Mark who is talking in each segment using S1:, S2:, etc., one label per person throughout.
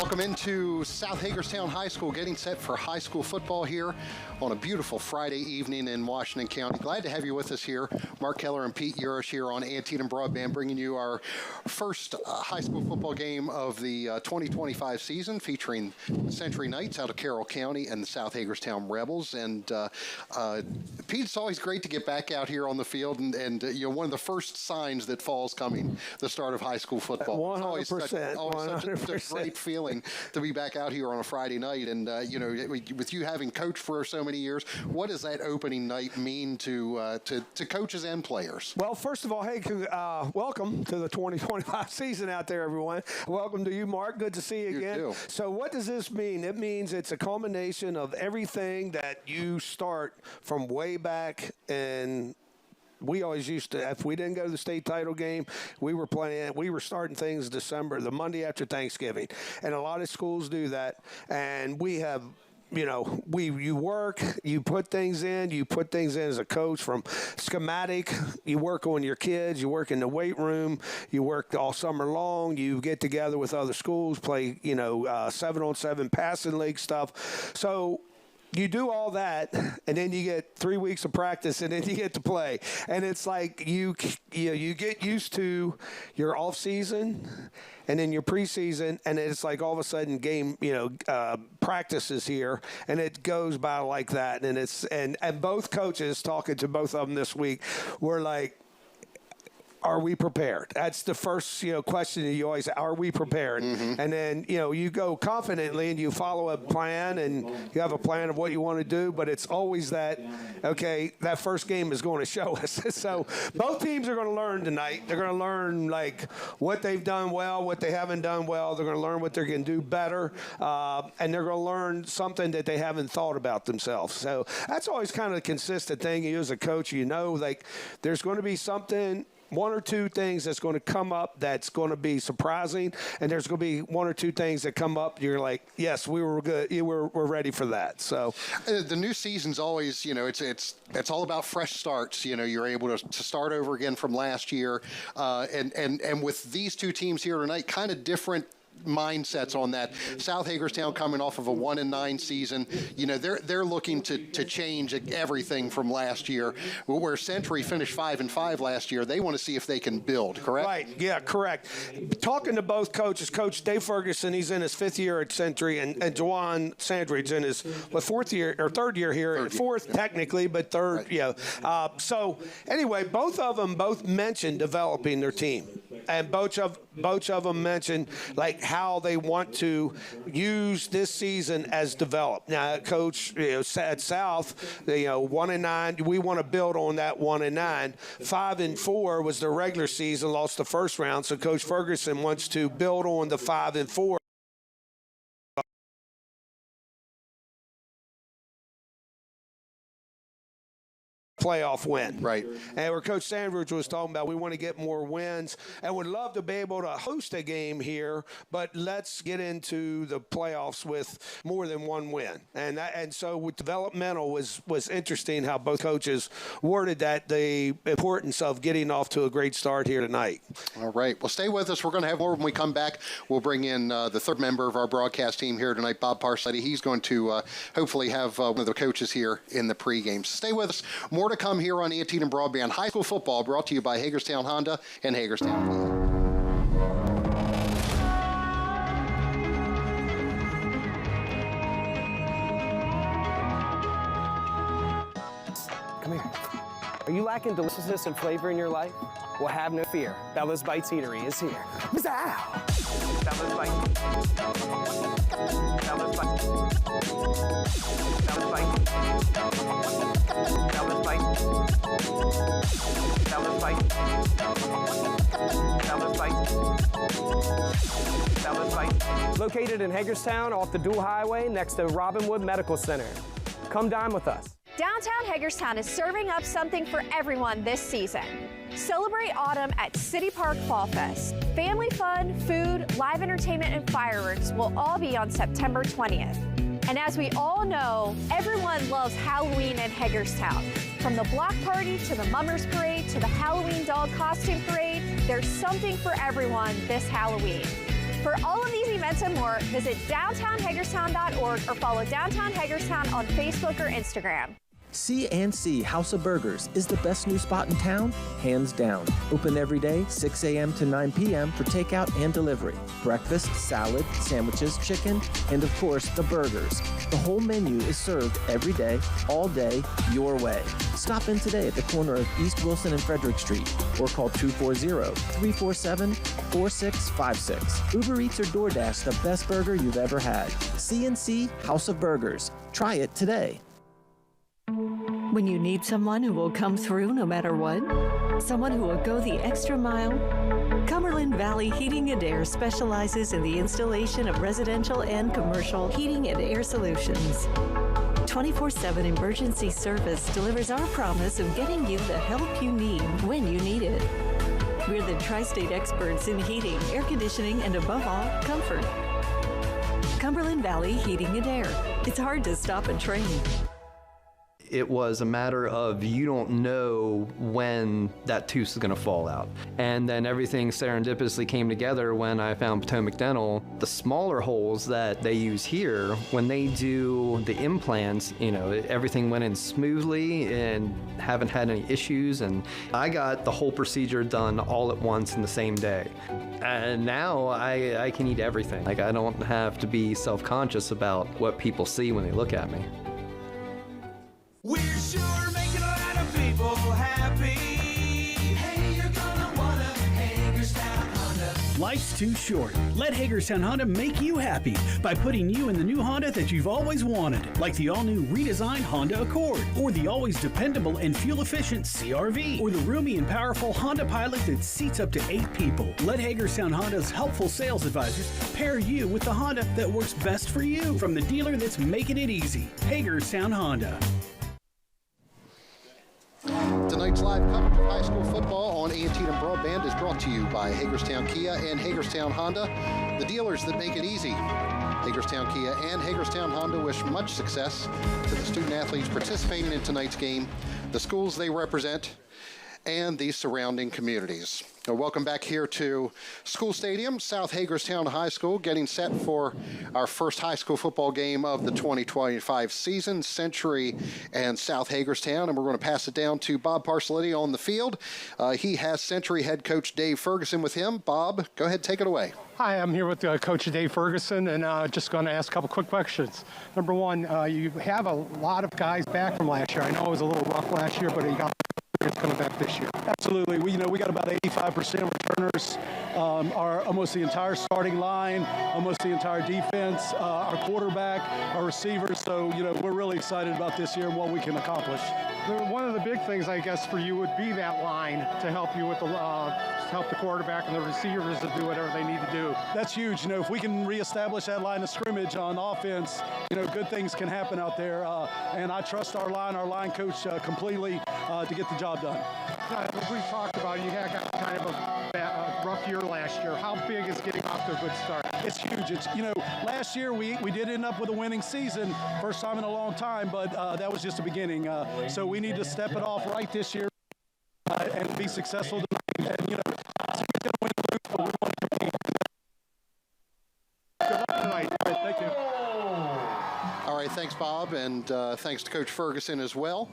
S1: Welcome into South Hagerstown High School, getting set for high school football here on a beautiful Friday evening in Washington County. Glad to have you with us here. Mark Keller and Pete Urish here on Antietam Broadband, bringing you our first high school football game of the 2025 season, featuring Century Knights out of Carroll County and the South Hagerstown Rebels. And Pete, it's always great to get back out here on the field, and you know, one of the first signs that fall's coming, the start of high school football.
S2: 100%.
S1: Always such a great feeling to be back out here on a Friday night. And you know, with you having coached for so many years, what does that opening night mean to coaches and players?
S2: Well, first of all, hey, welcome to the 2025 season out there, everyone. Welcome to you, Mark. Good to see you again.
S1: Too.
S2: So what does this mean? It means it's a culmination of everything that you start from way back. And we always used to, if we didn't go to the state title game, we were starting things December, the Monday after Thanksgiving. And a lot of schools do that. And we have, you know, you work, you put things in as a coach, from schematic, you work on your kids, you work in the weight room, you work all summer long, you get together with other schools, play, you know, 7-on-7 passing league stuff. So you do all that, and then you get 3 weeks of practice, and then you get to play. And it's like you get used to your off season and then your preseason, and it's like all of a sudden game, practice is here, and it goes by like that. And it's and both coaches, talking to both of them this week, were like, are we prepared? That's the first, question that you always say, are we prepared? Mm-hmm. And then, you go confidently and you follow a plan, and you have a plan of what you want to do, but it's always that, okay, that first game is going to show us. So both teams are going to learn tonight. They're going to learn, like, what they've done well, what they haven't done well. They're going to learn what they can do better, and they're going to learn something that they haven't thought about themselves. So that's always kind of a consistent thing. You as a coach, like, there's going to be something, one or two things that's going to come up that's going to be surprising, and there's going to be one or two things that come up you're like, yes, we were good, we're ready for that. So
S1: the new season's always, it's all about fresh starts. You're able to start over again from last year, and with these two teams here tonight, kind of different mindsets on that. South Hagerstown coming off of a 1-9 season, they're looking to change everything from last year. Where Century finished 5-5 last year, they want to see if they can build. Correct?
S2: Right. Yeah. Correct. Talking to both coaches, Coach Dave Ferguson, he's in his 5th year at Century, and Juwan Sandridge in his 4th year or 3rd year here, fourth technically, but third. Right. Yeah. So anyway, both of them mentioned developing their team, and both of them mentioned like how they want to use this season as developed. Now, Coach, at South, 1-9, we want to build on that 1-9. 5-4 was the regular season, lost the first round. So Coach Ferguson wants to build on the 5-4. Playoff win.
S1: Right.
S2: And where Coach Sandridge was talking about, we want to get more wins and would love to be able to host a game here, but let's get into the playoffs with more than one win. And so with developmental was interesting how both coaches worded that, the importance of getting off to a great start here tonight.
S1: All right. Well, stay with us. We're going to have more when we come back. We'll bring in the third member of our broadcast team here tonight, Bob Parsetti. He's going to hopefully have one of the coaches here in the pregame. So stay with us. More to come here on Antietam Broadband. High school football brought to you by Hagerstown Honda and Hagerstown.
S3: Come here. Are you lacking deliciousness and flavor in your life? Well, have no fear. Bella's Bites Eatery is here. Bizarre. Bella's Bites. Bella's Bites. Bella's Bites. Bella's Bites. Bella's Bites. Bella's Bites. Bella's Bites. Located in Hagerstown off the Dual Highway next to Robinwood Medical Center. Come dine with us.
S4: Downtown Hagerstown is serving up something for everyone this season. Celebrate autumn at City Park Fall Fest. Family fun, food, live entertainment, and fireworks will all be on September 20th. And as we all know, everyone loves Halloween in Hagerstown. From the block party to the Mummers Parade to the Halloween dog costume parade, there's something for everyone this Halloween. For all of these events and more, visit downtownhagerstown.org or follow Downtown Hagerstown on Facebook or Instagram.
S5: C&C House of Burgers is the best new spot in town, hands down. Open every day, 6 a.m. to 9 p.m. for takeout and delivery. Breakfast, salad, sandwiches, chicken, and of course, the burgers. The whole menu is served every day, all day, your way. Stop in today at the corner of East Wilson and Frederick Street or call 240-347-4656. Uber Eats or DoorDash the best burger you've ever had. C&C House of Burgers. Try it today.
S6: When you need someone who will come through no matter what, someone who will go the extra mile, Cumberland Valley Heating and Air specializes in the installation of residential and commercial heating and air solutions. 24/7 emergency service delivers our promise of getting you the help you need when you need it. We're the tri-state experts in heating, air conditioning, and above all, comfort. Cumberland Valley Heating and Air. It's hard to stop a train.
S7: It was a matter of you don't know when that tooth is going to fall out. And then everything serendipitously came together when I found Potomac Dental. The smaller holes that they use here, when they do the implants, everything went in smoothly and haven't had any issues. And I got the whole procedure done all at once in the same day. And now I can eat everything. Like, I don't have to be self-conscious about what people see when they look at me.
S8: We're sure making a lot of people happy. Hey, you're gonna wanna Hagerstown Honda.
S9: Life's too short. Let Hagerstown Honda make you happy by putting you in the new Honda that you've always wanted, like the all-new redesigned Honda Accord, or the always dependable and fuel-efficient CR-V, or the roomy and powerful Honda Pilot that seats up to 8 people. Let Hagerstown Honda's helpful sales advisors pair you with the Honda that works best for you, from the dealer that's making it easy. Hagerstown Honda.
S1: Tonight's live coverage of high school football on Antietam Broadband is brought to you by Hagerstown Kia and Hagerstown Honda, the dealers that make it easy. Hagerstown Kia and Hagerstown Honda wish much success to the student athletes participating in tonight's game, the schools they represent, and the surrounding communities. Welcome back here to School Stadium, South Hagerstown High School, getting set for our first high school football game of the 2025 season, Century and South Hagerstown, and we're going to pass it down to Bob Parcelletti on the field. He has Century head coach Dave Ferguson with him. Bob, go ahead, take it away.
S10: Hi, I'm here with Coach Dave Ferguson, and just going to ask a couple quick questions. Number one, you have a lot of guys back from last year. I know it was a little rough last year, but you got coming back this year.
S11: Absolutely. We got about 85% of returners. Our almost the entire starting line, almost the entire defense, our quarterback, our receivers. So, we're really excited about this year and what we can accomplish.
S10: One of the big things, I guess, for you would be that line to help you with help the quarterback and the receivers to do whatever they need to do.
S11: That's huge. If we can reestablish that line of scrimmage on offense, good things can happen out there. And I trust our line coach completely to get the job done.
S10: As we talked about, you had kind of a rough year last year. How big is getting off to a good start?
S11: It's huge. It's last year we did end up with a winning season, first time in a long time, but that was just the beginning. So we need to step it off right this year and be successful tonight. And it's going to win the loop, but we want to compete.
S10: Good luck tonight.
S11: Thank you.
S1: All right, thanks, Bob, and thanks to Coach Ferguson as well.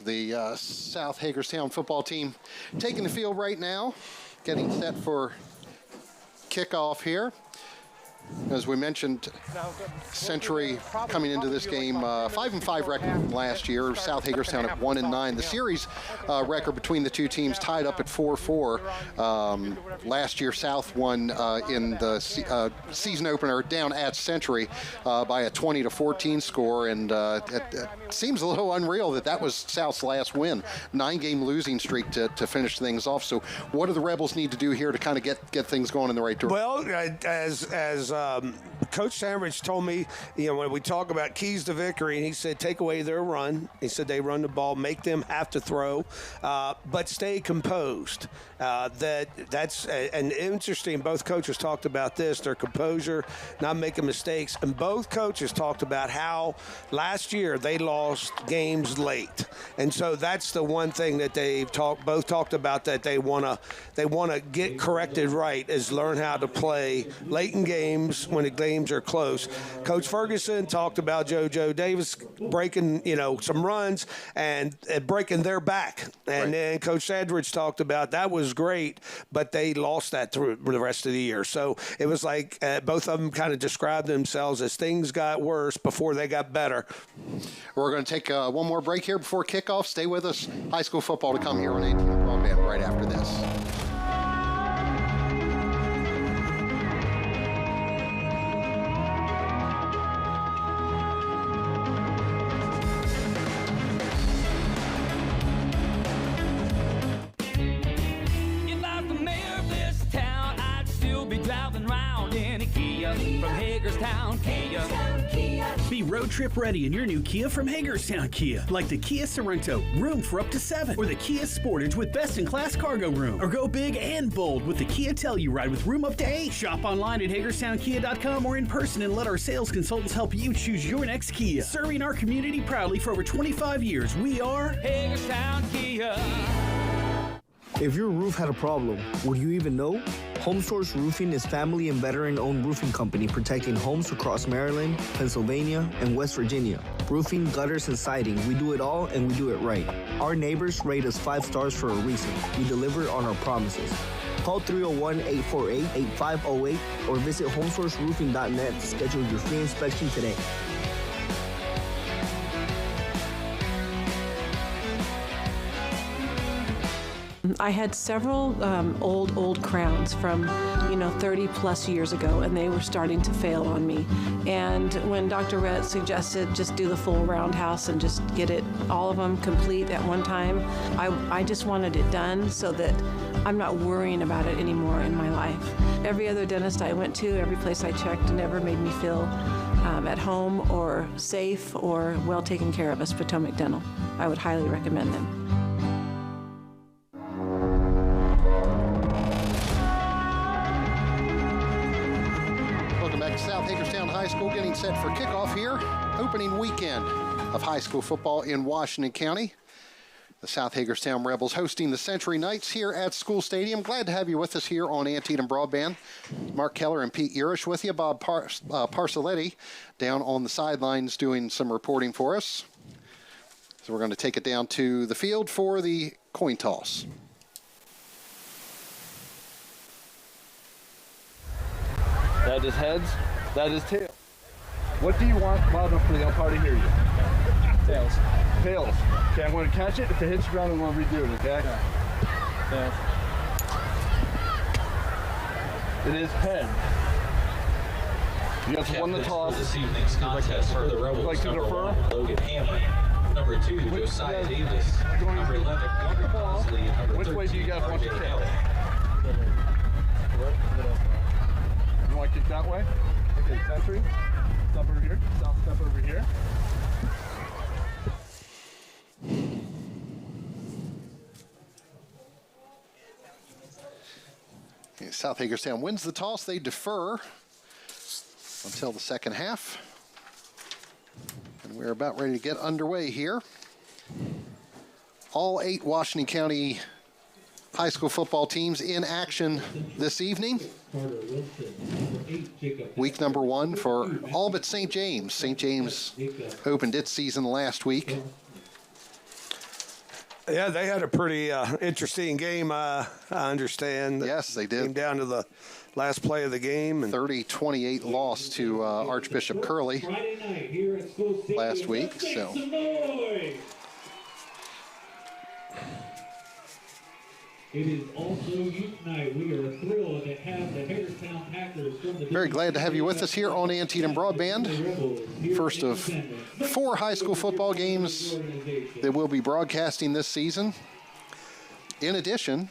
S1: The South Hagerstown football team taking the field right now, getting set for kickoff here. As we mentioned, Century coming into this game 5-5 record from last year. South Hagerstown at 1-9. The series record between the two teams tied up at 4-4. Last year, South won in the season opener down at Century by a 20-14 score, and it seems a little unreal that was South's last win. 9-game losing streak to finish things off. So, what do the Rebels need to do here to kind of get things going in the right direction?
S2: Well, as Coach Sandridge told me, when we talk about keys to victory, and he said, take away their run. He said they run the ball, make them have to throw, but stay composed. That's and interesting. Both coaches talked about this, their composure, not making mistakes. And both coaches talked about how last year they lost games late. And so that's the one thing that both talked about that they want to get corrected right, is learn how to play late in games when the games are close. Coach Ferguson talked about JoJo Davis breaking, some runs and breaking their back. And then Coach Sandridge talked about that was great, but they lost that through the rest of the year. So it was like both of them kind of described themselves as things got worse before they got better.
S1: We're going to take one more break here before kickoff. Stay with us. High school football to come here on Antietam Broadband right after this.
S8: If I'm the mayor of this town, I'd still be driving around in a Kia from Hagerstown, Kia.
S9: Be road trip ready in your new Kia from Hagerstown Kia, like the Kia Sorento, room for up to 7, or the Kia Sportage with best-in-class cargo room, or go big and bold with the Kia Telluride with room up to 8. Shop online at HagerstownKia.com or in person and let our sales consultants help you choose your next Kia. Serving our community proudly for over 25 years, we are
S8: Hagerstown, Kia.
S12: If your roof had a problem, would you even know? Home Source Roofing is family and veteran-owned roofing company protecting homes across Maryland, Pennsylvania, and West Virginia. Roofing, gutters, and siding, we do it all and we do it right. Our neighbors rate us 5 stars for a reason. We deliver on our promises. Call 301-848-8508 or visit homesourceroofing.net to schedule your free inspection today.
S13: I had several old crowns from, 30 plus years ago, and they were starting to fail on me. And when Dr. Rhett suggested just do the full roundhouse and just get all of them complete at one time, I just wanted it done so that I'm not worrying about it anymore in my life. Every other dentist I went to, every place I checked, never made me feel at home or safe or well taken care of as Potomac Dental. I would highly recommend them.
S1: South Hagerstown High School getting set for kickoff here. Opening weekend of high school football in Washington County. The South Hagerstown Rebels hosting the Century Knights here at School Stadium. Glad to have you with us here on Antietam Broadband. Mark Keller and Pete Urish with you. Bob Parcelletti down on the sidelines doing some reporting for us. So we're going to take it down to the field for the coin toss.
S14: That is heads. That is tails. What do you want loud enough for the umpire to hear you? Tails. Tails. Okay, I'm going to catch it. If it hits the ground, I'm going to redo it, okay? Yeah. Tails. It is head. You guys won the toss.
S15: This evening's contest for the Rebels.
S14: Like to
S15: number
S14: defer?
S15: 1, Logan Hamlin. Number 2, Josiah Davis. Number 11, Walker Bosley. Number
S14: Which
S15: 13,
S14: way do you guys want to
S15: RJ
S14: kick?
S15: Kelly.
S14: You want to kick that way? Okay, Century. Step over here. South step over here.
S1: Okay, South Hagerstown wins the toss. They defer until the second half. And we're about ready to get underway here. All 8 Washington County high school football teams in action this evening. Week number 1 for all but St. James. St. James opened its season last week.
S2: Yeah, they had a pretty interesting game, I understand.
S1: Yes, they did.
S2: Came down to the last play of the game.
S1: 30-28 loss to Archbishop Curley last week. So.
S16: It is also youth night. We are thrilled to have the Hagerstown Packers from the
S1: Very glad to have you with us here on Antietam Broadband. First of 4 high school football games that we'll be broadcasting this season. In addition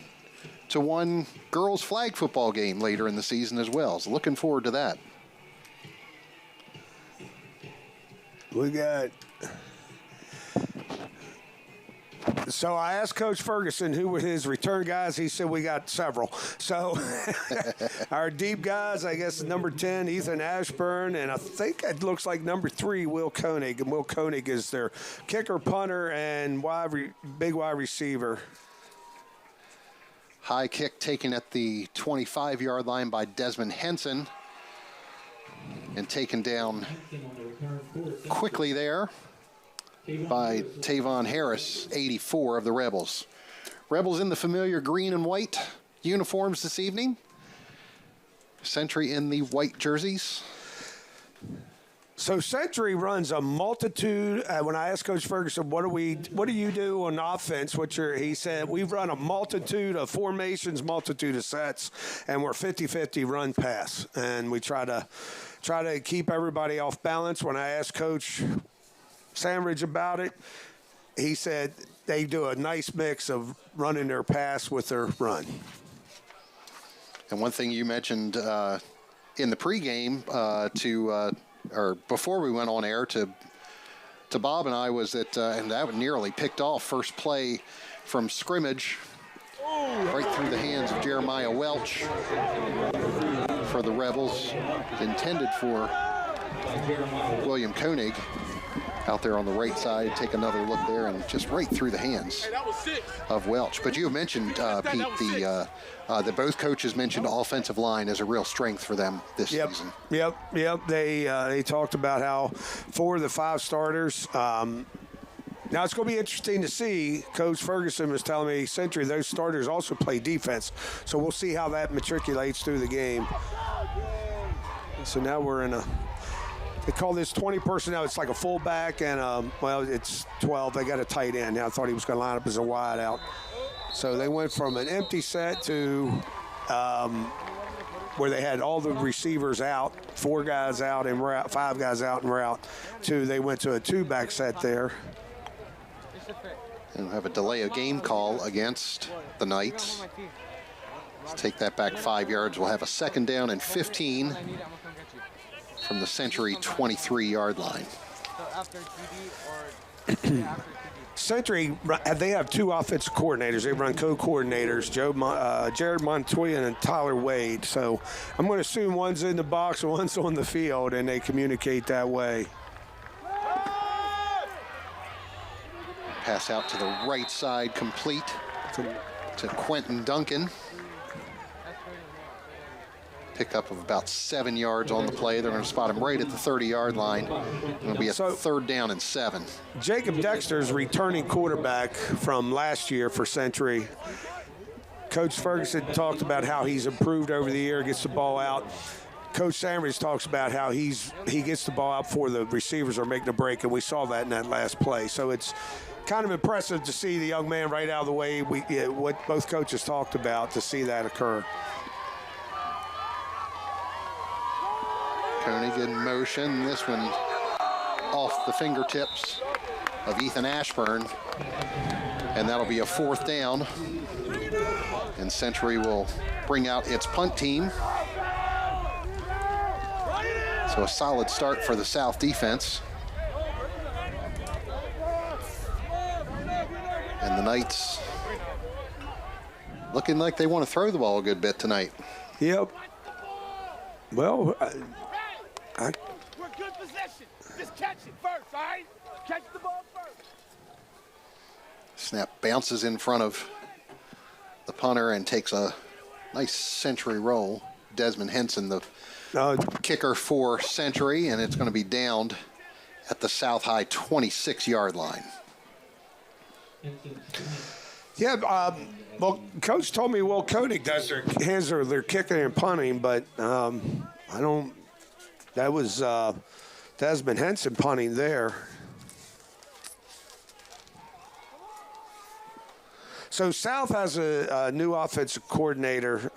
S1: to 1 girls flag football game later in the season as well. So looking forward to that.
S2: We got. So I asked Coach Ferguson who were his return guys. He said we got several. So our deep guys, I guess, number 10, Ethan Ashburn, and I think it looks like number 3, Will Koenig. And Will Koenig is their kicker, punter, and big wide receiver.
S1: High kick taken at the 25-yard line by Desmond Henson. And taken down quickly there by Tavon Harris, 84 of the Rebels. Rebels in the familiar green and white uniforms this evening. Century in the white jerseys.
S2: So Century runs a multitude. When I asked Coach Ferguson, what do you do on offense? He said, we run a multitude of formations, multitude of sets, and we're 50-50 run pass. And we try to keep everybody off balance. When I asked Coach Sandridge about it, he said they do a nice mix of running their pass with their run.
S1: And one thing you mentioned in the pregame or before we went on air to Bob and I was that, and that nearly picked off first play from scrimmage right through the hands of Jeremiah Welch for the Rebels, intended for William Koenig. Out there on the right side, take another look there, and just right through the hands of Welch. But you mentioned, Pete, that both coaches mentioned offensive line as a real strength for them this season.
S2: Yep. They talked about how 4 of the 5 starters. Now it's going to be interesting to see. Coach Ferguson was telling me, Century, those starters also play defense. So we'll see how that matriculates through the game. So now we're in they call this 20 personnel. It's like a fullback and, it's 12. They got a tight end. Now I thought he was going to line up as a wide out. So they went from an empty set to where they had all the receivers out, 4 guys out en route, 5 guys out en route, to they went to a 2-back set there.
S1: And we'll have a delay of game call against the Knights. Let's take that back 5 yards. We'll have a 2nd down and 15 from the Century 23-yard line.
S2: Century, they have 2 offensive coordinators. They run co-coordinators, Jared Montoya and Tyler Wade. So I'm going to assume one's in the box and one's on the field, and they communicate that way.
S1: Pass out to the right side, complete to Quentin Duncan. Pickup of about 7 yards on the play. They're going to spot him right at the 30-yard line. It'll be a 3rd down and 7.
S2: Jacob Dexter's returning quarterback from last year for Century. Coach Ferguson talked about how he's improved over the year, gets the ball out. Coach Sandridge talks about how he gets the ball out before the receivers are making a break, and we saw that in that last play. So it's kind of impressive to see the young man right out of the way, what both coaches talked about, to see that occur.
S1: Koenig in motion. This one off the fingertips of Ethan Ashburn. And that'll be a 4th down. And Century will bring out its punt team. So a solid start for the South defense. And the Knights looking like they want to throw the ball a good bit tonight.
S2: Yep. Well,
S8: we're good possession. Just catch it first, all right? Catch the ball first.
S1: Snap bounces in front of the punter and takes a nice Century roll. Desmond Henson, the kicker for Century, and it's going to be downed at the South High 26-yard line.
S2: Yeah, well, Coach told me Will Koenig does their kicking and punting, but I don't. That was Desmond Henson punting there. So South has a new offensive coordinator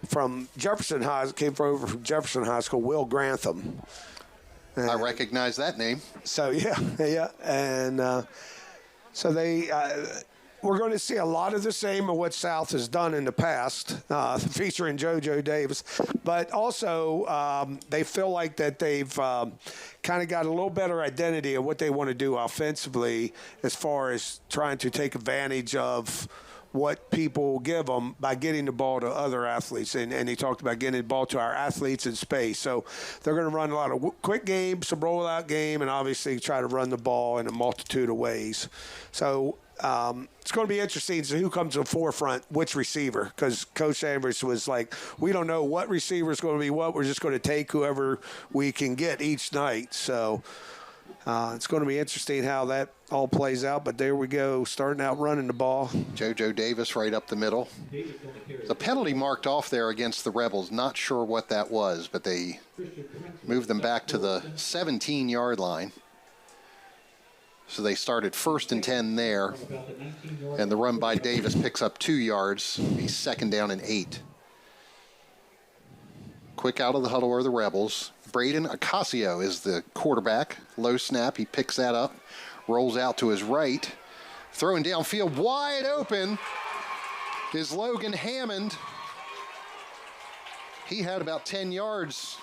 S2: from Jefferson High. Came over from Jefferson High School, Will Grantham.
S1: I recognize that name.
S2: So yeah, and so they we're going to see a lot of the same of what South has done in the past, featuring JoJo Davis. But also, they feel like that they've kind of got a little better identity of what they want to do offensively as far as trying to take advantage of what people give them by getting the ball to other athletes. And he talked about getting the ball to our athletes in space. So they're going to run a lot of quick game, some rollout game, and obviously try to run the ball in a multitude of ways. So it's going to be interesting to see who comes to the forefront, which receiver, because Coach Chambers was like, we don't know what receiver is going to be what. We're just going to take whoever we can get each night. So it's going to be interesting how that all plays out. But there we go, starting out running the ball.
S1: JoJo Davis right up the middle. The penalty marked off there against the Rebels. Not sure what that was, but they moved them back to the 17-yard line. So they started 1st and 10 there. And the run by Davis picks up 2 yards. He's 2nd down and 8. Quick out of the huddle are the Rebels. Braden Ocasio is the quarterback. Low snap. He picks that up. Rolls out to his right. Throwing downfield wide open is Logan Hammond. He had about 10 yards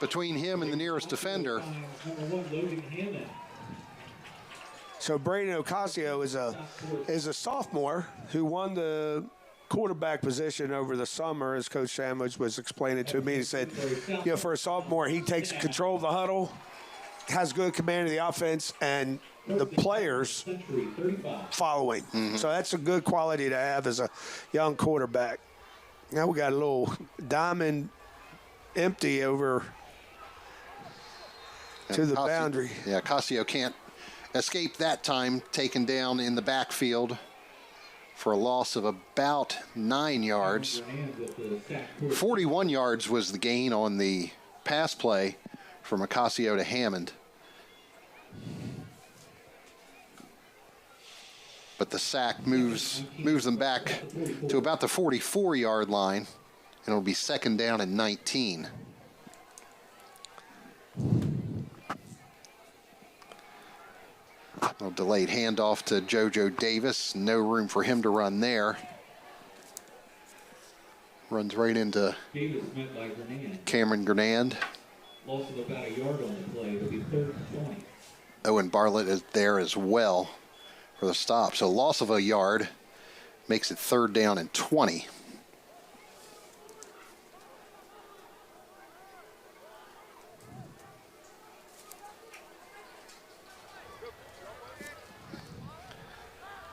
S1: between him and the nearest defender.
S2: So Braden Ocasio is a sophomore who won the quarterback position over the summer, as Coach Sandwich was explaining to me. He said, for a sophomore, he takes control of the huddle, has good command of the offense, and the players following. Mm-hmm. So that's a good quality to have as a young quarterback. Now we got a little diamond empty over to the boundary.
S1: Yeah, Ocasio can't escape that time, taken down in the backfield for a loss of about 9 yards. 41 yards was the gain on the pass play from Ocasio to Hammond. But the sack moves them back to about the 44-yard line, and it'll be 2nd down and 19. A delayed handoff to JoJo Davis. No room for him to run there. Runs right into Cameron Grenand.
S16: Loss of about a yard on the play. It'll be 3rd and 20.
S1: Owen Bartlett is there as well for the stop. So loss of a yard makes it 3rd down and 20.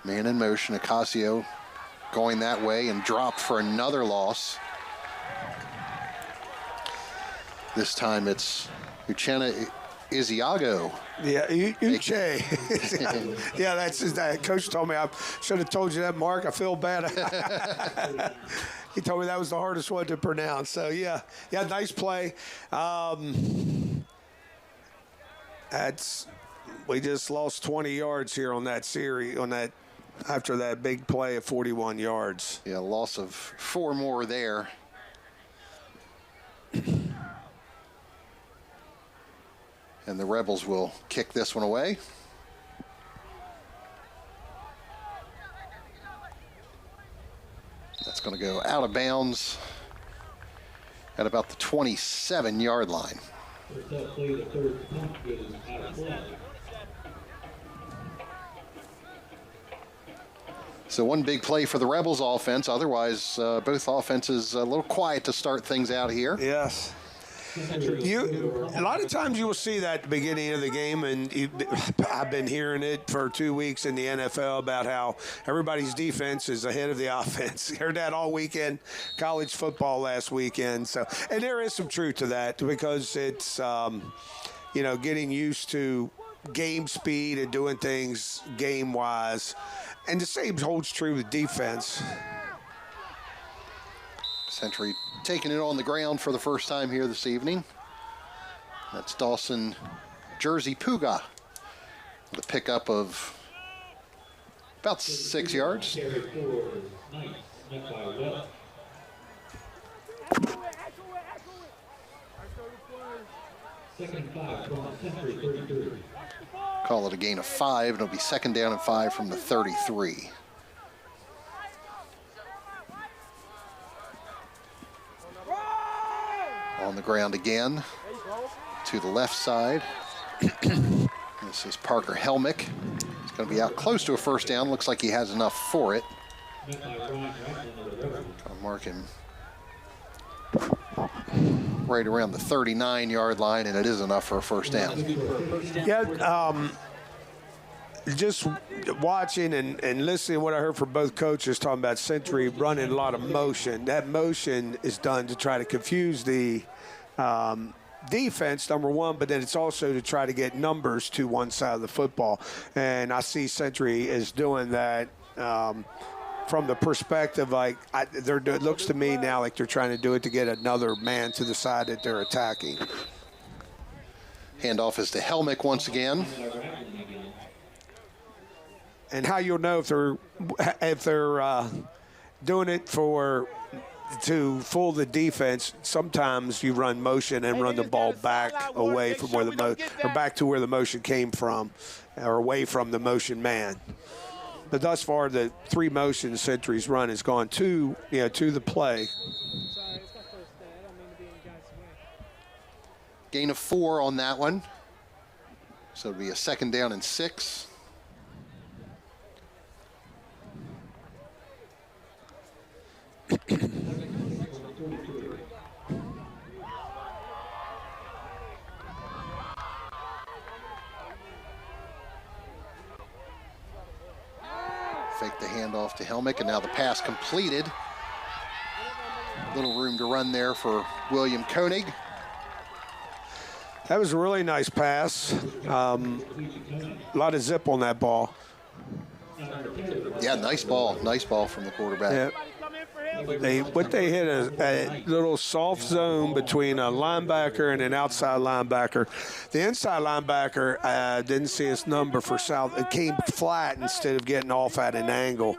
S1: Man in motion, Ocasio going that way and dropped for another loss. This time it's Uchenna Isiago.
S2: Yeah, Uche. Yeah, that's his name. Coach told me. I should have told you that, Mark. I feel bad. He told me that was the hardest one to pronounce. So, yeah, nice play. We just lost 20 yards here on that series, after that big play of 41 yards.
S1: Yeah, loss of 4 more there. And the Rebels will kick this one away. That's going to go out of bounds at about the 27-yard line. So one big play for the Rebels offense. Otherwise, both offenses a little quiet to start things out here.
S2: Yes. A lot of times you will see that at the beginning of the game, and I've been hearing it for 2 weeks in the NFL about how everybody's defense is ahead of the offense. Heard that all weekend, college football last weekend. So, and there is some truth to that because it's, getting used to game speed and doing things game-wise. And the same holds true with defense.
S1: Century taking it on the ground for the first time here this evening. That's Dawson Jersey Puga. The pickup of about 6 yards. Call it a gain of 5. It'll be 2nd down and 5 from the 33. On the ground again to the left side. This is Parker Helmick. He's going to be out close to a first down. Looks like he has enough for it. I'll mark him right around the 39-yard line, and it is enough for a first down.
S2: Yeah, just watching and listening to what I heard from both coaches talking about Century running a lot of motion. That motion is done to try to confuse the defense, number one, but then it's also to try to get numbers to one side of the football. And I see Century is doing that from the perspective, like, it looks to me now like they're trying to do it to get another man to the side that they're attacking.
S1: Handoff is to Helmick once again.
S2: And how you'll know if they're doing it to fool the defense, sometimes you run motion and run the ball back away from where or back to where the motion came from, or away from the motion man. But thus far, the 3 motion Century's run has gone to the play.
S1: Gain of 4 on that one. So it'll be a 2nd down and 6. Fake the handoff to Helmick, and now the pass completed. Little room to run there for William Koenig.
S2: That was a really nice pass. A lot of zip on that ball.
S1: Yeah, nice ball. Nice ball from the quarterback.
S2: Yeah. They hit a little soft zone between a linebacker and an outside linebacker. The inside linebacker didn't see his number for South. It came flat instead of getting off at an angle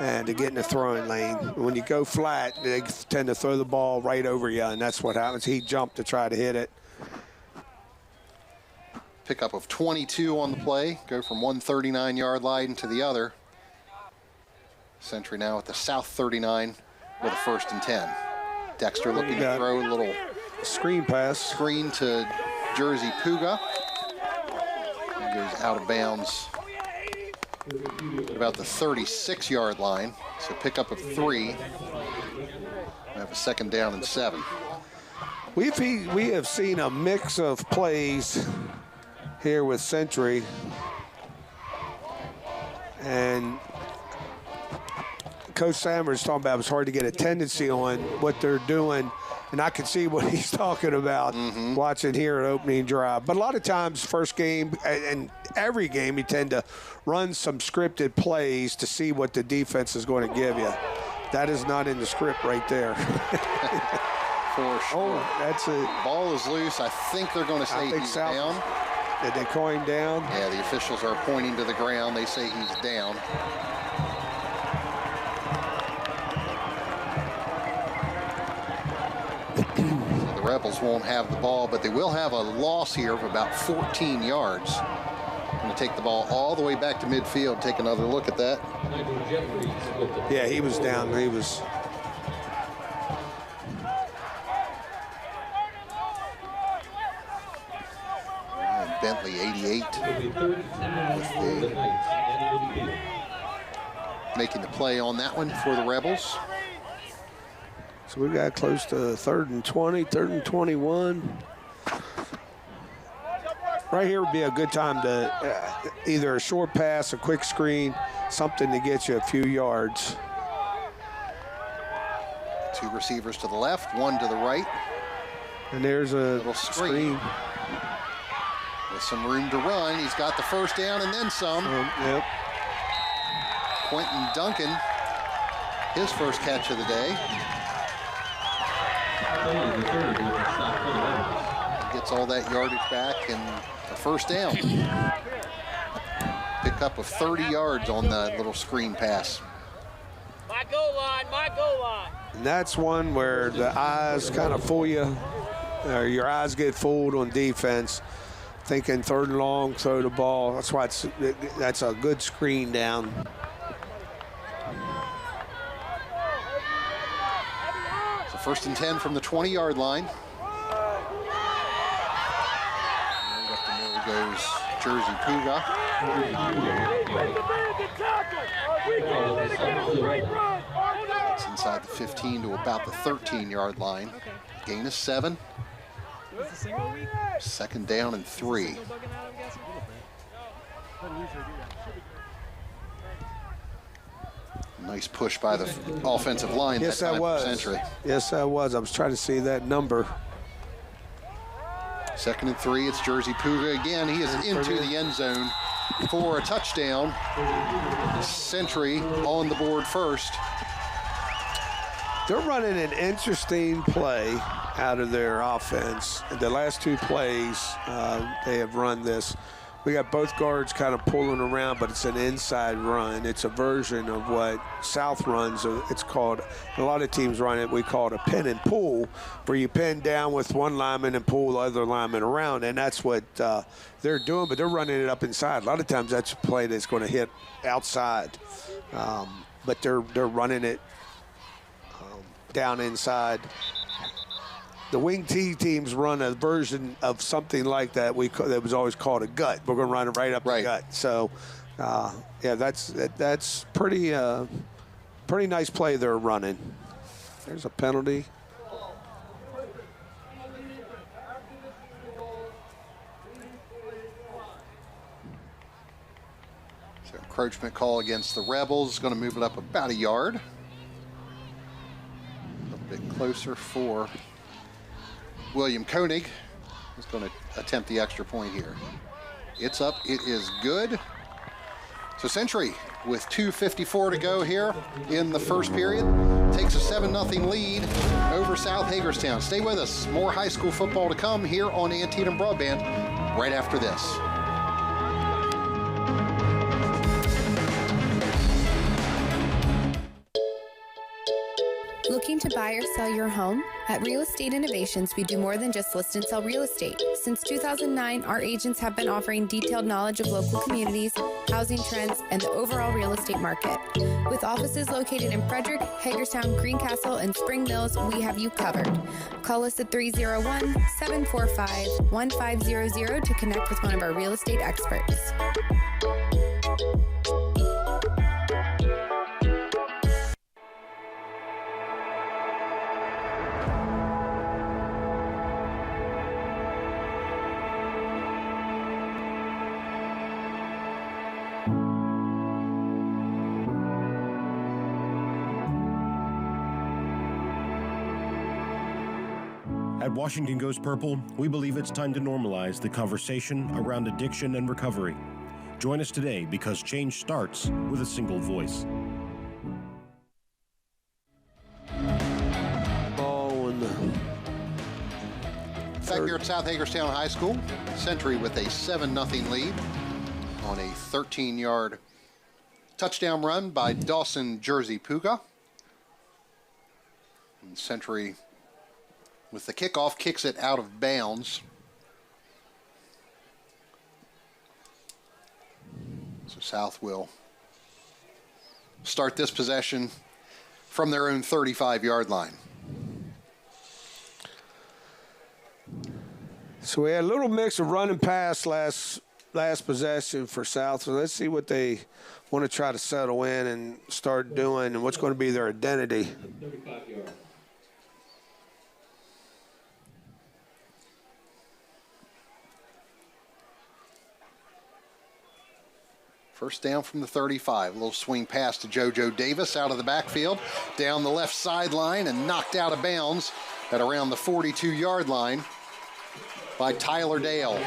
S2: and to get in the throwing lane. When you go flat, they tend to throw the ball right over you, and that's what happens. He jumped to try to hit it.
S1: Pickup of 22 on the play. Go from one 39-yard line to the other. Century now at the South 39 with a 1st and 10. Dexter looking to throw a little
S2: screen pass.
S1: Screen to Jersey Puga. He goes out of bounds at about the 36-yard line. So pickup of 3. We have a 2nd down and 7.
S2: We have seen a mix of plays here with Century. And Coach Sanders talking about it was hard to get a tendency on what they're doing, and I can see what he's talking about watching here at opening drive. But a lot of times, first game and every game, you tend to run some scripted plays to see what the defense is going to give you. That is not in the script right there.
S1: For sure.
S2: Oh, that's it.
S1: Ball is loose. I think they're going to say he's down.
S2: Did they call him down?
S1: Yeah, the officials are pointing to the ground. They say he's down. So the Rebels won't have the ball, but they will have a loss here of about 14 yards. Going to take the ball all the way back to midfield. Take another look at that.
S2: Yeah, he was down. He was.
S1: Bentley 88 making the play on that one for the Rebels.
S2: So we got close to 3rd and 20, 3rd and 21. Right here would be a good time to either a short pass, a quick screen, something to get you a few yards.
S1: 2 receivers to the left, 1 to the right.
S2: And there's a
S1: little screen. With some room to run. He's got the 1st down and then some.
S2: Yep.
S1: Quentin Duncan, his first catch of the day. Gets all that yardage back and a 1st down. Pick up of 30 yards on that little screen pass.
S17: My goal line, my goal line.
S2: And that's one where the eyes kind of fool you, or your eyes get fooled on defense. Thinking 3rd and long, throw the ball. That's why that's a good screen down.
S1: So 1st and 10 from the 20-yard line. goes Jersey Puga. It's inside the 15 to about the 13-yard line. Gain is 7. Second down and 3. Nice push by the offensive line.
S2: Yes,
S1: that
S2: I was.
S1: Century.
S2: Yes, I was. I was trying to see that number.
S1: Second and 3. It's Jersey Puga again. He is into the end zone for a touchdown. Century on the board first.
S2: They're running an interesting play out of their offense. The last 2 plays, they have run this. We got both guards kind of pulling around, but it's an inside run. It's a version of what South runs. It's called, a lot of teams run it, we call it a pin and pull, where you pin down with one lineman and pull the other lineman around, and that's what they're doing, but they're running it up inside. A lot of times that's a play that's going to hit outside, but they're running it down inside. The wing T teams run a version of something like that. That was always called a gut. We're going to run it right up the gut. So, yeah, that's pretty nice play they're running. There's a penalty.
S1: So encroachment call against the Rebels. Going to move it up about a yard. A bit closer for William Koenig is going to attempt the extra point here. It's up. It is good. So Century, with 2:54 to go here in the first period, takes a 7-0 lead over South Hagerstown. Stay with us. More high school football to come here on Antietam Broadband right after this.
S18: Looking to buy or sell your home? At Real Estate Innovations, we do more than just list and sell real estate. Since 2009, our agents have been offering detailed knowledge of local communities, housing trends, and the overall real estate market. With offices located in Frederick, Hagerstown, Greencastle, and Spring Mills, we have you covered. Call us at 301-745-1500 to connect with one of our real estate experts.
S19: At Washington Goes Purple, we believe it's time to normalize the conversation around addiction and recovery. Join us today because change starts with a single voice.
S1: Back here at South Hagerstown High School, Century with a 7-0 lead on a 13-yard touchdown run by Dawson Jersey Puga. And Century, with the kickoff, kicks it out of bounds. So South will start this possession from their own 35-yard line.
S2: So we had a little mix of run and pass last possession for South. So let's see what they want to try to settle in and start doing and what's going to be their identity.
S16: 35 yards.
S1: First down from the 35. A little swing pass to JoJo Davis out of the backfield, down the left sideline, and knocked out of bounds at around the 42-yard line by Tyler Dale.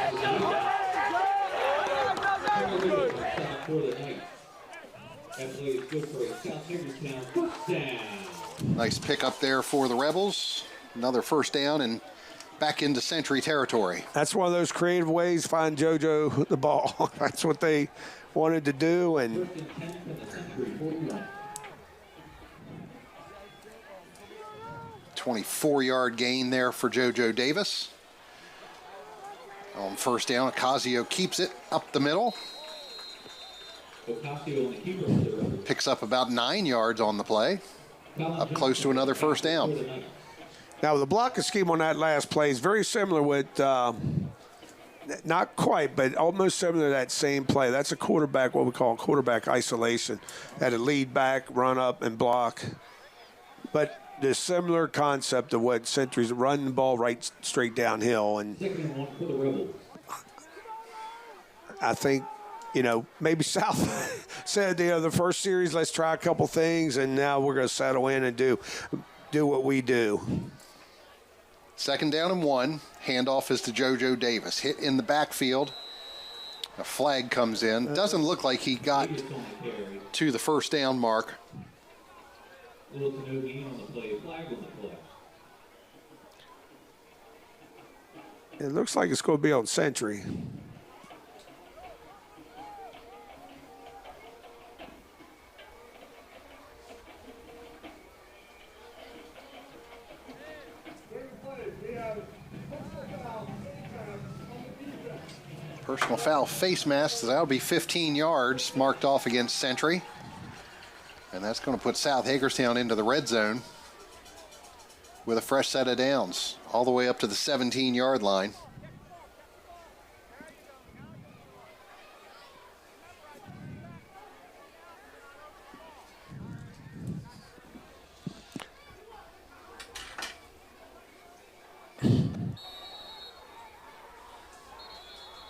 S1: Nice pickup there for the Rebels. Another first down and back into Century territory.
S2: That's one of those creative ways to find JoJo the ball. That's what they wanted to do. And
S1: 24-yard gain there for JoJo Davis. On first down, Ocasio keeps it up the middle. Picks up about 9 yards on the play. Up close to another first down.
S2: Now, the blocking scheme on that last play is very similar with Not quite, but almost similar to that same play. That's a quarterback, what we call quarterback isolation. Had a lead back, run up, and block. But the similar concept of what Century's running the ball right straight downhill. And I think, maybe South said, the first series, let's try a couple things, and now we're going to settle in and do what we do.
S1: 2nd down and 1. Handoff is to JoJo Davis. Hit in the backfield. A flag comes in. Doesn't look like he got to the first down mark.
S16: Little to no gain on the play. Flag on the play.
S2: It looks like it's going to be on Century.
S1: Personal foul face mask, so that'll be 15 yards marked off against Century. And that's going to put South Hagerstown into the red zone with a fresh set of downs all the way up to the 17-yard line.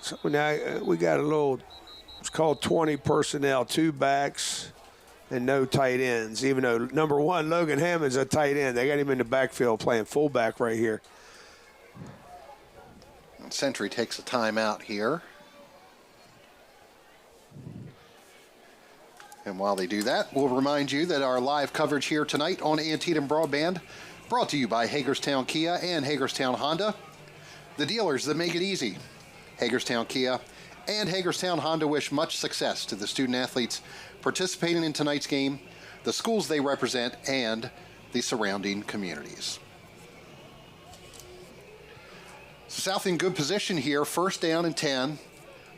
S2: So now we got a little, it's called 20 personnel, 2 backs and no tight ends, even though number 1, Logan Hammond's a tight end. They got him in the backfield playing fullback right here.
S1: And Century takes a timeout here. And while they do that, we'll remind you that our live coverage here tonight on Antietam Broadband, brought to you by Hagerstown Kia and Hagerstown Honda, the dealers that make it easy. Hagerstown Kia and Hagerstown Honda wish much success to the student athletes participating in tonight's game, the schools they represent, and the surrounding communities. South in good position here, 1st down and 10.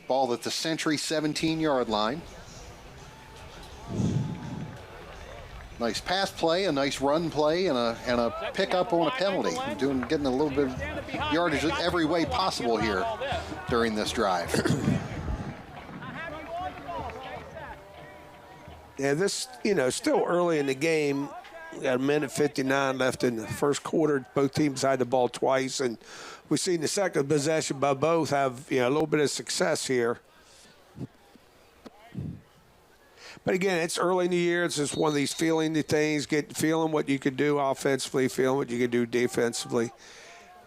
S1: Ball at the Century 17-yard line. Nice pass play, a nice run play, and a pickup on a penalty. Getting a little bit of yardage every way possible here during this drive.
S2: Yeah, this, still early in the game. We got 1:59 left in the first quarter. Both teams had the ball twice, and we've seen the second possession by both have, a little bit of success here. But again, it's early in the year. It's just one of these feeling things, feeling what you could do offensively, feeling what you could do defensively.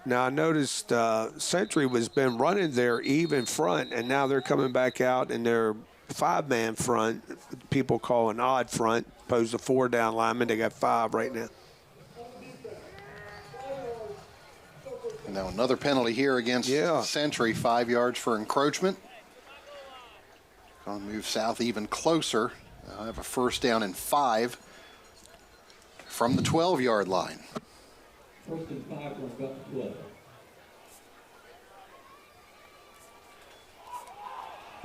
S2: Now, I noticed Century has been running their even front, and now they're coming back out in their 5-man front. People call an odd front, opposed to 4 down linemen. They got 5 right now.
S1: And now another penalty here against Century, 5 yards for encroachment. Going to move South even closer. They'll have a 1st down and 5 from the 12-yard line.
S16: 1st and 5 from about the 12.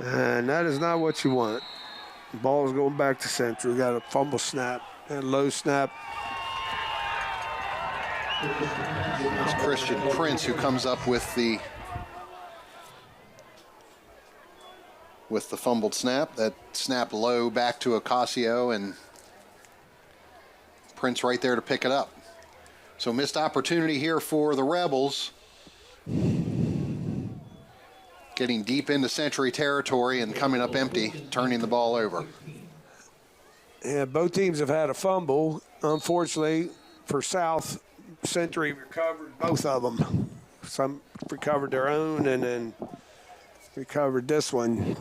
S2: And that is not what you want. The ball is going back to Century. We got a fumble snap and low snap.
S1: It's Christian Prince who comes up with the fumbled snap. That snap low back to Ocasio, and Prince right there to pick it up. So missed opportunity here for the Rebels. Getting deep into Century territory and coming up empty, turning the ball over.
S2: Yeah, both teams have had a fumble. Unfortunately for South, Century recovered both of them. Some recovered their own and then recovered this one.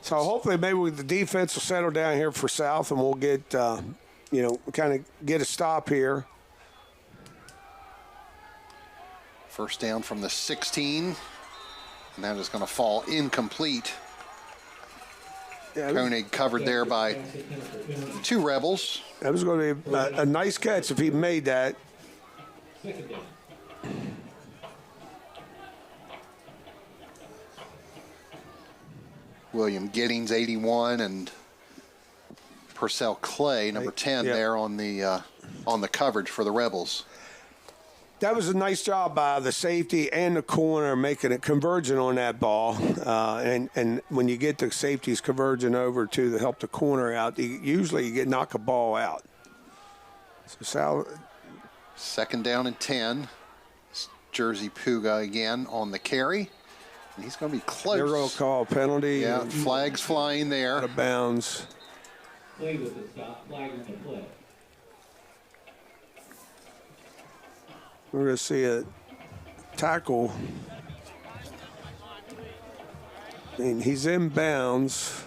S2: So hopefully maybe the defense will settle down here for South and we'll get, kind of get a stop here.
S1: 1st down from the 16, and that is going to fall incomplete. Koenig covered there by 2 Rebels.
S2: That was going to be a nice catch if he made that.
S1: William Giddings, 81, and Purcell Clay, number 10, there on the coverage for the Rebels.
S2: That was a nice job by the safety and the corner making it converging on that ball. And when you get the safeties converging over to help the corner out, usually you knock a ball out. So Sal,
S1: 2nd down and 10. It's Jersey Puga again on the carry. And he's going to be close.
S2: They're going to call a penalty.
S1: Yeah, flags flying there.
S2: Out of bounds.
S16: Play with the stop, flag on the play.
S2: We're going to see a tackle. I mean, he's in bounds.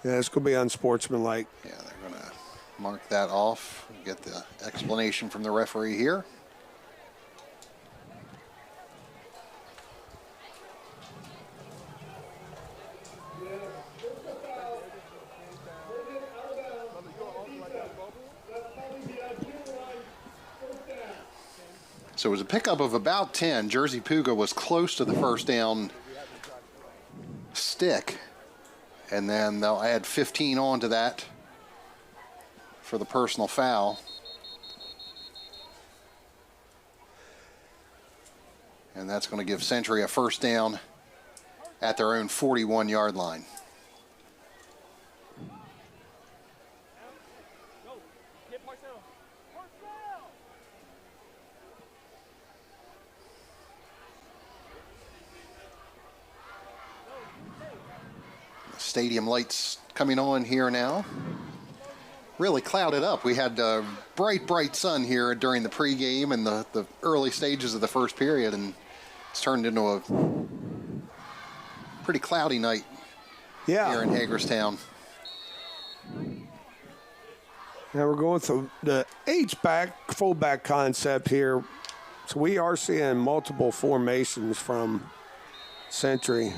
S2: Yeah, it's going to be unsportsmanlike.
S1: Yeah, they're going to mark that off. Get the explanation from the referee here. So it was a pickup of about 10. Jersey Puga was close to the first down stick. And then they'll add 15 on to that for the personal foul. And that's going to give Century a first down at their own 41-yard line. Stadium lights coming on here now. Really clouded up. We had bright sun here during the pregame and the early stages of the first period, and it's turned into a pretty cloudy night here in Hagerstown.
S2: Now we're going through the H-back, fullback concept here. So we are seeing multiple formations from Century.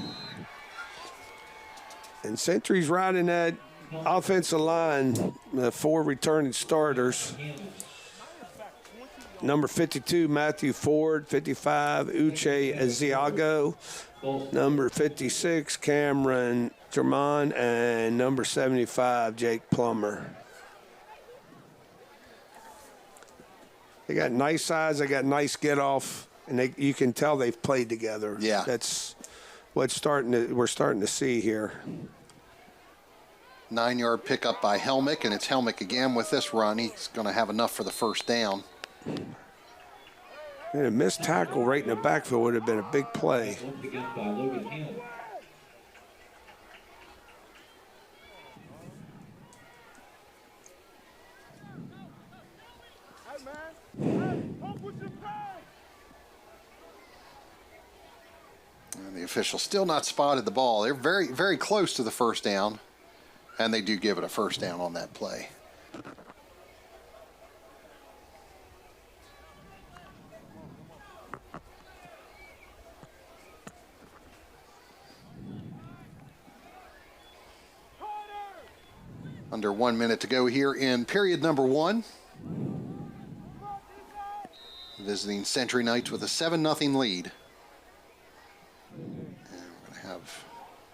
S2: And Century's riding that offensive line, the 4 returning starters. Number 52, Matthew Ford. 55, Uche Eziago. Number 56, Cameron German. And number 75, Jake Plummer. They got nice size. They got nice get-off. And you can tell they've played together.
S1: Yeah.
S2: That's what's we're starting to see here.
S1: 9-yard pickup by Helmick, and it's Helmick again with this run. He's going to have enough for the first down.
S2: And a missed tackle right in the backfield would have been a big play.
S1: And the official still not spotted the ball. They're very, very close to the first down, and they do give it a first down on that play. Under 1 minute to go here in period number 1. Visiting Century Knights with a 7-0 lead. And we're going to have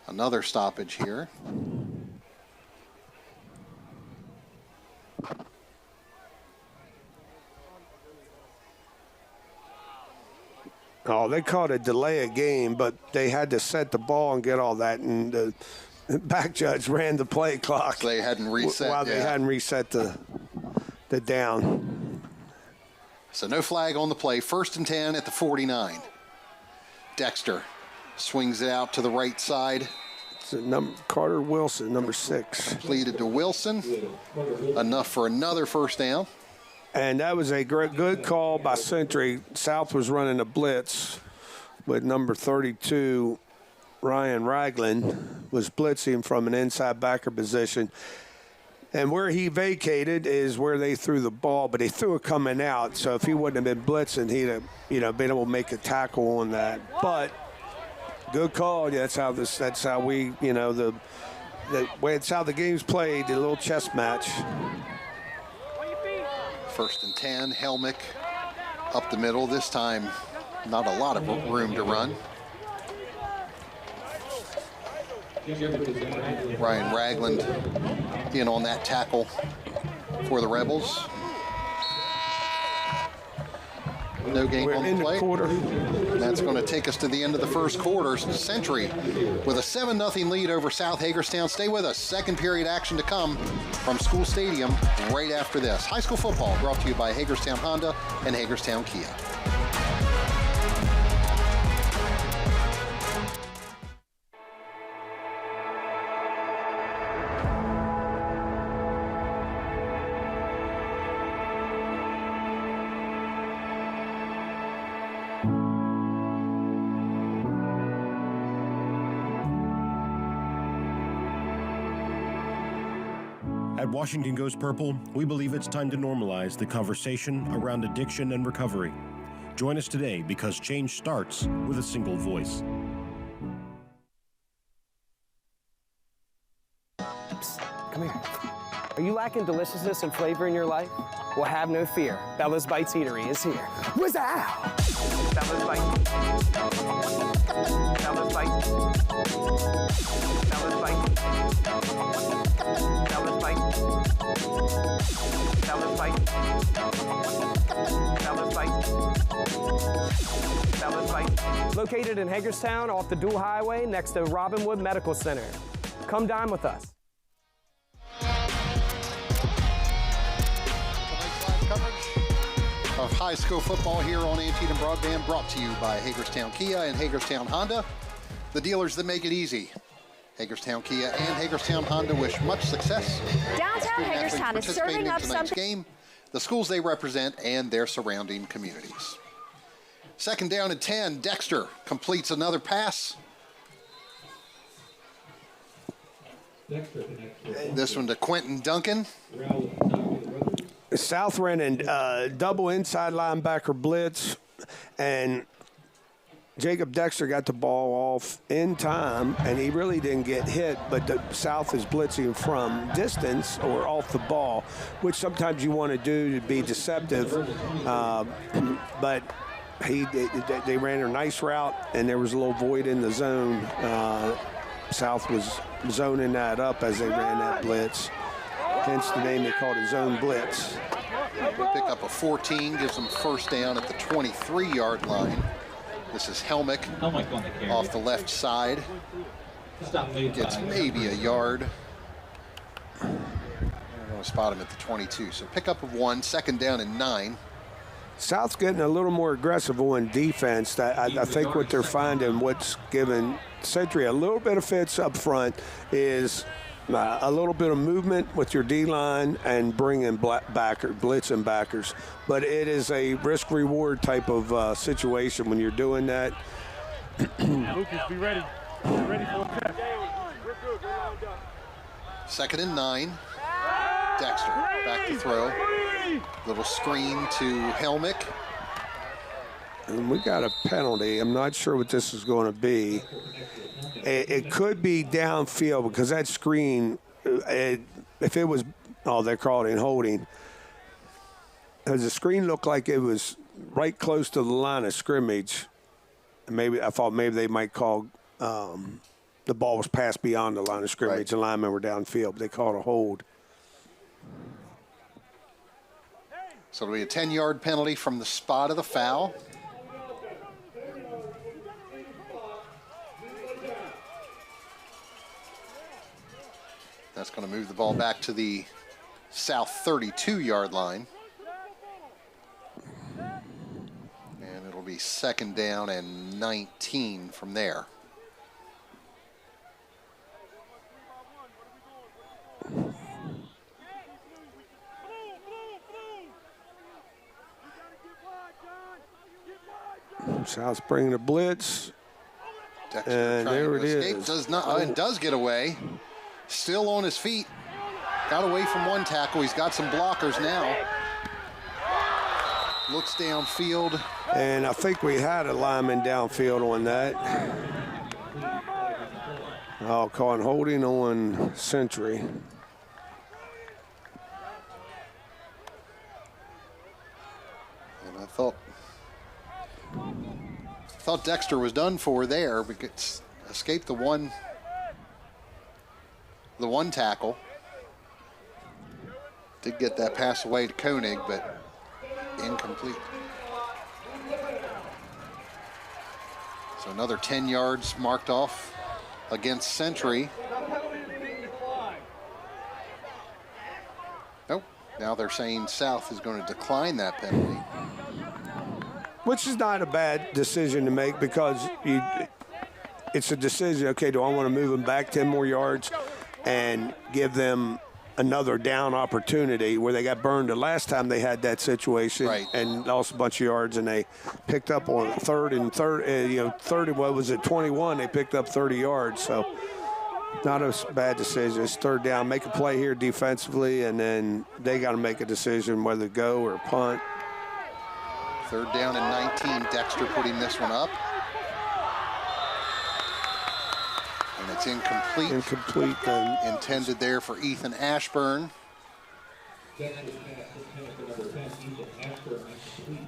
S1: another stoppage here.
S2: Oh, they called a delay of game, but they had to set the ball and get all that, and the back judge ran the play clock.
S1: They hadn't reset.
S2: While they hadn't reset the down.
S1: So no flag on the play. 1st and 10 at the 49. Dexter swings it out to the right side.
S2: It's Carter Wilson, number 6.
S1: Completed to Wilson. Enough for another first down.
S2: And that was a good call by Century. South was running a blitz with number 32, Ryan Ragland, was blitzing from an inside backer position. And where he vacated is where they threw the ball, but they threw it coming out. So if he wouldn't have been blitzing, he'd have, been able to make a tackle on that. But good call. Yeah, that's how we, the way it's how the game's played, the little chess match.
S1: 1st and 10, Helmick up the middle. This time, not a lot of room to run. Ryan Ragland in on that tackle for the Rebels. No gain on the play. That's going to take us to the end of the first quarter. Century with a 7-0 lead over South Hagerstown. Stay with us. Second period action to come from School Stadium right after this. High school football brought to you by Hagerstown Honda and Hagerstown Kia.
S19: At Washington Goes Purple, we believe it's time to normalize the conversation around addiction and recovery. Join us today because change starts with a single voice.
S3: Come here. Are you lacking deliciousness and flavor in your life? Well, have no fear. Bella's Bites Eatery is here. What's out? Bella's Bites. Bella's Bites. Bella's Bites. Bella's Bites. Bella's Bites. Bella's Bites. Bella's Bites. Located in Hagerstown off the Dual Highway next to Robinwood Medical Center. Come dine with us.
S1: Of high school football here on Antietam Broadband, brought to you by Hagerstown Kia and Hagerstown Honda, the dealers that make it easy. Hagerstown Kia and Hagerstown Honda wish much success.
S4: Downtown Hagerstown is serving up something.
S1: Game, the schools they represent and their surrounding communities. Second down and 10, Dexter completes another pass. This one to Quentin Duncan.
S2: South ran a double inside linebacker blitz, and Jacob Dexter got the ball off in time, and he really didn't get hit, but the South is blitzing from distance or off the ball, which sometimes you want to do to be deceptive, but they ran a nice route, and there was a little void in the zone. South was zoning that up as they ran that blitz. Hence the name they called it zone blitz.
S1: Pick up a 14, gives them first down at the 23-yard line. This is Helmick off the left side. Gets maybe a yard. I'm going to spot him at the 22. So pick up of 1, second down and 9.
S2: South's getting a little more aggressive on defense. I think what they're finding, what's given Century a little bit of fits up front, is a little bit of movement with your D-line and bringing blitz and backers. But it is a risk-reward type of situation when you're doing that.
S20: Lucas, be ready. Be ready for a test.
S1: Second and 9. Dexter back to throw. Little screen to Helmick.
S2: And we got a penalty. I'm not sure what this is going to be. It could be downfield because that screen, if it was, they're calling it holding. Does the screen look like it was right close to the line of scrimmage? I thought maybe they might call the ball was passed beyond the line of scrimmage. Right. The linemen were downfield. They called a hold.
S1: So it'll be a 10-yard penalty from the spot of the foul. That's going to move the ball back to the South 32-yard line. And it'll be second down and 19 from there.
S2: South's bringing a blitz.
S1: Dexter
S2: and there it is.
S1: Does get away. Still on his feet. Got away from one tackle. He's got some blockers now. Looks downfield.
S2: And I think we had a lineman downfield on that. I'll call it holding on Century.
S1: And I thought Dexter was done for there because escaped the one the one tackle. Did get that pass away to Koenig, but incomplete. So another 10 yards marked off against Century. Nope. Now they're saying South is going to decline that penalty.
S2: Which is not a bad decision to make because it's a decision, okay, do I want to move them back 10 more yards and give them another down opportunity where they got burned the last time they had that situation and lost a bunch of yards, and they picked up on third, what was it, 21, they picked up 30 yards. So not a bad decision. It's third down. Make a play here defensively, and then they got to make a decision whether to go or punt.
S1: Third down and 19. Dexter putting this one up. And it's incomplete.
S2: Incomplete.
S1: Intended there for Ethan Ashburn.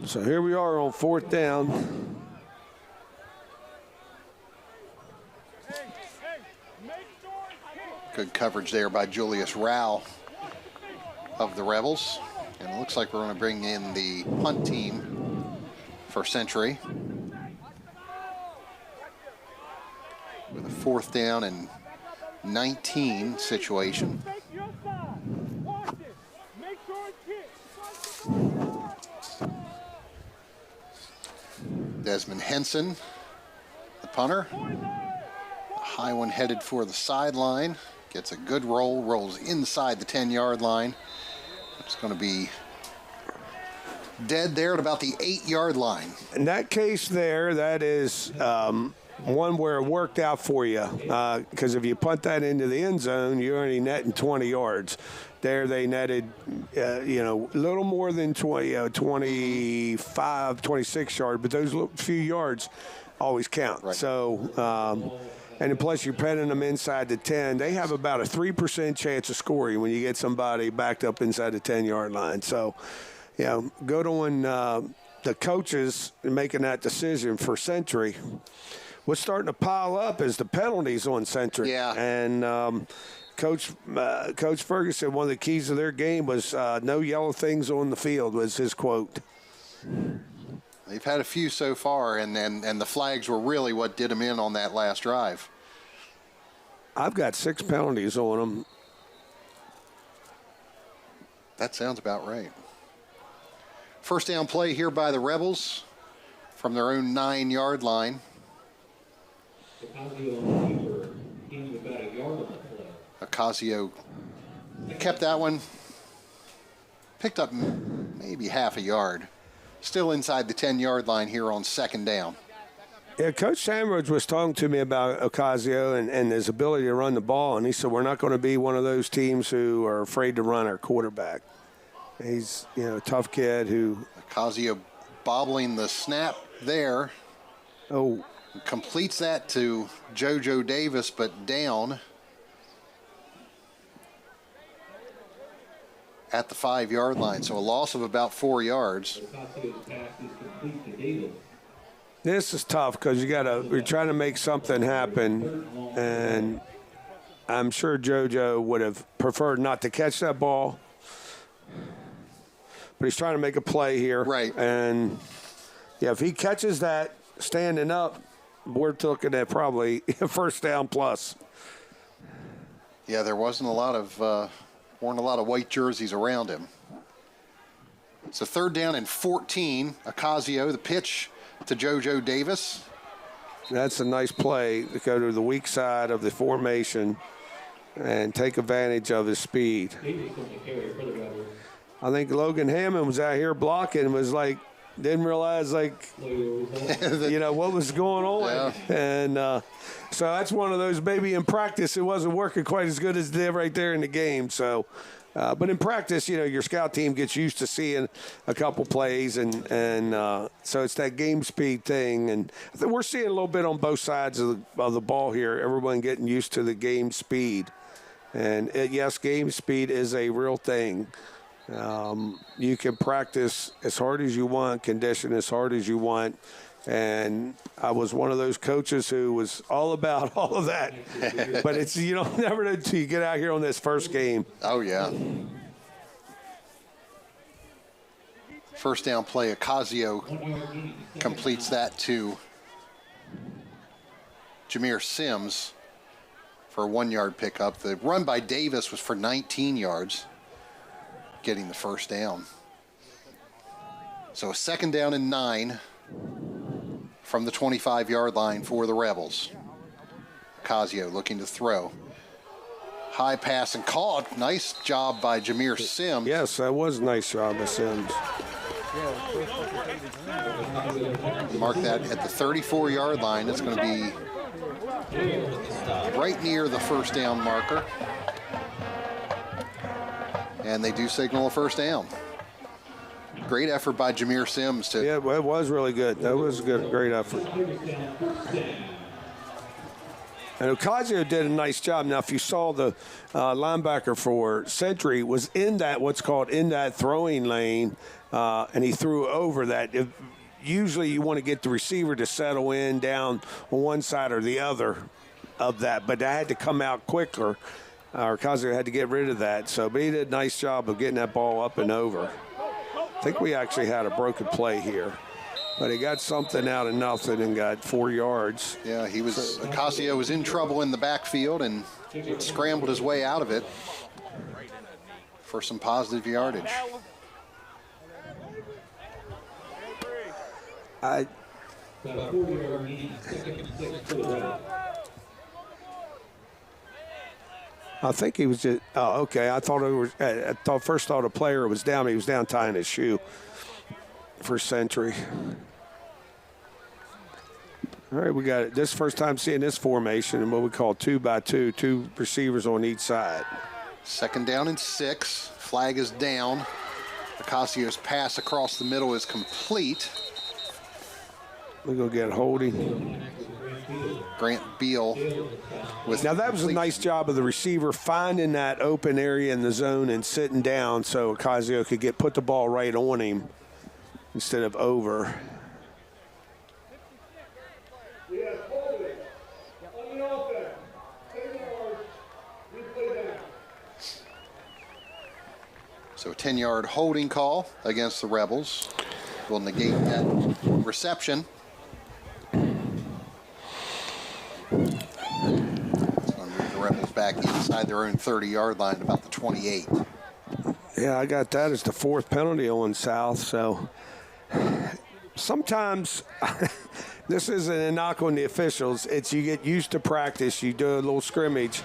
S2: So here we are on fourth down.
S1: Good coverage there by Julius Rao of the Rebels. And it looks like we're going to bring in the punt team for Century. With a fourth down and 19 situation. Desmond Henson, the punter. A high one headed for the sideline. Gets a good roll, rolls inside the 10-yard line. It's going to be dead there at about the 8-yard line.
S2: In that case there, that is one where it worked out for you. Because if you punt that into the end zone, you're only netting 20 yards. There they netted, a little more than 25, 26 yards, but those few yards always count. Right. So, and plus you're penning them inside the 10. They have about a 3% chance of scoring when you get somebody backed up inside the 10-yard line. So, good on the coaches making that decision for Century. What's starting to pile up is the penalties on Century.
S1: Yeah.
S2: And Coach Ferguson, one of the keys of their game was no yellow things on the field was his quote.
S1: They've had a few so far, and the flags were really what did them in on that last drive.
S2: I've got 6 penalties on them.
S1: That sounds about right. First down play here by the Rebels from their own 9-yard line. Ocasio kept that one. Picked up maybe half a yard. Still inside the 10-yard line here on second down.
S2: Yeah, Coach Sandridge was talking to me about Ocasio and his ability to run the ball, and he said we're not going to be one of those teams who are afraid to run our quarterback. He's a tough kid who.
S1: Ocasio bobbling the snap there.
S2: Oh.
S1: Completes that to JoJo Davis, but down at the 5-yard line. So a loss of about 4 yards.
S2: This is tough because you're trying to make something happen, and I'm sure JoJo would have preferred not to catch that ball. But he's trying to make a play here.
S1: Right.
S2: And, if he catches that standing up, we're looking at probably a first down plus.
S1: Yeah, there weren't a lot of white jerseys around him. It's a third down and 14. Ocasio, the pitch to JoJo Davis.
S2: That's a nice play to go to the weak side of the formation and take advantage of his speed. I think Logan Hammond was out here blocking and was like, didn't realize what was going on.
S1: Yeah.
S2: And so that's one of those, maybe in practice it wasn't working quite as good as it did right there in the game. So, but in practice, your scout team gets used to seeing a couple plays, and so it's that game speed thing. And I think we're seeing a little bit on both sides of the ball here, everyone getting used to the game speed. And yes, game speed is a real thing. You can practice as hard as you want, condition as hard as you want. And I was one of those coaches who was all about all of that. But it's, you don't never know until you get out here on this first game.
S1: Oh, yeah. First down play, Ocasio completes that to Jameer Sims for a 1-yard pickup. The run by Davis was for 19 yards, getting the first down. So a 2nd down and 9 from the 25-yard line for the Rebels. Ocasio looking to throw. High pass and caught. Nice job by Jameer Sims.
S2: Yes, that was a nice job by Sims.
S1: Mark that at the 34-yard line. It's going to be right near the first down marker. And they do signal a first down. Great effort by Jameer Sims to.
S2: Yeah, it was really good. That was a great effort. And Ocasio did a nice job. Now, if you saw the linebacker for Century was in that, what's called in that throwing lane, and he threw over that. Usually you want to get the receiver to settle in down on one side or the other of that, but I had to come out quicker. Ocasio had to get rid of that. But he did a nice job of getting that ball up and over. I think we actually had a broken play here. But he got something out of nothing and got 4 yards.
S1: Yeah, Ocasio was in trouble in the backfield and scrambled his way out of it for some positive yardage.
S2: I think he was just. Oh, okay. I thought it was. I first thought a player was down. He was down tying his shoe for Century. All right, we got it. This first time seeing this formation in what we call 2-by-2, 2 receivers on each side.
S1: 2nd down and 6. Flag is down. Ocasio's pass across the middle is complete.
S2: We go get holding.
S1: Grant Beal with.
S2: Now that was a nice job of the receiver finding that open area in the zone and sitting down so Ocasio could put the ball right on him instead of over.
S1: So a 10-yard holding call against the Rebels will negate that reception. It's going to move the Rebels back inside their own 30-yard line, about the 28.
S2: Yeah, I got that as the 4th penalty on South. So sometimes this isn't a knock on the officials. It's you get used to practice. You do a little scrimmage.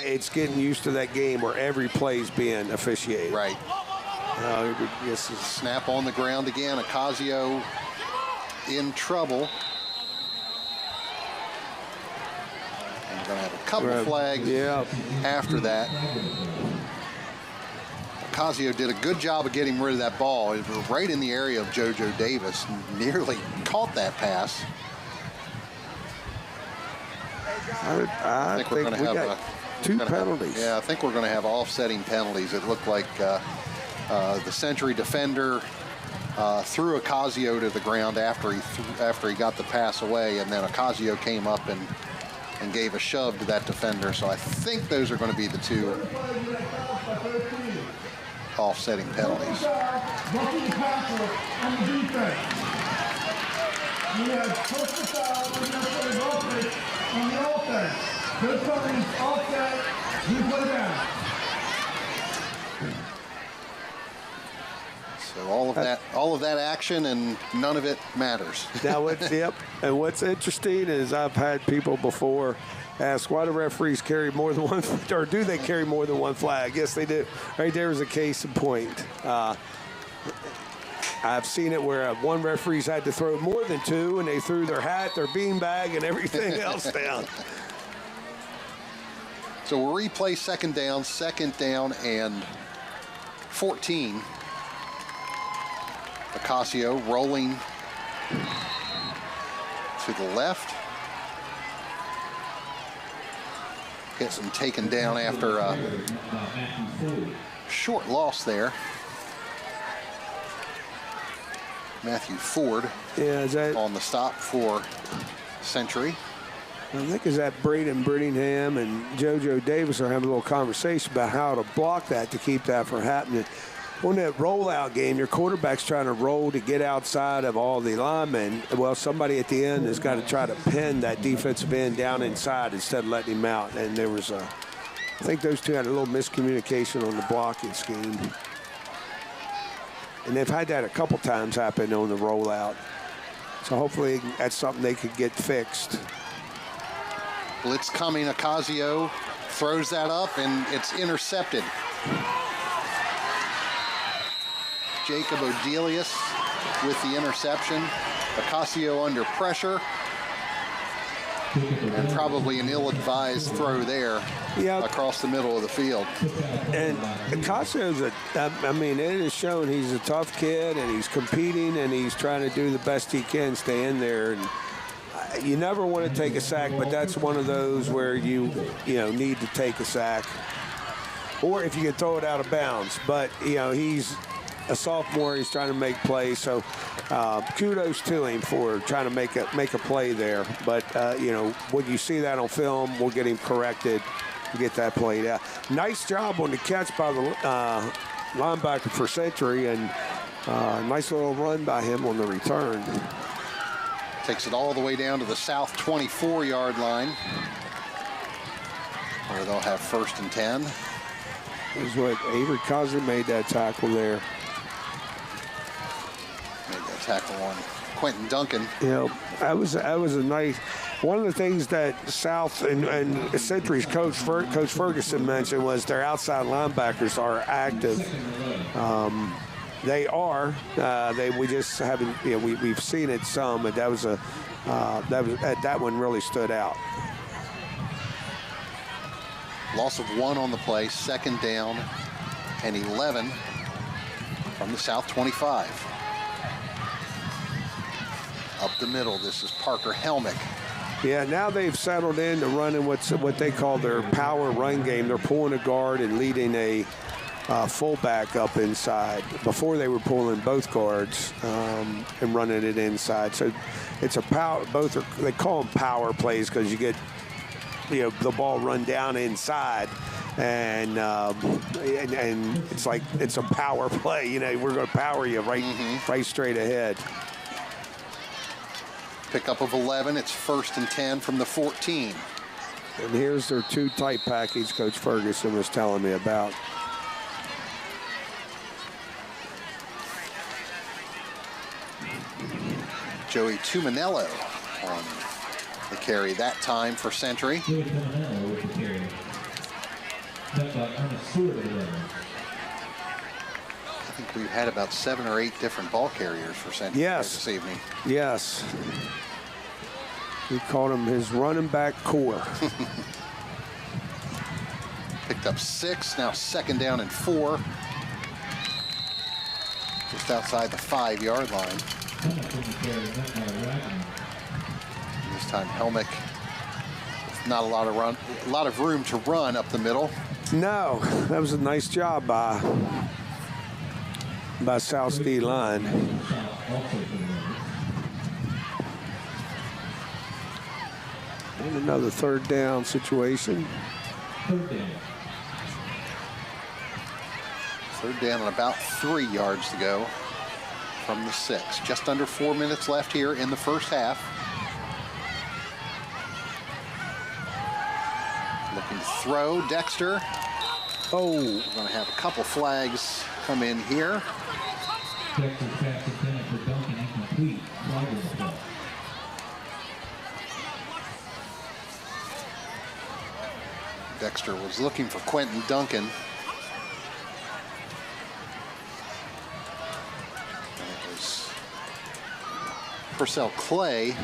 S2: It's getting used to that game where every play's being officiated.
S1: Right. Snap on the ground again. Ocasio in trouble. And we're going to have a couple of flags after that. Ocasio did a good job of getting rid of that ball. It was right in the area of JoJo Davis. Nearly caught that pass.
S2: I think we're going to have 2 penalties.
S1: Yeah, I think we're going to have offsetting penalties. It looked like the Century defender threw Ocasio to the ground after he got the pass away, and then Ocasio came up and gave a shove to that defender. So I think those are going to be the 2 offsetting penalties. So all of that action, and none of it matters.
S2: Now and what's interesting is I've had people before ask why do referees carry more than one, or do they carry more than one flag? Yes, they do. Right there is a case in point. I've seen it where one referee's had to throw more than 2, and they threw their hat, their beanbag, and everything else down.
S1: So we'll replay 2nd down and 14. Ocasio rolling to the left. Gets him taken down after a short loss there. Matthew Ford
S2: is that
S1: on the stop for Century.
S2: I think is that Braden Brittingham and JoJo Davis are having a little conversation about how to block that to keep that from happening. On that rollout game, your quarterback's trying to roll to get outside of all the linemen. Well, somebody at the end has got to try to pin that defensive end down inside instead of letting him out. And there was I think those two had a little miscommunication on the blocking scheme. And they've had that a couple times happen on the rollout. So hopefully that's something they could get fixed.
S1: Blitz coming, Ocasio throws that up, and it's intercepted. Jacob Odelius with the interception. Ocasio under pressure. And probably an ill-advised throw there across the middle of the field.
S2: And Ocasio's I mean, it has shown he's a tough kid, and he's competing, and he's trying to do the best he can, stay in there. And you never want to take a sack, but that's one of those where you need to take a sack. Or if you can throw it out of bounds. But, he's a sophomore. He's trying to make plays. So kudos to him for trying to make a play there. But, when you see that on film, we'll get him corrected and get that played out. Nice job on the catch by the linebacker for Century, and nice little run by him on the return.
S1: Takes it all the way down to the south 24-yard line, where they'll have 1st and 10.
S2: Is what Avery Cousin made that tackle there.
S1: Made that tackle on Quentin Duncan.
S2: That was a nice. One of the things that South and Century's Coach Ferguson mentioned was their outside linebackers are active. They are. We just haven't. We've seen it some, but that one really stood out.
S1: Loss of 1 on the play, 2nd down and 11 from the south 25. Up the middle, this is Parker Helmick.
S2: Yeah, now they've settled into running what they call their power run game. They're pulling a guard and leading a fullback up inside. Before they were pulling both guards and running it inside. So it's a power. They call them power plays because you get the ball run down inside, and it's like it's a power play. We're going to power you right straight ahead.
S1: Pickup of 11. It's 1st and 10 from the 14.
S2: And here's their 2 tight package Coach Ferguson was telling me about.
S1: Joey Tumanello on the carry that time for Century.
S16: Joey Tumanello with the carry. That's Ernest Stewart of the Rebels.
S1: I think we've had about 7 or 8 different ball carriers for Century this evening.
S2: Yes. He called him his running back core.
S1: Picked up 6, now 2nd down and 4. Just outside the 5-yard line. This time Helmick with not a lot of room to run up the middle.
S2: No, that was a nice job by South's D line. And another 3rd down situation.
S1: 3rd down and about 3 yards to go from the 6. Just under 4 minutes left here in the first half. Looking to throw, Dexter.
S2: Oh.
S1: We're going to have a couple flags come in here.
S16: Dexter's pass intended for Duncan, incomplete. Flag on the play.
S1: Dexter was looking for Quentin Duncan. And it was Purcell Clay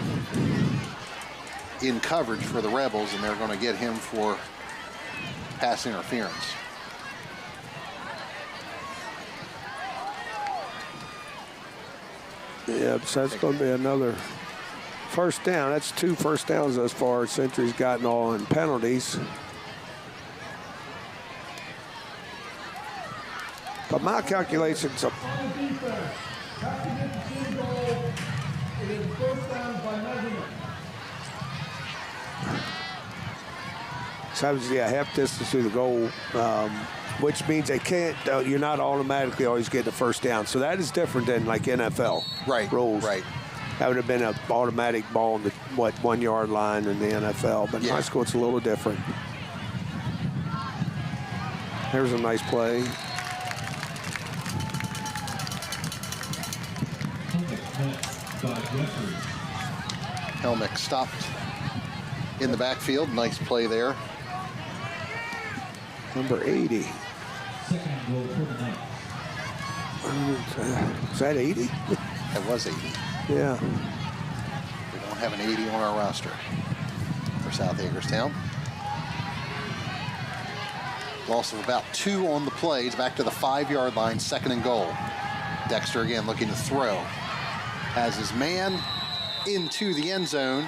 S1: in coverage for the Rebels, and they're going to get him for pass interference.
S2: Yeah, so that's going to be another 1st down. That's 2 first downs thus far. Century's gotten all in penalties. But my calculations, So that was, half distance to the goal, which means they can't, you're not automatically always getting a first down. So that is different than like NFL rules.
S1: Right.
S2: That would have been an automatic ball on the, 1 yard line in the NFL. But in high school, it's a little different. There's a nice play.
S1: Helmick stopped in the backfield. Nice play there.
S2: Number 80. Is that 80?
S1: That was 80.
S2: Yeah.
S1: We don't have an 80 on our roster for South Hagerstown. Loss of about 2 on the plays. Back to the 5-yard line, 2nd and goal. Dexter again looking to throw. Has his man into the end zone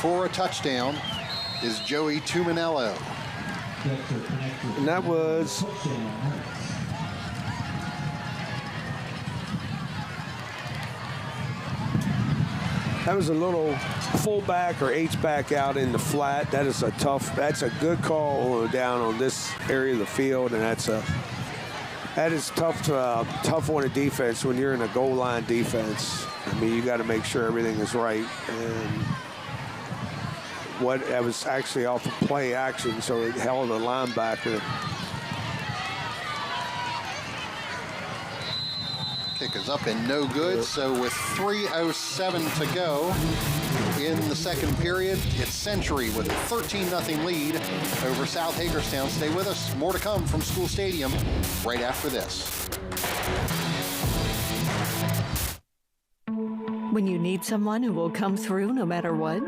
S1: for a touchdown is Joey Tuminello.
S2: And that was a little fullback or H-back out in the flat. That's a good call down on this area of the field, and that is tough on a defense when you're in a goal line defense. I mean, you got to make sure everything is right. And that was actually off of play action, so it held a linebacker.
S1: Kick is up and no good. So with 3:07 to go in the second period, it's Century with a 13-0 lead over South Hagerstown. Stay with us. More to come from School Stadium right after this.
S6: When you need someone who will come through no matter what,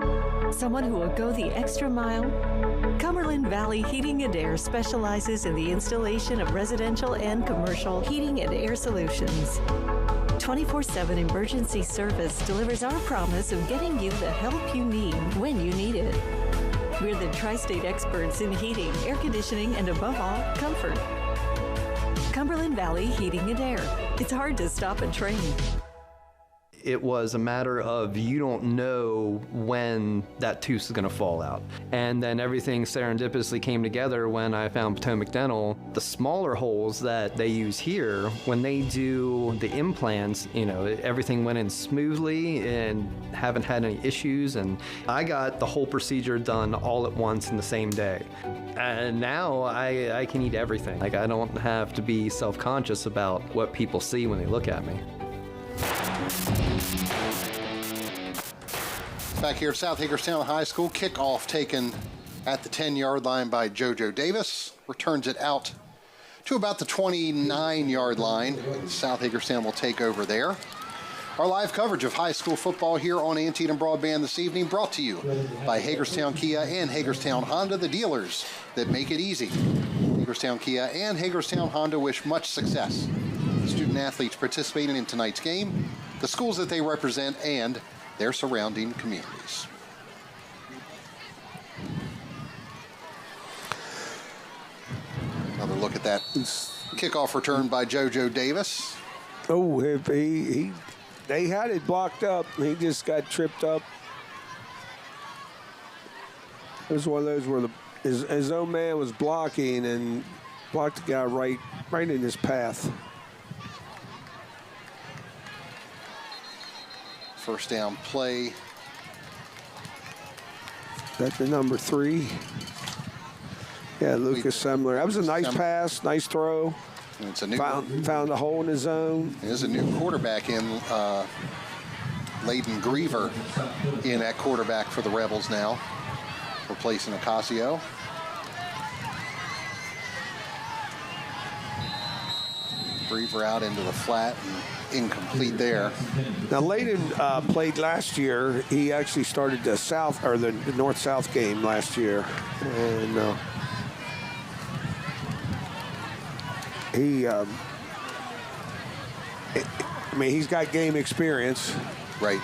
S6: someone who will go the extra mile, Cumberland Valley Heating and Air specializes in the installation of residential and commercial heating and air solutions. 24/7 emergency service delivers our promise of getting you the help you need when you need it. We're the tri-state experts in heating, air conditioning, and above all, comfort. Cumberland Valley Heating and Air. It's hard to stop a train.
S7: It was a matter of you don't know when that tooth is going to fall out. And then everything serendipitously came together when I found Potomac Dental. The smaller holes that they use here, when they do the implants, everything went in smoothly and haven't had any issues. And I got the whole procedure done all at once in the same day. And now I can eat everything. Like, I don't have to be self-conscious about what people see when they look at me.
S1: Back here at South Hagerstown High School, kickoff taken at the 10-yard line by JoJo Davis. Returns it out to about the 29-yard line. South Hagerstown will take over there. Our live coverage of high school football here on Antietam Broadband this evening, brought to you by Hagerstown Kia and Hagerstown Honda, the dealers that make it easy. Hagerstown Kia and Hagerstown Honda wish much success to student athletes participating in tonight's game, the schools that they represent, and their surrounding communities. Another look at that kickoff return by JoJo Davis.
S2: Oh, they had it blocked up. He just got tripped up. It was one of those where his own man was blocking and blocked the guy right in his path.
S1: First down play.
S2: That's the number 3. Yeah, Lucas Semler. That was a nice pass, nice throw.
S1: And it's a new
S2: found a hole in his zone.
S1: There's a new quarterback in, Layden Griever in at quarterback for the Rebels now, replacing Ocasio. Griever out into the flat and incomplete there.
S2: Now, Layden played last year. He actually started the North-South game last year, and he's got game experience.
S1: Right.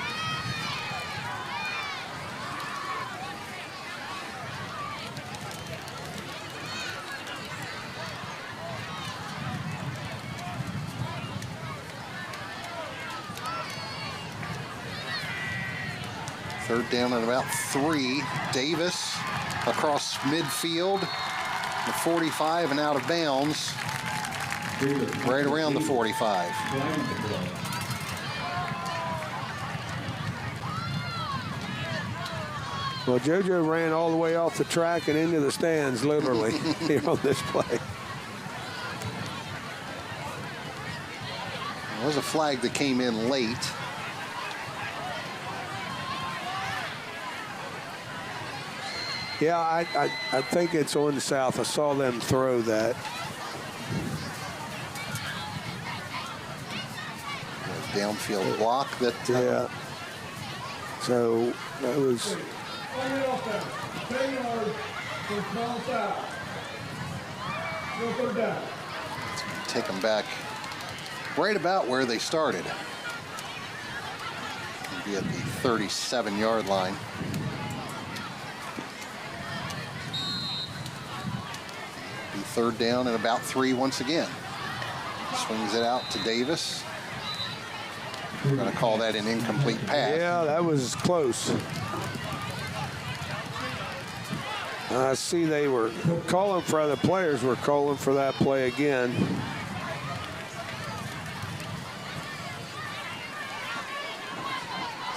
S1: Third down at about 3. Davis across midfield, the 45 and out of bounds, right around the 45.
S2: Well, JoJo ran all the way off the track and into the stands, literally, here on this play.
S1: There was a flag that came in late.
S2: Yeah, I think it's on the south. I saw them throw that.
S1: Downfield block that.
S2: Yeah. So that was.
S1: Take them back right about where they started. Be at the 37-yard line. Be third down and about 3 once again. Swings it out to Davis. We're going to call that an incomplete pass.
S2: Yeah, that was close. I see they were calling for other players. Were calling for that play again.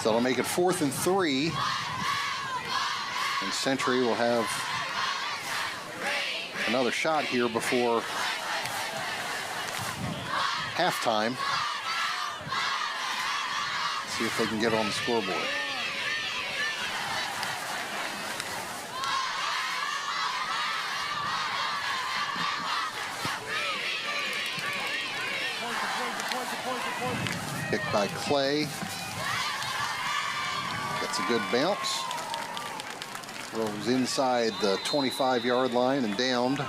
S1: So it'll make it 4th and 3. And Century will have another shot here before halftime. See if they can get on the scoreboard. Picked by Clay. Gets a good bounce. Rolls inside the 25-yard line and downed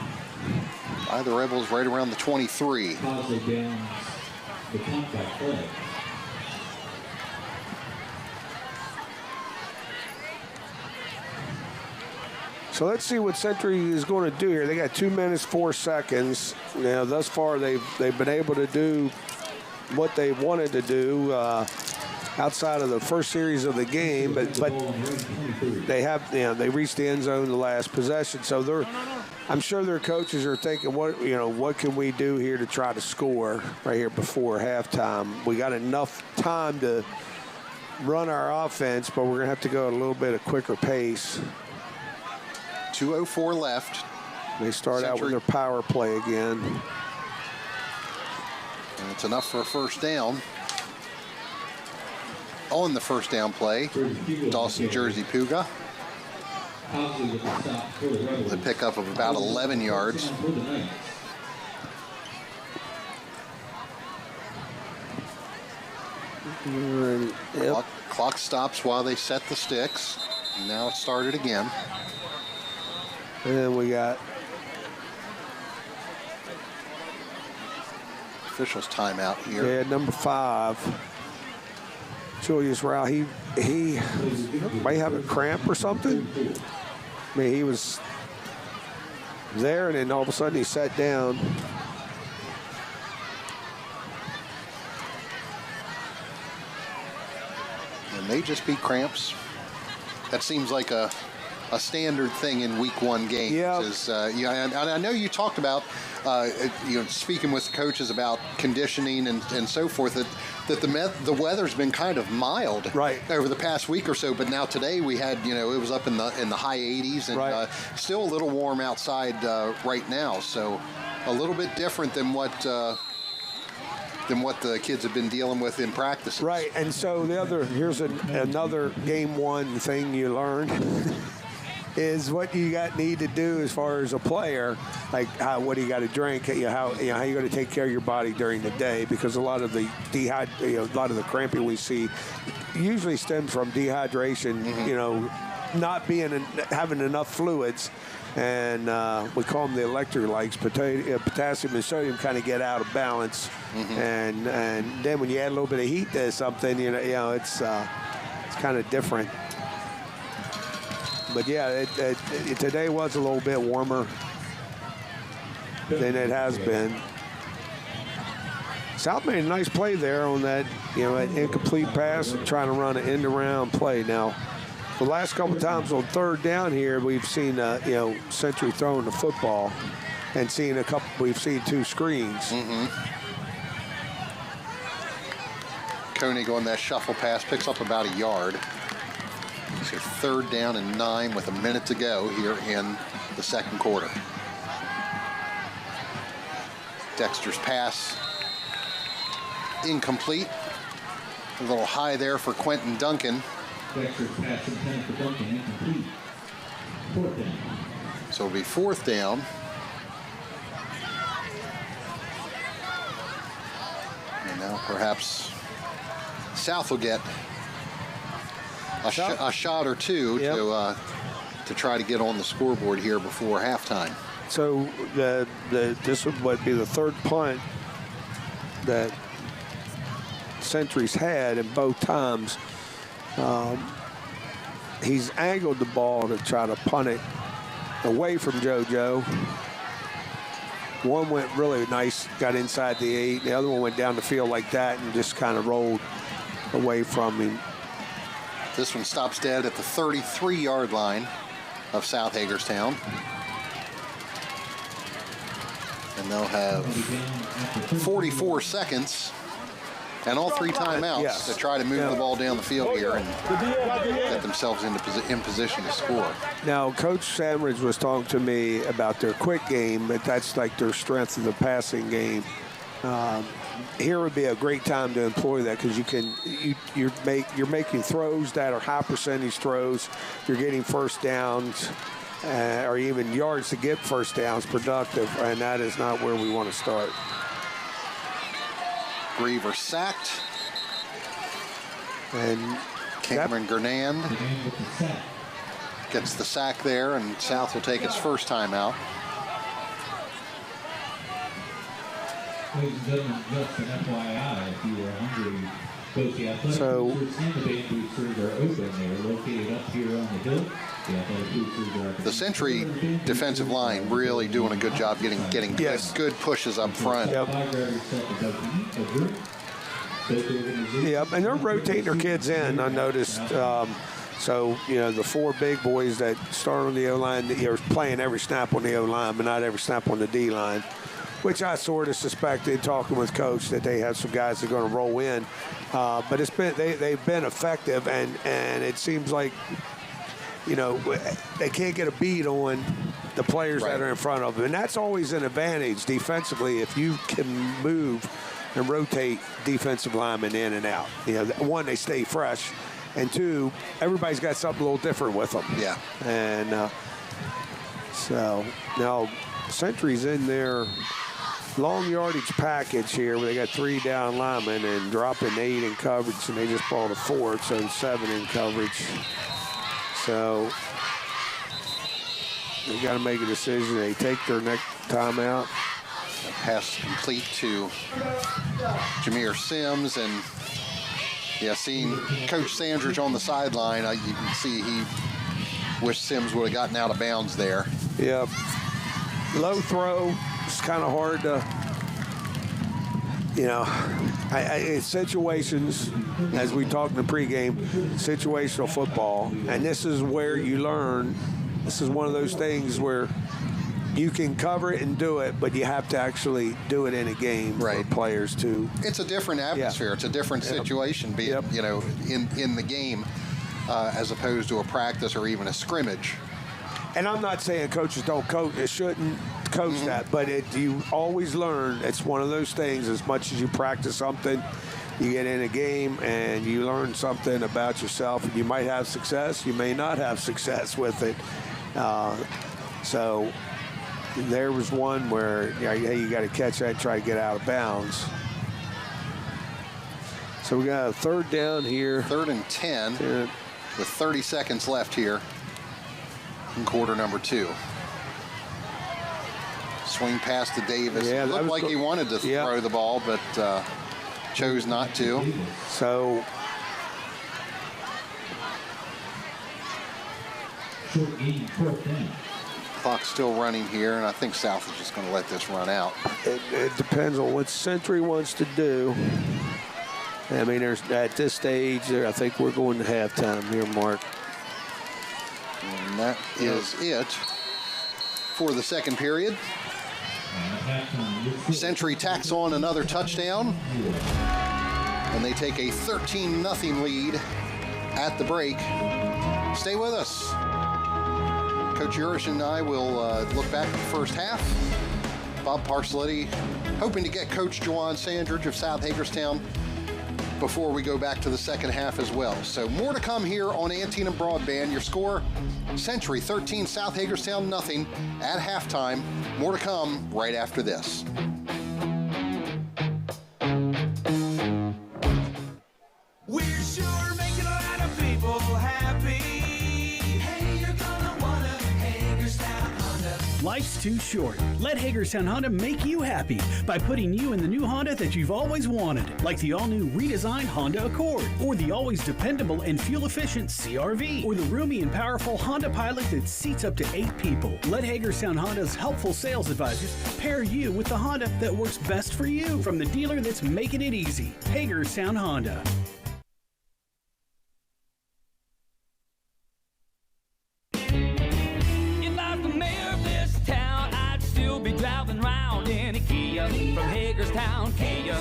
S1: by the Rebels right around the 23.
S16: The punt by Clay.
S2: So let's see what Century is going to do here. They got 2 minutes, 4 seconds. Now, thus far, they've been able to do what they wanted to do outside of the first series of the game, but they have, they reached the end zone the last possession. So I'm sure their coaches are thinking, what can we do here to try to score right here before halftime? We got enough time to run our offense, but we're going to have to go at a little bit of quicker pace.
S1: 2:04 left.
S2: They start out with their power play again.
S1: And it's enough for a first down. On the first down play, Dawson Jersey Puga. The pickup of about 11 yards. Clock stops while they set the sticks. And now it started again.
S2: And then we got
S1: officials timeout here.
S2: Yeah, number 5. Julius Rao, he might have a cramp or something. I mean, he was there, and then all of a sudden he sat down.
S1: It may just be cramps. That seems like a standard thing in week 1 games.
S2: Yeah.
S1: And I know you talked about, speaking with the coaches about conditioning and so forth, that the weather's been kind of mild over the past week or so. But now today we had, it was up in the high 80s and still a little warm outside right now. So a little bit different than what the kids have been dealing with in practice.
S2: Right. And so here's another game 1 thing you learned. Is what you need to do as far as a player, like what do you got to drink, how you got to take care of your body during the day, because a lot of the cramping we see usually stems from dehydration, not having enough fluids, and we call them the electrolytes, potassium and sodium kind of get out of balance, and then when you add a little bit of heat to something, it's kind of different. But yeah, today was a little bit warmer than it has been. South made a nice play there on that, an incomplete pass, trying to run an end-around play. Now, The last couple times on third down here, we've seen Century throwing the football, and we've seen 2 screens.
S1: Koenig on that shuffle pass picks up about a yard. So 3rd down and 9 with a minute to go here in the second quarter. Dexter's pass incomplete. A little high there for Quentin Duncan.
S16: Dexter's pass intended for Duncan, incomplete. 4th down.
S1: So it'll be 4th down. And now perhaps South will get a shot or two to try to get on the scoreboard here before halftime.
S2: So this would be the 3rd punt that Century's had, and both times he's angled the ball to try to punt it away from JoJo. One went really nice, got inside the 8. The other one went down the field like that and just kind of rolled away from him.
S1: This one stops dead at the 33-yard line of South Hagerstown. And they'll have 44 seconds and all 3 timeouts to try to move the ball down the field here and get themselves in position to score.
S2: Now, Coach Sandridge was talking to me about their quick game, but that's like their strength in the passing game. Here would be a great time to employ that because you're making throws that are high percentage throws. You're getting first downs or even yards to get first downs productive, and that is not where we want to start.
S1: Griever sacked.
S2: And
S1: Cameron Gernand gets the sack there, and South will take its first timeout.
S16: Ladies and gentlemen, just an FYI, if you are hungry, both the athletic boosters and the band boosters are open. They are located up here on the hill. The athletic boosters are... The
S1: Century defensive line really doing a good job getting good pushes up front.
S2: Yep, and they're rotating their kids in, I noticed. So, the 4 big boys that start on the O-line, they're playing every snap on the O-line, but not every snap on the D-line, which I sort of suspected, talking with Coach, that they have some guys that are going to roll in. But they've been effective, and it seems like, they can't get a beat on the players that are in front of them. And that's always an advantage defensively if you can move and rotate defensive linemen in and out. One, they stay fresh, and 2, everybody's got something a little different with them.
S1: Yeah.
S2: And so now Century's in their long yardage package here where they got 3 down linemen and dropping 8 in coverage, and they just brought a 4, so 7 in coverage. So they got to make a decision. They take their next timeout.
S1: Pass complete to Jameer Sims, and seeing Coach Sandridge on the sideline, you can see he wished Sims would have gotten out of bounds there.
S2: Yep. Low throw. It's kind of hard to, situations, as we talked in the pregame, situational football, and this is where you learn. This is one of those things where you can cover it and do it, but you have to actually do it in a game for players to.
S1: It's a different atmosphere. It's a different situation, be it, in the game as opposed to a practice or even a scrimmage.
S2: And I'm not saying coaches don't coach. They shouldn't coach that, but you always learn. It's one of those things. As much as you practice something, you get in a game and you learn something about yourself. You might have success. You may not have success with it. So there was one where you got to catch that and try to get out of bounds. So we got a 3rd down here.
S1: 3rd and 10 with 30 seconds left here in quarter number 2. Swing pass to Davis. It looked like he wanted to throw the ball, but chose not to.
S2: So
S1: clock's still running here, and I think South is just going to let this run out.
S2: It depends on what Century wants to do. I mean, at this stage, I think we're going to halftime here, Mark.
S1: And that is it for the second period. Century tacks on another touchdown, and they take a 13-0 lead at the break. Stay with us. Coach Urish and I will look back at the first half. Bob Parcelletti hoping to get Coach Juwan Sandridge of South Hagerstown before we go back to the second half as well. So more to come here on Antietam Broadband. Your score, Century 13, South Hagerstown nothing at halftime. More to come right after this.
S8: We're sure making a lot of people happy. Hey, you're gonna wanna Hagerstown Honda.
S9: Life's too short. Let Hagerstown Honda make you happy by putting you in the new Honda that you've always wanted, like the all-new redesigned Honda Accord, or the always dependable and fuel-efficient CR-V, or the roomy and powerful Honda Pilot that seats up to 8 people. Let Hagerstown Honda's helpful sales advisors pair you with the Honda that works best for you, from the dealer that's making it easy. Hagerstown Honda.
S8: If I was the mayor of this town, I'd still be driving around in a Kia from Hagerstown Kia.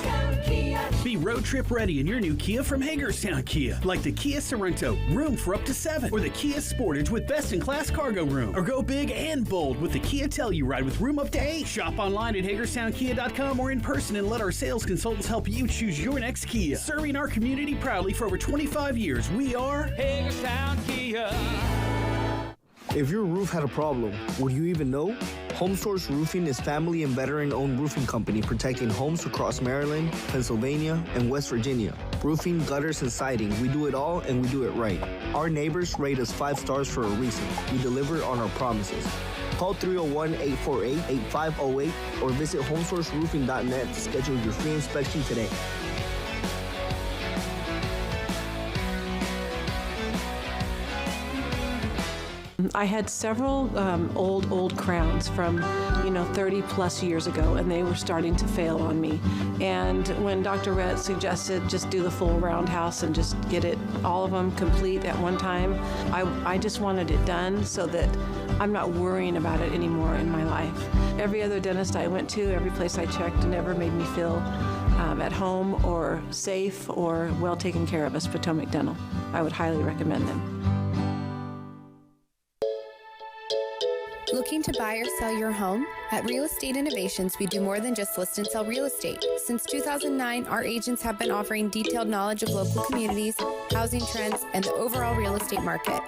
S9: Be road trip ready in your new Kia from Hagerstown Kia, like the Kia Sorento, room for up to 7, or the Kia Sportage with best-in-class cargo room, or go big and bold with the Kia Telluride with room up to 8. Shop online at HagerstownKia.com or in person and let our sales consultants help you choose your next Kia. Serving our community proudly for over 25 years, we are
S8: Hagerstown Kia.
S12: If your roof had a problem, would you even know? Home Source Roofing is family and veteran-owned roofing company protecting homes across Maryland, Pennsylvania, and West Virginia. Roofing, gutters, and siding, we do it all and we do it right. Our neighbors rate us 5 stars for a reason. We deliver on our promises. Call 301-848-8508 or visit homesourceroofing.net to schedule your free inspection today.
S13: I had several old crowns from 30 plus years ago, and they were starting to fail on me. And when Dr. Rett suggested just do the full roundhouse and just get it, all of them complete at one time, I just wanted it done so that I'm not worrying about it anymore in my life. Every other dentist I went to, every place I checked, never made me feel at home or safe or well taken care of as Potomac Dental. I would highly recommend them.
S18: Looking to buy or sell your home? At Real Estate Innovations, we do more than just list and sell real estate. Since 2009, our agents have been offering detailed knowledge of local communities, housing trends, and the overall real estate market.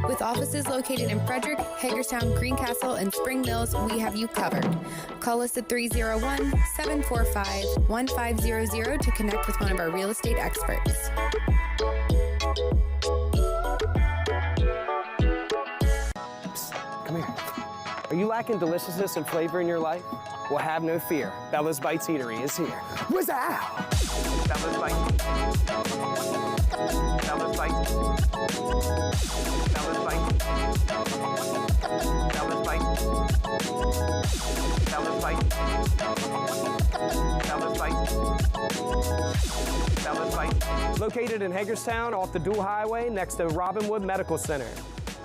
S18: With offices located in Frederick, Hagerstown, Greencastle, and Spring Mills, we have you covered. Call us at 301-745-1500 to connect with one of our real estate experts.
S3: Come here. Are you lacking deliciousness and flavor in your life? Well, have no fear. Bella's Bites Eatery is here. What's out? Bella's Bites. Bella's Bites. Bella's Bites. Bella's Bites. Bella's Bites. Bella's Bites. Bella's Bites. Located in Hagerstown off the Dual Highway next to Robinwood Medical Center.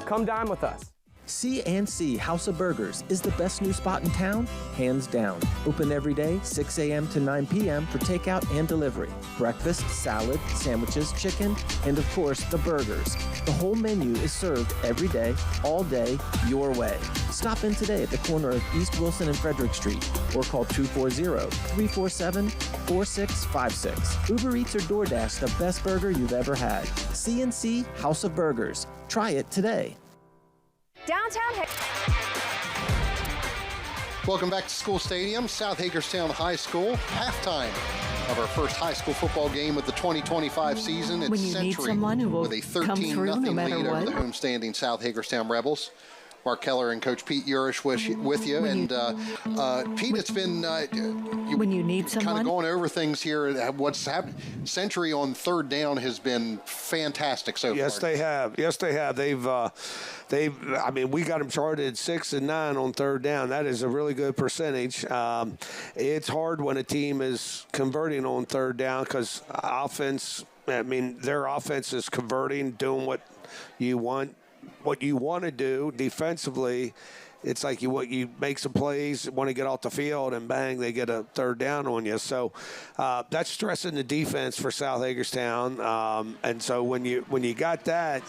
S3: Come dine with us.
S5: C&C House of Burgers is the best new spot in town, hands down. Open every day, 6 a.m. to 9 p.m. for takeout and delivery. Breakfast, salad, sandwiches, chicken, and of course, the burgers. The whole menu is served every day, all day, your way. Stop in today at the corner of East Wilson and Frederick Street or call 240-347-4656. Uber Eats or DoorDash the best burger you've ever had. C&C House of Burgers. Try it today.
S4: Downtown.
S1: Welcome back to School Stadium, South Hagerstown High School. Halftime of our first high school football game of the 2025 season. It's
S6: When you need
S1: Century
S6: someone who will
S1: with a
S6: come through
S1: 13-0
S6: no matter
S1: lead over
S6: what.
S1: the homestanding South Hagerstown Rebels. Mark Keller and Coach Pete Urish with you. And Pete, it's been
S6: when you need
S1: kind
S6: someone.
S1: of going over things here. What's happened? Century on third down has been fantastic so far.
S2: Yes, they have. Yes, they have. They've. I mean, we got them charted 6 and 9 on third down. That is a really good percentage. It's hard when a team is converting on third down because offense. I mean, their offense is converting, doing what you want what you want to do defensively. It's like you make some plays, want to get off the field, and bang, they get a third down on you. So that's stressing the defense for South Hagerstown. And so when you got that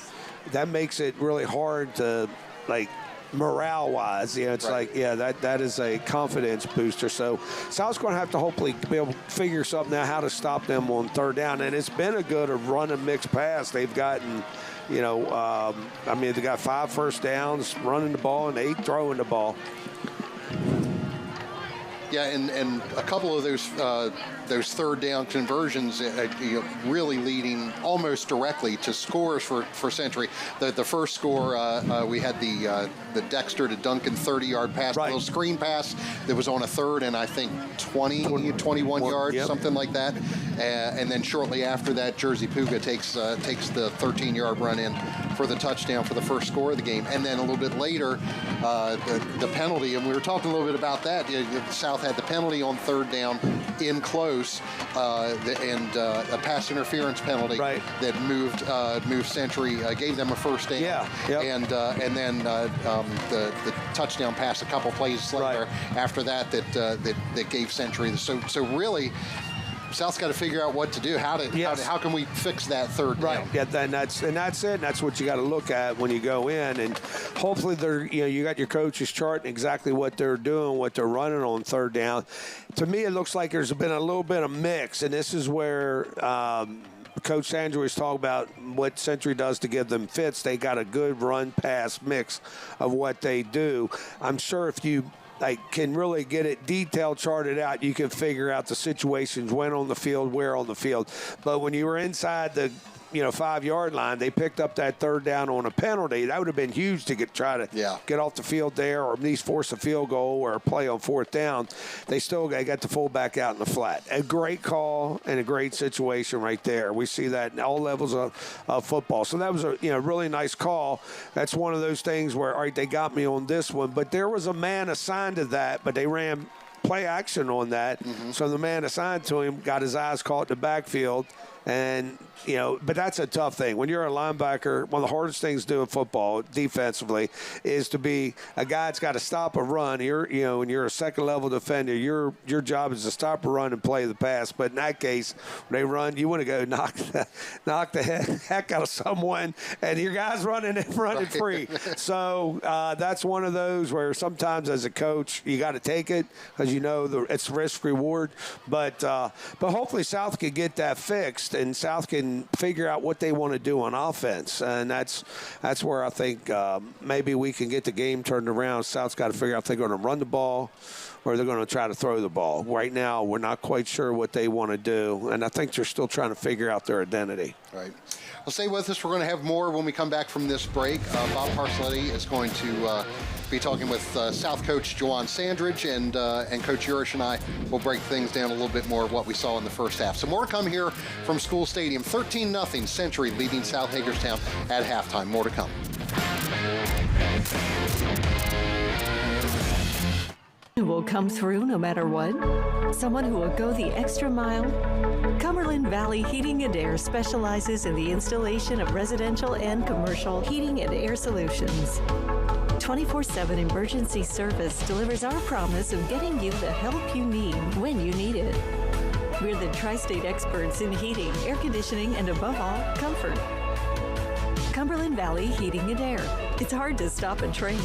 S2: makes it really hard to, like, morale-wise. It's right. That is a confidence booster. So South's going to have to hopefully be able to figure something out how to stop them on third down. And it's been a good run and mixed pass. They've gotten, they got 5 first downs running the ball and 8 throwing the ball.
S1: Yeah, and a couple of those third down conversions really leading almost directly to scores for Century. The first score, we had the Dexter to Duncan 30-yard pass, right. A little screen pass that was on a third and I think 21 yards, yep. Something like that. And then shortly after that, Jersey Puga takes the 13-yard run in for the touchdown for the first score of the game. And then a little bit later, the penalty, and we were talking a little bit about that. South had the penalty on third down in close, and a pass interference penalty right. that moved Century, gave them a first down.
S2: Yeah. Yep.
S1: And then the touchdown pass a couple plays later right. after that gave Century. So really, South's got to figure out what to do. How can we fix that third down?
S2: Right. Yeah. That's it. And that's what you got to look at when you go in. And hopefully you got your coaches charting exactly what they're doing, what they're running on third down. To me, it looks like there's been a little bit of mix, and this is where Coach Sandra was talking about what Century does to give them fits. They got a good run-pass mix of what they do. I'm sure if you can really get it detailed charted out, you can figure out the situations, when on the field, where on the field. But when you were inside the 5-yard line, they picked up that third down on a penalty. That would have been huge to try to get off the field there, or at least force a field goal or a play on fourth down. They got the fullback out in the flat. A great call and a great situation right there. We see that in all levels of football. So that was a really nice call. That's one of those things where, all right, they got me on this one, but there was a man assigned to that, but they ran play action on that. Mm-hmm. So the man assigned to him got his eyes caught in the backfield. And, but that's a tough thing. When you're a linebacker, one of the hardest things to do in football defensively is to be a guy that's got to stop a run. When you're a second-level defender, your job is to stop a run and play the pass. But in that case, when they run, you want to go knock the heck out of someone, and your guy's running free. So that's one of those where sometimes as a coach, you got to take it because it's risk-reward. But hopefully South could get that fixed, and South can figure out what they want to do on offense. And that's where I think maybe we can get the game turned around. South's got to figure out if they're going to run the ball or they're going to try to throw the ball. Right now, we're not quite sure what they want to do, and I think they're still trying to figure out their identity.
S1: Right. Well, stay with us. We're going to have more when we come back from this break. Bob Parcelletti is going to be talking with South coach Juwan Sandridge, and Coach Urish and I will break things down a little bit more of what we saw in the first half. So more to come here from School Stadium. 13-0 Century leading South Hagerstown at halftime. More to come.
S6: Who will come through no matter what? Someone who will go the extra mile? Cumberland Valley Heating and Air specializes in the installation of residential and commercial heating and air solutions. 24/7 emergency service delivers our promise of getting you the help you need when you need it. We're the tri-state experts in heating, air conditioning, and above all, comfort. Cumberland Valley Heating and Air. It's hard to stop a train.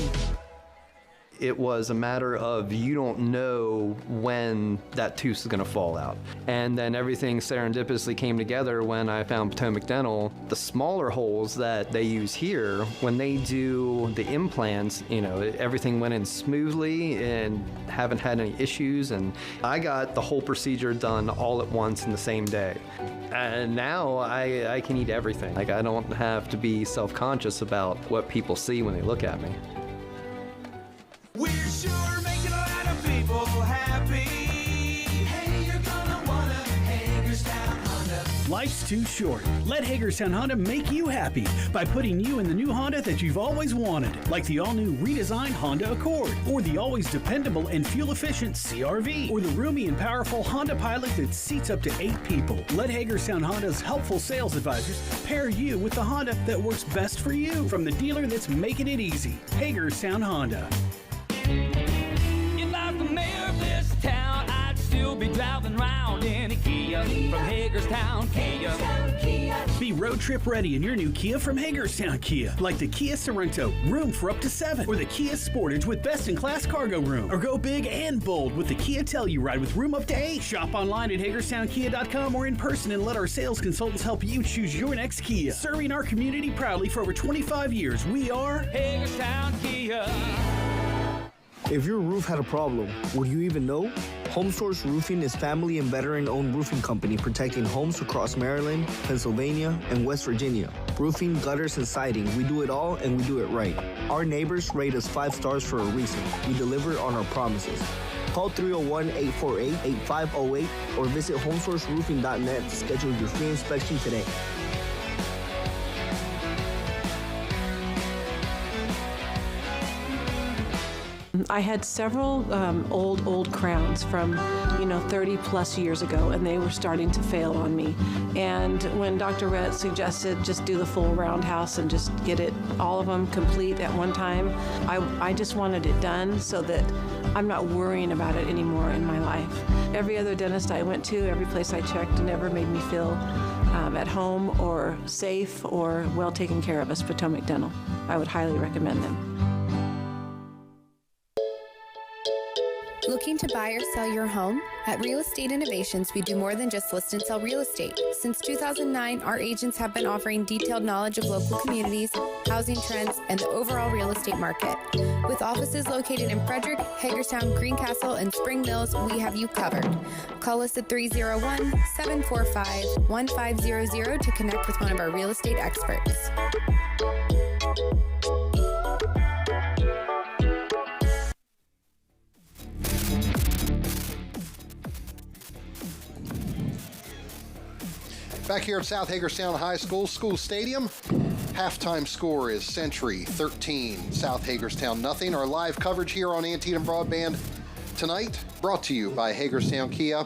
S7: It was a matter of you don't know when that tooth is going to fall out. And then everything serendipitously came together when I found Potomac Dental. The smaller holes that they use here, when they do the implants, everything went in smoothly and haven't had any issues. And I got the whole procedure done all at once in the same day. And now I can eat everything. I don't have to be self-conscious about what people see when they look at me.
S8: We're sure making a lot of people happy. Hey, you're gonna wanna Hagerstown Honda.
S9: Life's too short. Let Hagerstown Honda make you happy by putting you in the new Honda that you've always wanted, like the all-new redesigned Honda Accord, or the always dependable and fuel-efficient CR-V, or the roomy and powerful Honda Pilot that seats up to 8 people. Let Hagerstown Honda's helpful sales advisors pair you with the Honda that works best for you, from the dealer that's making it easy. Hagerstown Honda.
S8: If I was the mayor of this town, I'd still be driving around in a Kia from Hagerstown Kia.
S9: Be road trip ready in your new Kia from Hagerstown Kia, like the Kia Sorento, room for up to 7, or the Kia Sportage with best-in-class cargo room, or go big and bold with the Kia Telluride with room up to 8. Shop online at HagerstownKia.com or in person and let our sales consultants help you choose your next Kia. Serving our community proudly for over 25 years, we are
S8: Hagerstown Kia.
S12: If your roof had a problem, would you even know? Home Source Roofing is family and veteran-owned roofing company protecting homes across Maryland, Pennsylvania, and West Virginia. Roofing, gutters, and siding, we do it all and we do it right. Our neighbors rate us 5 stars for a reason. We deliver on our promises. Call 301-848-8508 or visit homesourceroofing.net to schedule your free inspection today.
S13: I had several old crowns from, 30 plus years ago, and they were starting to fail on me. And when Dr. Rett suggested just do the full roundhouse and just get it, all of them complete at one time, I just wanted it done so that I'm not worrying about it anymore in my life. Every other dentist I went to, every place I checked, never made me feel at home or safe or well taken care of as Potomac Dental. I would highly recommend them.
S18: Looking to buy or sell your home? At Real Estate Innovations, we do more than just list and sell real estate. Since 2009, our agents have been offering detailed knowledge of local communities, housing trends, and the overall real estate market. With offices located in Frederick, Hagerstown, Greencastle, and Spring Mills, we have you covered. Call us at 301-745-1500 to connect with one of our real estate experts.
S1: Back here at South Hagerstown High School Stadium, halftime score is Century 13, South Hagerstown nothing. Our live coverage here on Antietam Broadband tonight brought to you by Hagerstown Kia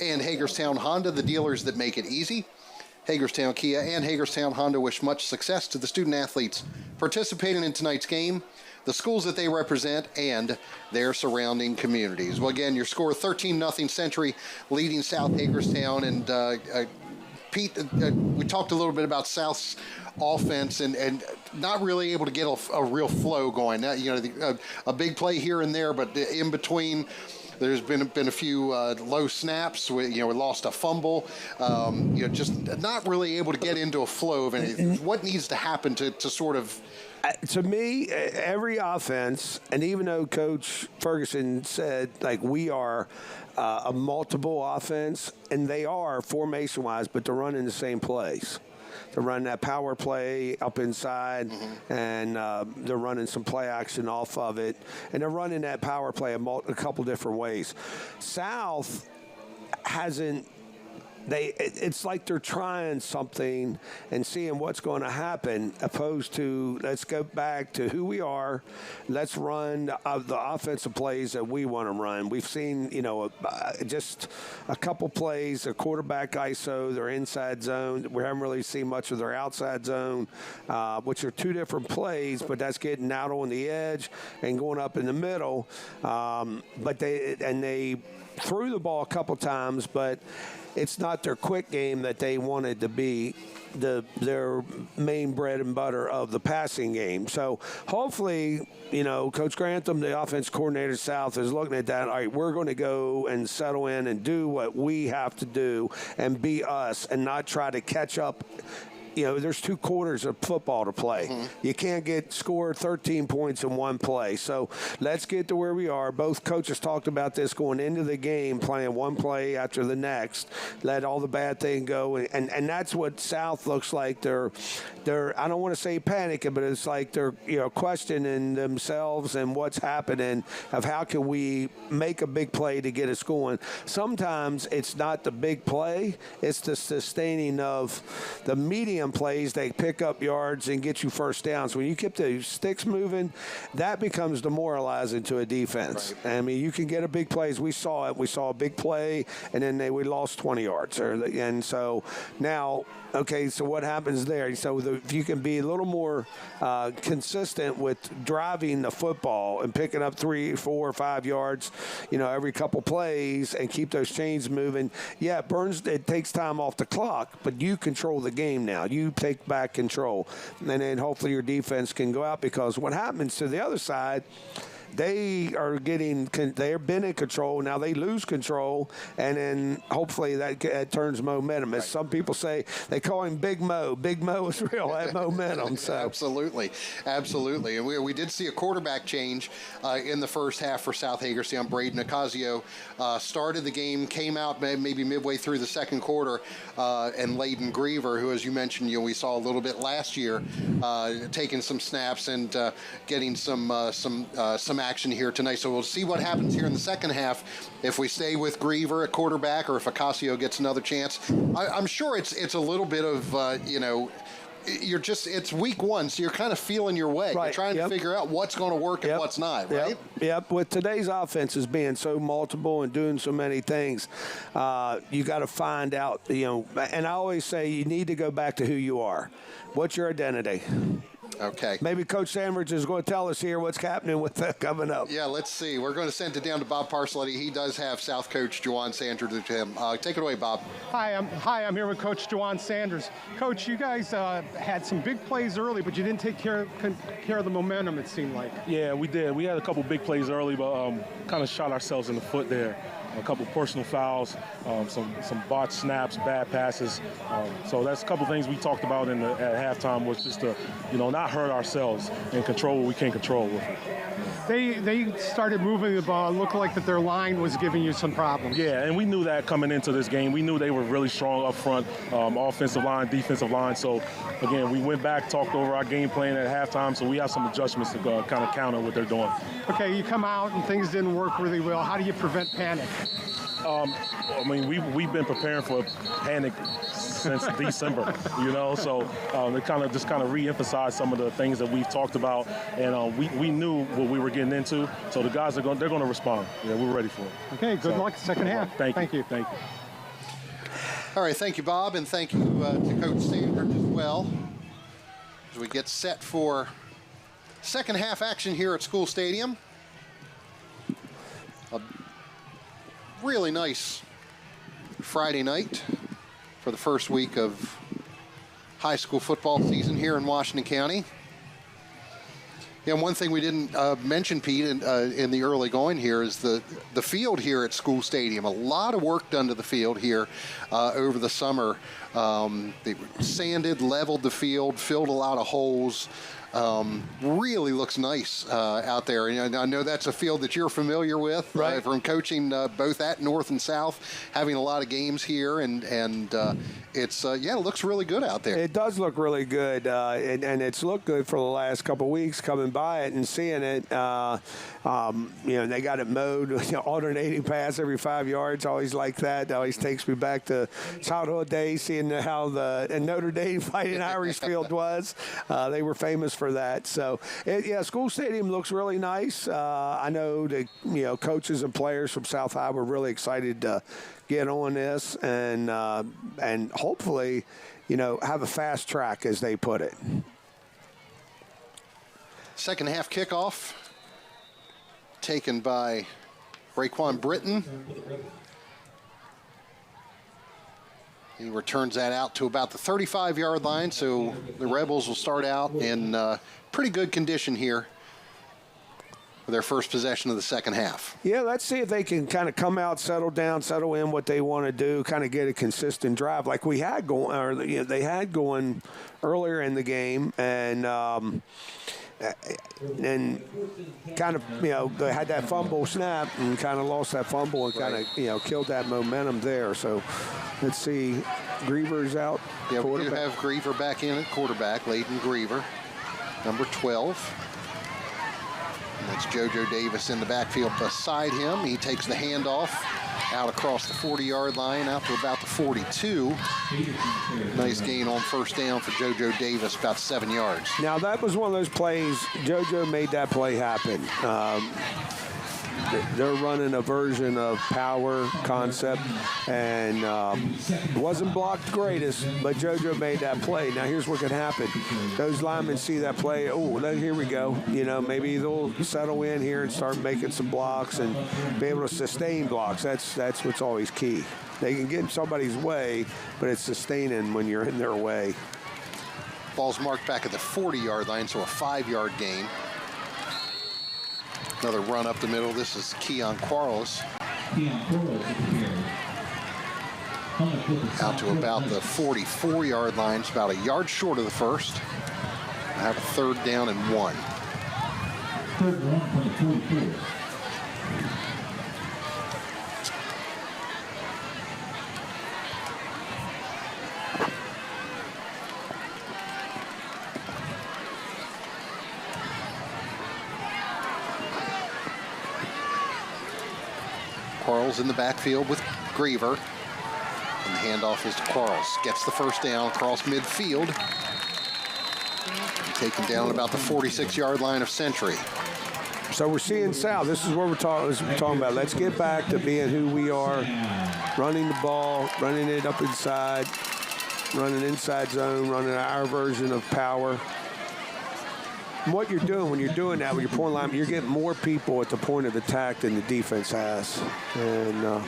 S1: and Hagerstown Honda, the dealers that make it easy. Hagerstown Kia and Hagerstown Honda wish much success to the student athletes participating in tonight's game, the schools that they represent, and their surrounding communities. Well, again, your score 13-0 Century leading South Hagerstown, and Pete, we talked a little bit about South's offense and not really able to get a real flow going. A big play here and there, but in between, there's been a few low snaps. We lost a fumble. Just not really able to get into a flow of anything. What needs to happen to sort of?
S2: To me, every offense, and even though Coach Ferguson said, we are a multiple offense, and they are formation-wise, but they're running the same plays. They're running that power play up inside, and they're running some play action off of it, and they're running that power play a couple different ways. South hasn't. It's like they're trying something and seeing what's going to happen, opposed to let's go back to who we are. Let's run the offensive plays that we want to run. We've seen, just a couple plays, a quarterback ISO, their inside zone. We haven't really seen much of their outside zone, which are two different plays, but that's getting out on the edge and going up in the middle. But they threw the ball a couple times, but it's not their quick game that they wanted to be their main bread and butter of the passing game. So hopefully, Coach Grantham, the offense coordinator South, is looking at that. All right, we're going to go and settle in and do what we have to do and be us and not try to catch up there's 2 quarters of football to play. You can't score 13 points in one play. So let's get to where we are. Both coaches talked about this going into the game, playing one play after the next, let all the bad things go. And that's what South looks like. They're I don't want to say panicking, but it's like they're questioning themselves and what's happening of how can we make a big play to get us going. Sometimes it's not the big play, it's the sustaining of the medium plays that pick up yards and get you first downs. When you keep the sticks moving, that becomes demoralizing to a defense. Right. I mean, you can get a big play. As we saw it. We saw a big play, and then we lost 20 yards. And so now, okay, so what happens there? So if you can be a little more consistent with driving the football and picking up 3, 4, 5 yards, every couple plays and keep those chains moving. Yeah, it takes time off the clock, but you control the game now. You take back control. And then hopefully your defense can go out, because what happens to the other side, they've been in control. Now they lose control, and then hopefully that turns momentum. As some people say, they call him Big Mo. Big Mo is real, that momentum. So.
S1: Absolutely. And we did see a quarterback change in the first half for South Hagerstown. Braden Ocasio started the game, came out maybe midway through the second quarter, and Layden Griever, who, as you mentioned, we saw a little bit last year, taking some snaps and getting some action here tonight. So we'll see what happens here in the second half, if we stay with Griever at quarterback or if Ocasio gets another chance. I'm sure it's a little bit of it's week 1, so you're kind of feeling your way.
S2: Right.
S1: You're trying to figure out what's going to work and what's not, right?
S2: Yep. With today's offenses being so multiple and doing so many things, you got to find out, and I always say you need to go back to who you are. What's your identity?
S1: Okay.
S2: Maybe Coach Sandridge is going to tell us here what's happening with that coming up.
S1: Yeah, let's see. We're going to send it down to Bob Parcelletti. He does have South coach Juwan Sanders with him. Take it away, Bob.
S10: Hi, I'm here with Coach Juwan Sanders. Coach, you guys had some big plays early, but you didn't take care of the momentum, it seemed like.
S20: Yeah, we did. We had a couple big plays early, but kind of shot ourselves in the foot there. A couple personal fouls, some botched snaps, bad passes. So that's a couple things we talked about at halftime, was just to, not hurt ourselves and control what we can't control with it.
S10: They started moving the ball. It looked like that their line was giving you some problems.
S20: Yeah, and we knew that coming into this game. We knew they were really strong up front, offensive line, defensive line. So, again, we went back, talked over our game plan at halftime, so we have some adjustments to kind of counter what they're doing.
S10: Okay, you come out and things didn't work really well. How do you prevent panic?
S20: We've been preparing for panic since December, so it kind of re-emphasized some of the things that we've talked about, and we knew what we were getting into, so the guys they're going to respond. Yeah, we're ready for it.
S10: Okay, good luck second half.
S20: Thank you.
S1: All right, thank you, Bob, and thank you to Coach Sanders as well, as we get set for second half action here at School Stadium. A really nice Friday night for the first week of high school football season here in Washington County. And one thing we didn't mention, Pete, in the early going here is the field here at School Stadium. A lot of work done to the field here over the summer. They sanded, leveled the field, filled a lot of holes. Really looks nice out there. And I know that's a field that you're familiar with, right? From coaching both at North and South, having a lot of games here, and it's it looks really good out there.
S2: It does look really good, and it's looked good for the last couple of weeks coming by it and seeing it. They got it mowed, alternating pass every 5 yards. Always like that. Always takes me back to childhood days, seeing how the Notre Dame Fighting Irish field was. They were famous for that. So, School Stadium looks really nice. I know the coaches and players from South High were really excited to get on this and hopefully, have a fast track, as they put it.
S1: Second half kickoff taken by Raekwon Britton. He returns that out to about the 35-yard line, so the Rebels will start out in pretty good condition here with their first possession of the second half.
S2: Yeah, let's see if they can kind of come out, settle down, settle in what they want to do, kind of get a consistent drive like we had going, or they had going earlier in the game, and kind of, they had that fumble snap and kind of lost that fumble and kind of, killed that momentum there. So let's see. Griever's out.
S1: Yeah, we do have Griever back in at quarterback, Layden Griever, number 12. And that's JoJo Davis in the backfield beside him. He takes the handoff out across the 40-yard line, out to about the 42. Nice gain on first down for JoJo Davis, about 7 yards.
S2: Now, that was one of those plays. JoJo made that play happen. They're running a version of power concept, and it wasn't blocked greatest, but JoJo made that play. Now, here's what could happen. Those linemen see that play. Oh, here we go. Maybe they'll settle in here and start making some blocks and be able to sustain blocks. That's what's always key. They can get in somebody's way, but it's sustaining when you're in their way.
S1: Ball's marked back at the 40-yard line, so a 5-yard gain. Another run up the middle. This is Keon Quarles. Out to about the 44-yard line. It's about a yard short of the first. I have a 3rd down and 1.
S16: 3rd and 1 from the 44.
S1: Quarles in the backfield with Griever. And the handoff is to Quarles. Gets the first down across midfield. Taken down at about the 46-yard line of Century.
S2: So we're seeing Sal. This is what we're talking about. Let's get back to being who we are. Running the ball, running it up inside, running inside zone, running our version of power. And what you're doing when you're doing that with your point line, you're getting more people at the point of attack than the defense has. And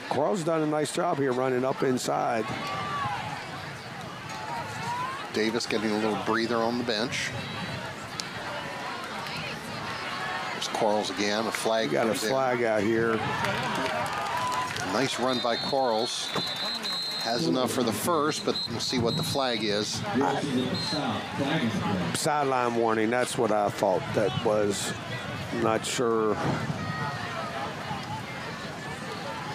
S2: Quarles done a nice job here running up inside.
S1: Davis getting a little breather on the bench. There's Quarles again. A flag.
S2: Got a flag out here.
S1: Nice run by Quarles. Has enough for the first, but we'll see what the flag is.
S2: Sideline warning. That's what I thought that was. I'm not sure.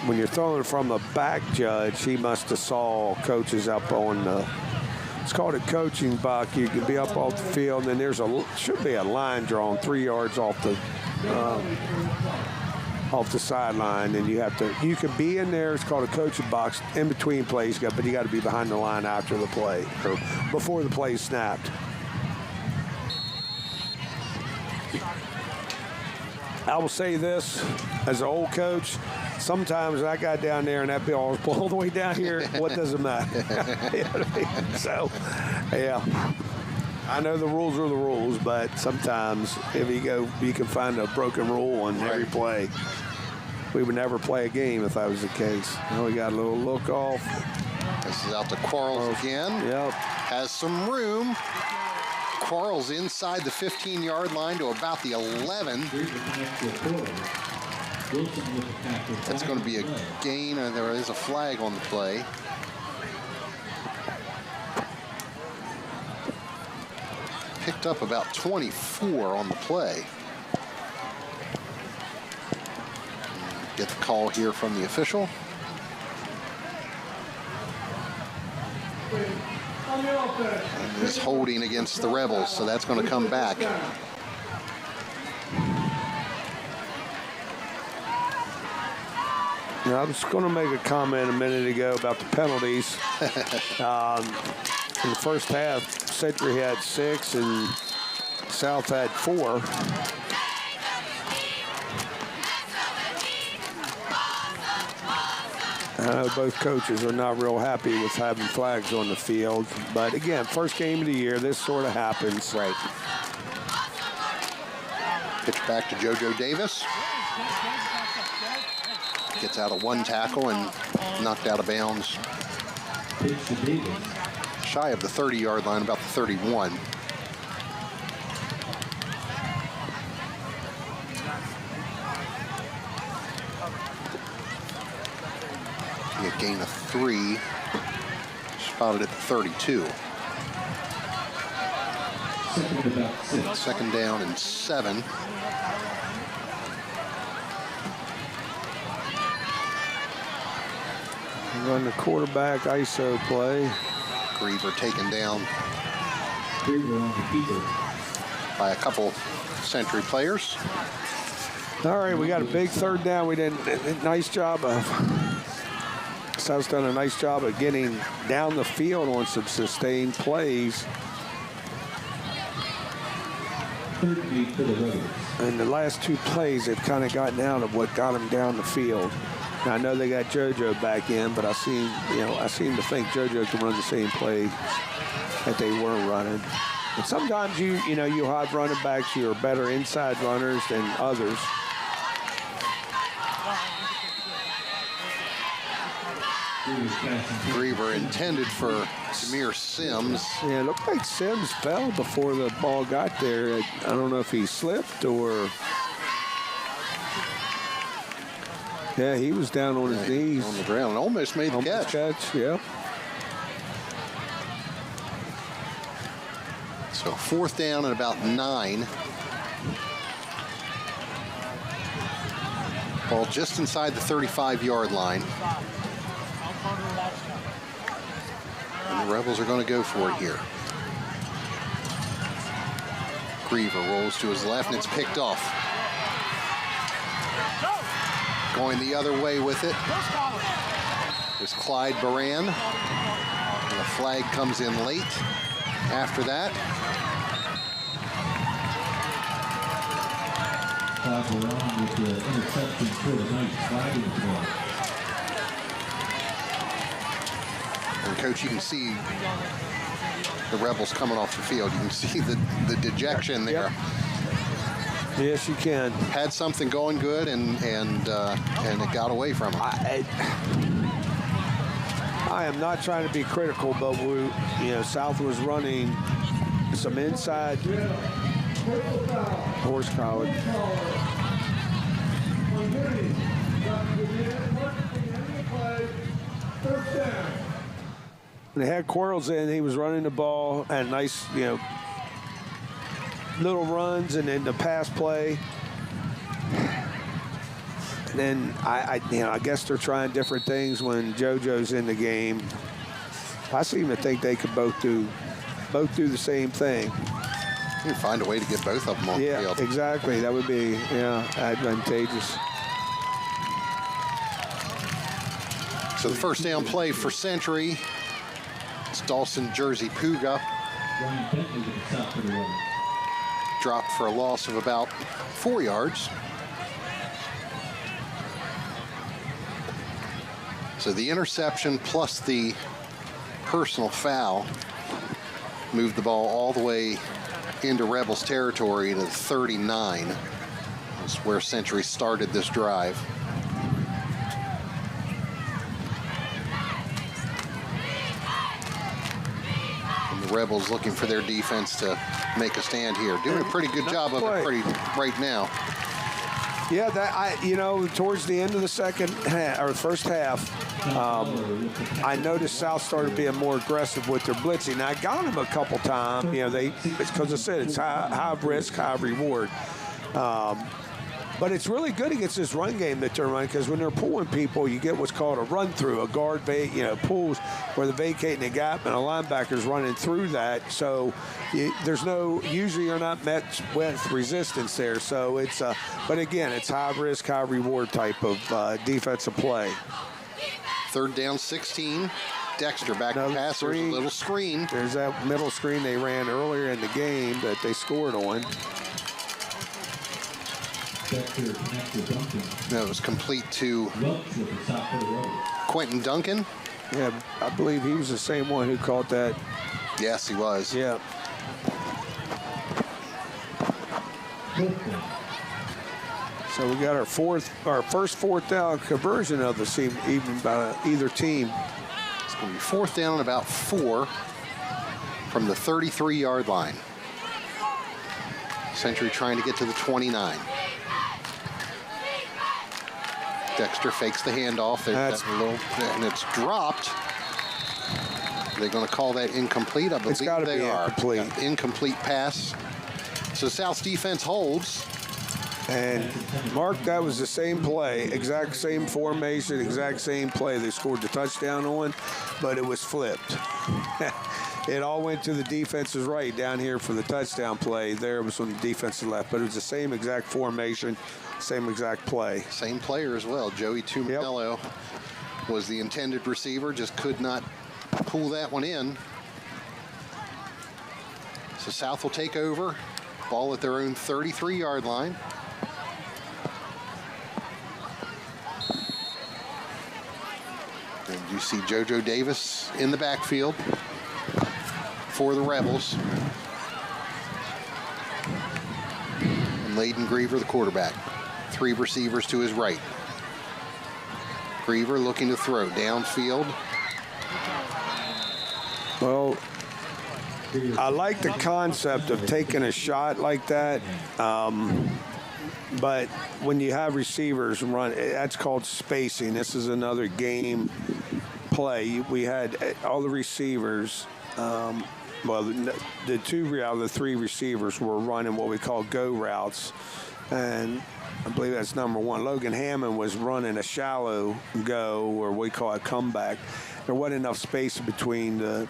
S2: When you're throwing from the back, Judge, he must have saw coaches up on the. It's called a coaching buck. You can be up off the field, and then there's should be a line drawn 3 yards off the sideline, and you can be in there. It's called a coaching box in between plays, but you got to be behind the line after the play or before the play snapped. I will say this, as an old coach, sometimes I got down there and that ball was all the way down here. What does it matter? You know what I mean? So, yeah. I know the rules are the rules, but sometimes if you can find a broken rule on every play. We would never play a game if that was the case. Now we got a little look off.
S1: This is out to Quarles again.
S2: Yep.
S1: Has some room. Quarles inside the 15-yard line to about the 11. That's going to be a gain, and there is a flag on the play. Picked up about 24 on the play. Get the call here from the official. And is holding against the Rebels, so that's going to come back.
S2: Now, I was going to make a comment a minute ago about the penalties. In the first half, Century had 6 and South had 4. I know both coaches are not real happy with having flags on the field. But again, first game of the year, this sort of happens.
S1: Right. Pitch back to JoJo Davis. Gets out of one tackle and knocked out of bounds. Shy of the 30-yard line, about the 31. gain of 3. Spotted at the 32. Second down and 7.
S2: Run the quarterback ISO play.
S1: Griever taken down by a couple Century players.
S2: All right, we got a big third down. We did a nice job of. South's done a nice job of getting down the field on some sustained plays. And the last 2 plays, they've kind of gotten out of what got them down the field. Now, I know they got JoJo back in, but I seem to think JoJo can run the same play that they were running. And sometimes you have running backs who are better inside runners than others.
S1: Griever intended for Samir Sims.
S2: Yeah, it looked like Sims fell before the ball got there. I don't know if he slipped or... Yeah, he was down on his knees.
S1: On the ground and almost made the catch.
S2: Yeah.
S1: So 4th down and about 9. Ball just inside the 35-yard line. And the Rebels are going to go for it here. Griever rolls to his left and it's picked off. Going the other way with it is Clyde Baran. And the flag comes in late after that.
S16: Clyde Baran with the interception for the night. Flag in the play.
S1: And Coach, you can see the Rebels coming off the field. You can see the dejection there.
S2: Yep. Yes, you can.
S1: Had something going good, and it got away from him.
S2: I am not trying to be critical, but South was running some inside horse collar. They had Quarles in. He was running the ball and nice, little runs and then the pass play. And then I guess they're trying different things when JoJo's in the game. I seem to think they could both do the same thing.
S1: You can find a way to get both of them on the field.
S2: Yeah, exactly. That would be advantageous.
S1: So the first down play for Century. It's Dawson Jersey Puga. Dropped for a loss of about 4 yards. So the interception plus the personal foul moved the ball all the way into Rebels territory to the 39. That's where Century started this drive. And the Rebels looking for their defense to make a stand here. Doing a pretty good job of it right now.
S2: Yeah, towards the end of the first half, I noticed South started being more aggressive with their blitzing. Now, I got them a couple times. Because I said it's high risk, high reward. But it's really good against this run game that they're running, because when they're pulling people, you get what's called a run through. A guard pulls where they're vacating a gap, and a linebacker's running through that. So usually you're not met with resistance there. So it's, but again, it's high risk, high reward type of defensive play.
S1: 3rd down, 16. Dexter back to pass. There's a little screen.
S2: There's that middle screen they ran earlier in the game that they scored on.
S1: That was complete to Quentin Duncan.
S2: Yeah, I believe he was the same one who caught that.
S1: Yes, he was.
S2: Yeah. So we got our first 4th down conversion of the evening by either team.
S1: It's going to be 4th down and about 4 from the 33-yard line. Century trying to get to the 29. Dexter fakes the handoff. That's a little, and it's dropped. They're going to call that incomplete. I believe
S2: it's gotta
S1: they
S2: be
S1: are.
S2: Incomplete.
S1: Incomplete pass. So South's defense holds.
S2: And Mark, that was the same play, exact same formation, exact same play they scored the touchdown on, but it was flipped. It all went to the defense's right down here for the touchdown play. There was on the defense's left, but it was the same exact formation, same exact play.
S1: Same player as well. Joey Tuminello was the intended receiver, just could not pull that one in. So South will take over. Ball at their own 33-yard line. And you see JoJo Davis in the backfield for the Rebels. And Layden Griever, the quarterback. 3 receivers to his right. Griever looking to throw downfield.
S2: Well, I like the concept of taking a shot like that, but when you have receivers run, that's called spacing. This is another game play. We had all the receivers, well, the 2 out of the 3 receivers were running what we call go routes, and I believe that's number 1. Logan Hammond was running a shallow go, or we call it comeback. There wasn't enough space between the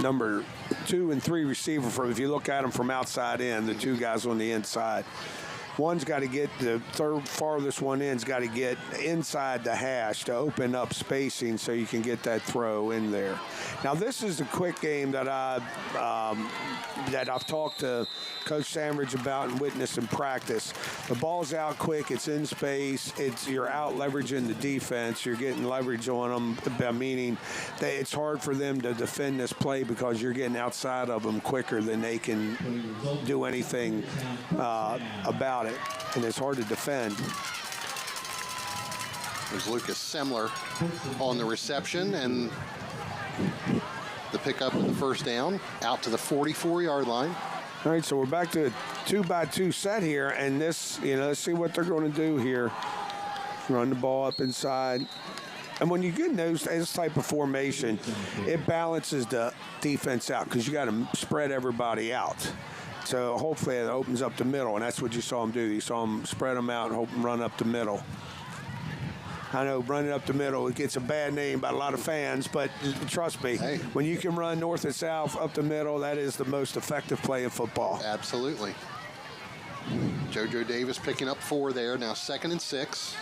S2: number 2 and 3 receiver. If you look at them from outside in, the 2 guys on the inside. One's got to get, the third farthest one in's got to get inside the hash to open up spacing so you can get that throw in there. Now this is a quick game that I've talked to Coach Sandridge about and witnessed in practice. The ball's out quick, it's in space, you're out leveraging the defense, you're getting leverage on them, meaning that it's hard for them to defend this play because you're getting outside of them quicker than they can do anything about it, and it's hard to defend.
S1: There's Lucas Semler on the reception, and the pickup of the first down out to the 44-yard line.
S2: All right, so we're back to a 2-by-2 set here, and this, let's see what they're going to do here. Run the ball up inside. And when you get in this type of formation, it balances the defense out because you got to spread everybody out. So hopefully it opens up the middle, and that's what you saw him do. You saw him spread them out and hope and run up the middle. I know running up the middle, it gets a bad name by a lot of fans, but trust me, when you can run north and south up the middle, that is the most effective play in football.
S1: Absolutely. JoJo Davis picking up 4 there. Now 2nd and 6.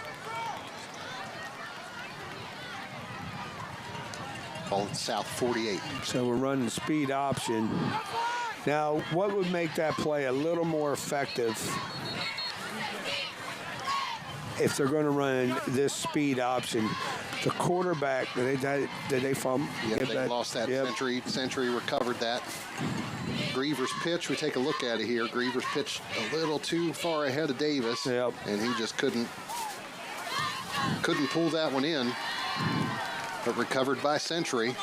S1: Ball at South 48.
S2: So we're running speed option. Now, what would make that play a little more effective if they're going to run this speed option? The quarterback, did they fumble?
S1: Yeah, they lost that. Century recovered that. Griever's pitch, we take a look at it here. Griever's pitched a little too far ahead of Davis, and he just couldn't pull that one in, but recovered by Century.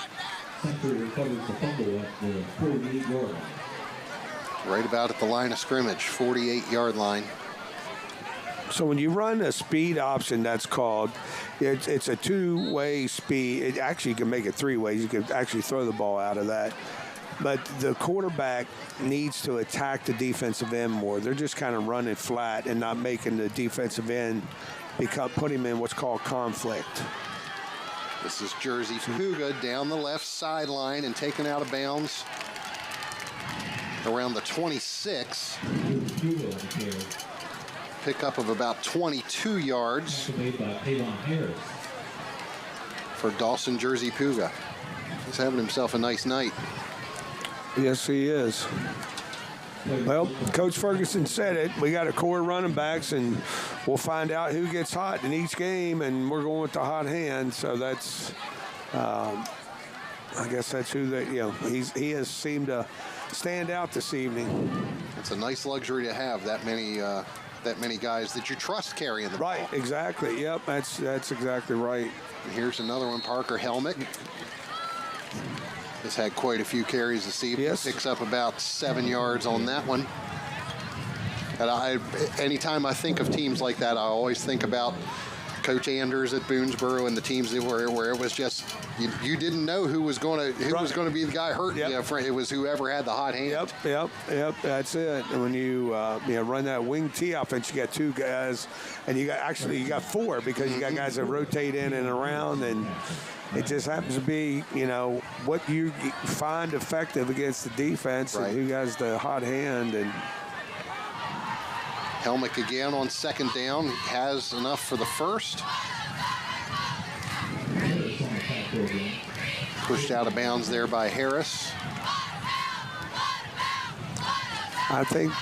S16: Century recovered the fumble at the 48-yard line.
S1: Right about at the line of scrimmage, 48-yard line.
S2: So when you run a speed option, that's called, it's a 2-way speed. It actually, you can make it 3 ways. You can actually throw the ball out of that. But the quarterback needs to attack the defensive end more. They're just kind of running flat and not making the defensive end put him in what's called conflict.
S1: This is Jersey Puga down the left sideline and taken out of bounds around the 26. Pickup of about 22 yards for Dawson Jersey Puga. He's having himself a nice night.
S2: Yes, he is. Well, Coach Ferguson said it. We got a core running backs, and we'll find out who gets hot in each game, and we're going with the hot hand. So that's, I guess that's who he has seemed to stand out this evening.
S1: It's a nice luxury to have that many guys that you trust carrying the ball.
S2: Right, exactly. Yep, that's exactly right.
S1: And here's another one, Parker Helmick. Has had quite a few carries this evening. Yes. Picks up about 7 yards on that one. And anytime I think of teams like that, I always think about Coach Anders at Boonesboro and the teams that where it was just you didn't know who was going to be the guy hurt.
S2: Yep.
S1: It was whoever had the hot hand.
S2: Yep. That's it. And when you run that wing T offense, you got two guys, and you got four because you got guys that rotate in and around, and it just happens to be what you find effective against the defense and who has the hot hand. And
S1: Helmick again on second down. Has enough for the first. Pushed out of bounds there by Harris.
S2: I think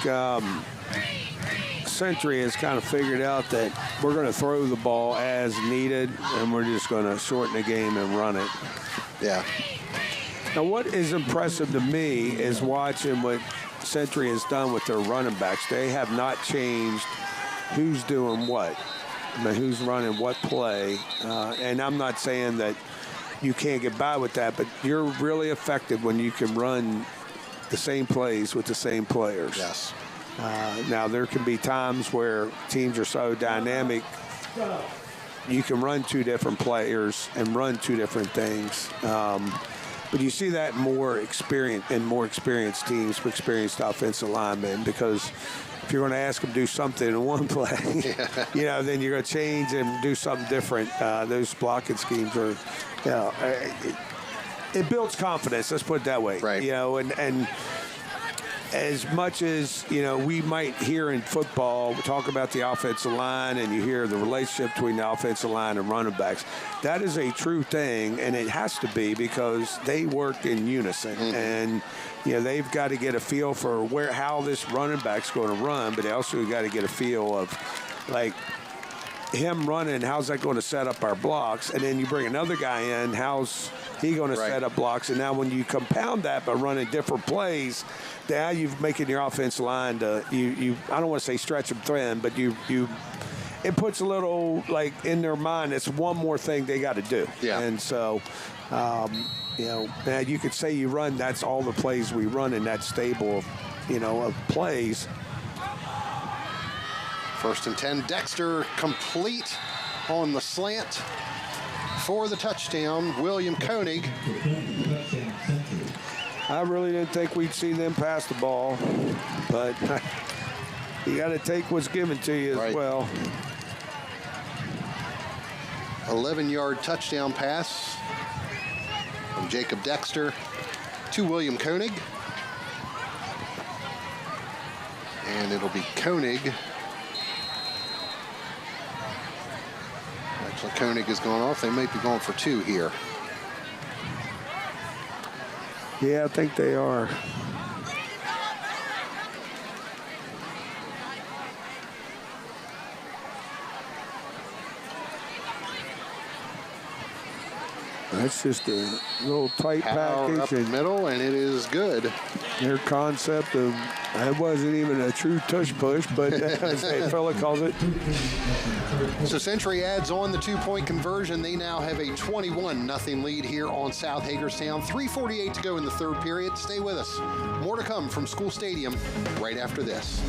S2: Century has kind of figured out that we're going to throw the ball as needed, and we're just going to shorten the game and run it.
S1: Yeah.
S2: Now, what is impressive to me is watching what Century has done with their running backs. They have not changed who's doing what, who's running what play. And I'm not saying that you can't get by with that, but you're really effective when you can run the same plays with the same players.
S1: Yes.
S2: Now, there can be times where teams are so dynamic, you can run two different players and run two different things. But you see that more experienced teams for experienced offensive linemen, because if you're going to ask them to do something in one play, then you're going to change and do something different. Those blocking schemes are, it builds confidence. Let's put it that way.
S1: Right.
S2: And as much as, we might hear in football, talk about the offensive line, and you hear the relationship between the offensive line and running backs. That is a true thing, and it has to be, because they work in unison. Mm-hmm. And, they've got to get a feel for how this running back's going to run, but they also got to get a feel of, like, him running, how's that going to set up our blocks? And then you bring another guy in, how's he going to set up blocks? And now when you compound that by running different plays, now you're making your offensive line to, I don't want to say stretch them thin, but it puts a little, like, in their mind, it's one more thing they got to do.
S1: Yeah.
S2: And so, now you could say you run, that's all the plays we run in that stable of plays.
S1: 1st and 10. Dexter complete on the slant for the touchdown. William Koenig.
S2: I really didn't think we'd see them pass the ball, but you got to take what's given to you as well.
S1: 11-yard touchdown pass from Jacob Dexter to William Koenig. And it'll be Koenig. Actually, Koenig is going off. They might be going for 2 here.
S2: Yeah, I think they are. That's just a little tight package.
S1: Up the middle, and it is good.
S2: Their concept of, it wasn't even a true tush push, but as a fella calls it.
S1: So Century adds on the 2-point conversion. They now have a 21-0 lead here on South Hagerstown. 3:48 to go in the third period. Stay with us. More to come from School Stadium right after this.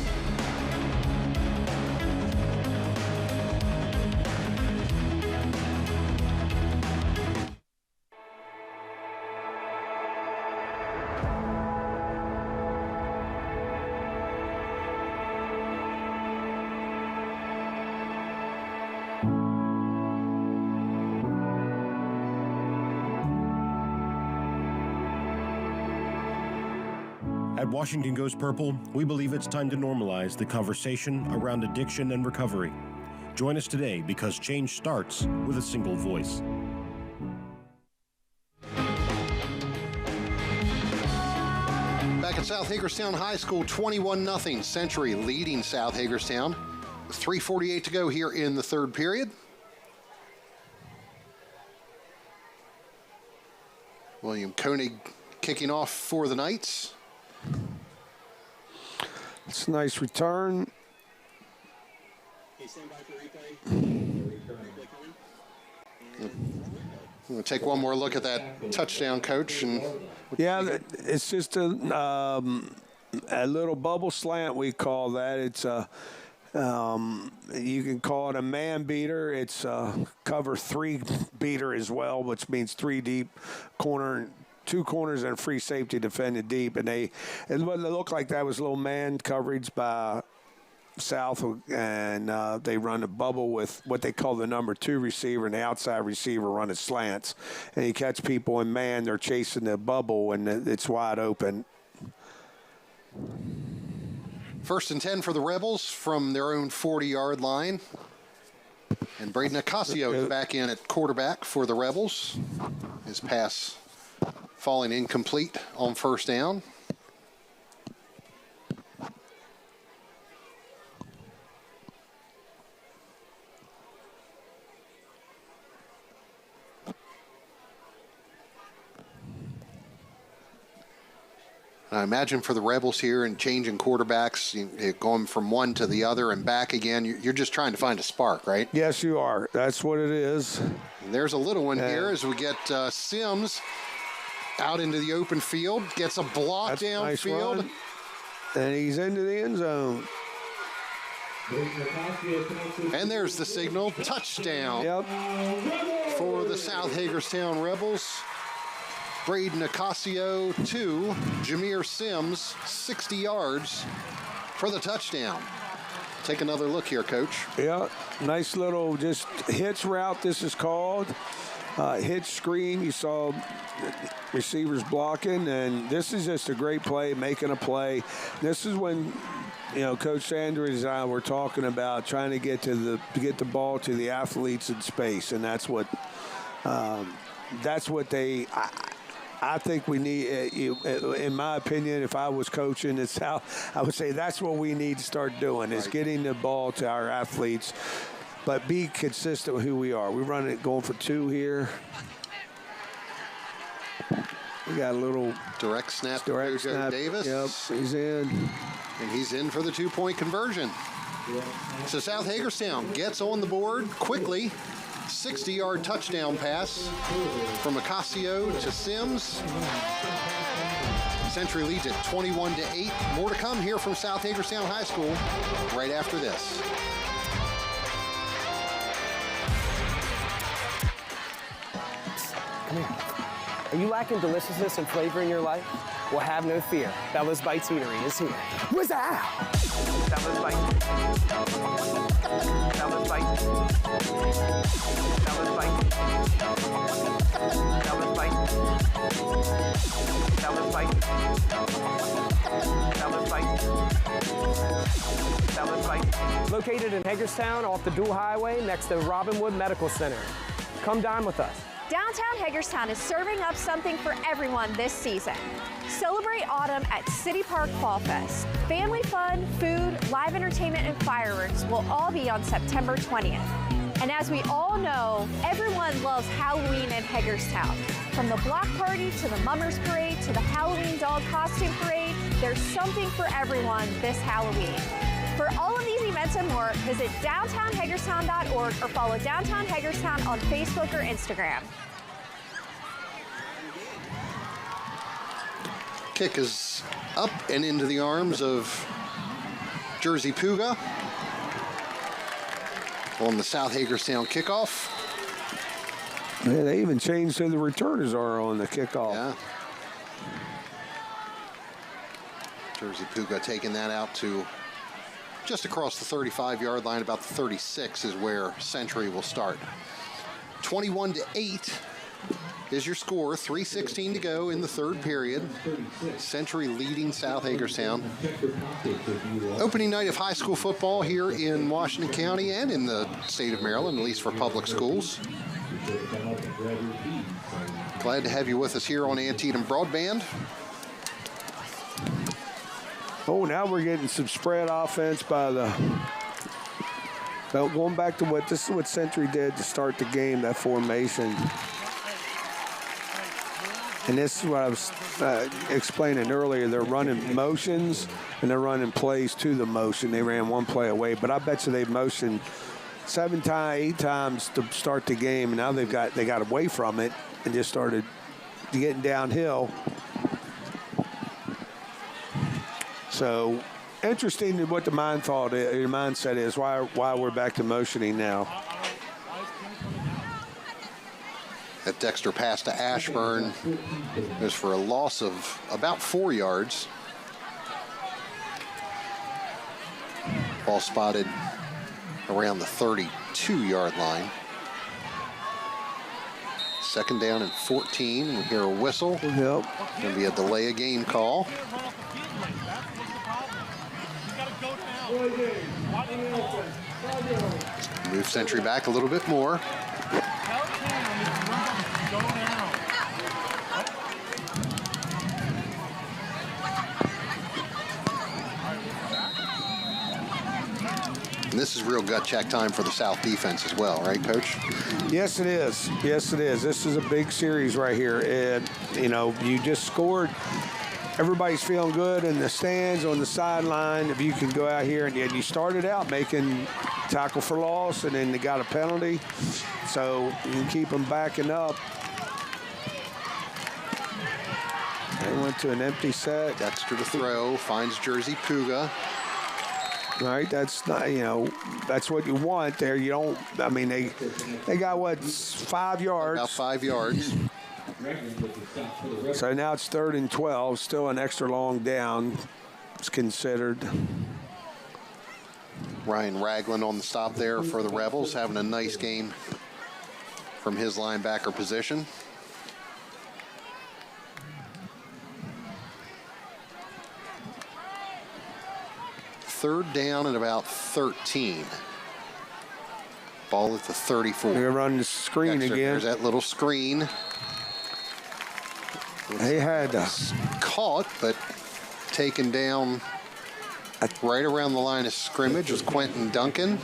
S19: At Washington Goes Purple, we believe it's time to normalize the conversation around addiction and recovery. Join us today, because change starts with a single voice.
S1: Back at South Hagerstown High School, 21-0. Century leading South Hagerstown. 3:48 to go here in the third period. William Koenig kicking off for the Knights.
S2: It's a nice return.
S1: We'll take one more look at that touchdown, Coach. And
S2: yeah, it's just a little bubble slant, we call that. It's You can call it a man beater. It's cover 3 beater as well, which means 3 deep, corner, 2 corners, and a free safety defended deep. And it looked like that was a little man coverage by South, and they run a bubble with what they call the number 2 receiver, and the outside receiver running slants. And you catch people in man, they're chasing the bubble, and it's wide open.
S1: 1st and 10 for the Rebels from their own 40-yard line. And Braden Ocasio is back in at quarterback for the Rebels. His pass falling incomplete on 1st down. I imagine for the Rebels here and changing quarterbacks, going from one to the other and back again, you're just trying to find a spark, right?
S2: Yes, you are. That's what it is.
S1: And there's a little one here as we get Sims out into the open field, gets a block downfield.
S2: Nice, and he's into the end zone.
S1: And there's the signal, touchdown for the South Hagerstown Rebels. Braden Ocasio to Jameer Sims, 60 yards for the touchdown. Take another look here, Coach.
S2: Yeah, nice little just hitch route, this is called. Hitch screen, you saw receivers blocking, and this is just a great play, making a play. This is when, Coach Sanders and I were talking about trying to get the ball to the athletes in space, and that's what they. I think we need, in my opinion, if I was coaching at South, I would say that's what we need to start doing is getting the ball to our athletes, but be consistent with who we are. We're running it, going for 2 here. We got a little
S1: direct snap to Joe Davis.
S2: Yep, he's in.
S1: And he's in for the 2-point conversion. So South Hagerstown gets on the board quickly. 60-yard touchdown pass from Ocasio to Sims. Century leads it 21-8. More to come here from South Hagerstown High School right after this.
S3: Come here. Are you lacking deliciousness and flavor in your life? Well, have no fear. Bella's Bites Eatery is here. What's that? Bella's Bites. Bella's Bites. Bella's Bites. Bella's Bites. Bella's Bites. Bella's Bites. Bella's Bites. Located in Hagerstown off the Dual Highway next to Robinwood Medical Center. Come dine with us.
S4: Downtown Hagerstown is serving up something for everyone this season. Celebrate autumn at City Park Fall Fest. Family fun, food, live entertainment, and fireworks will all be on September 20th. And as we all know, everyone loves Halloween in Hagerstown. From the block party to the Mummers Parade to the Halloween dog costume parade, there's something for everyone this Halloween. For all of these events and more, visit downtownhagerstown.org or follow Downtown Hagerstown on Facebook or Instagram.
S1: Kick is up and into the arms of Jersey Puga on the South Hagerstown kickoff.
S2: Yeah, they even changed who the returners are on the kickoff.
S1: Yeah. Jersey Puga taking that out to just across the 35-yard line, about the 36 is where Century will start. 21-8 is your score. 3:16 to go in the third period. Century leading South Hagerstown. Opening night of high school football here in Washington County and in the state of Maryland, at least for public schools. Glad to have you with us here on Antietam Broadband.
S2: Oh, now we're getting some spread offense by the. Going back to this is what Century did to start the game, that formation. And this is what I was explaining earlier. They're running motions and they're running plays to the motion. They ran one play away, but I bet you they motioned 7 times, 8 times to start the game. And now they got away from it and just started getting downhill. So interesting what the mindset is, why we're back to motioning now.
S1: That Dexter pass to Ashburn is for a loss of about 4 yards. Ball spotted around the 32-yard line. 2nd down and 14. We hear a whistle.
S2: Yep.
S1: Going to be a delay of game call. Move Century back a little bit more. And this is real gut check time for the South defense as well, right, Coach?
S2: Yes, it is. Yes, it is. This is a big series right here. And, you know, you just scored. Everybody's feeling good in the stands, on the sideline. If you can go out here and you started out making tackle for loss, and then they got a penalty. So you can keep them backing up. They went to an empty set.
S1: Dexter to throw, finds Jersey Puga.
S2: Right, that's not, you know, that's what you want there. You don't, I mean, they got what, 5 yards?
S1: About 5 yards.
S2: So now it's 3rd and 12, still an extra long down. It's considered.
S1: Ryan Ragland on the stop there for the Rebels, having a nice game from his linebacker position. Third down and about 13. Ball at the 34.
S2: They're running the screen
S1: Dexter,
S2: again.
S1: There's that little screen.
S2: They had
S1: caught, but taken down right around the line of scrimmage was Quentin Duncan.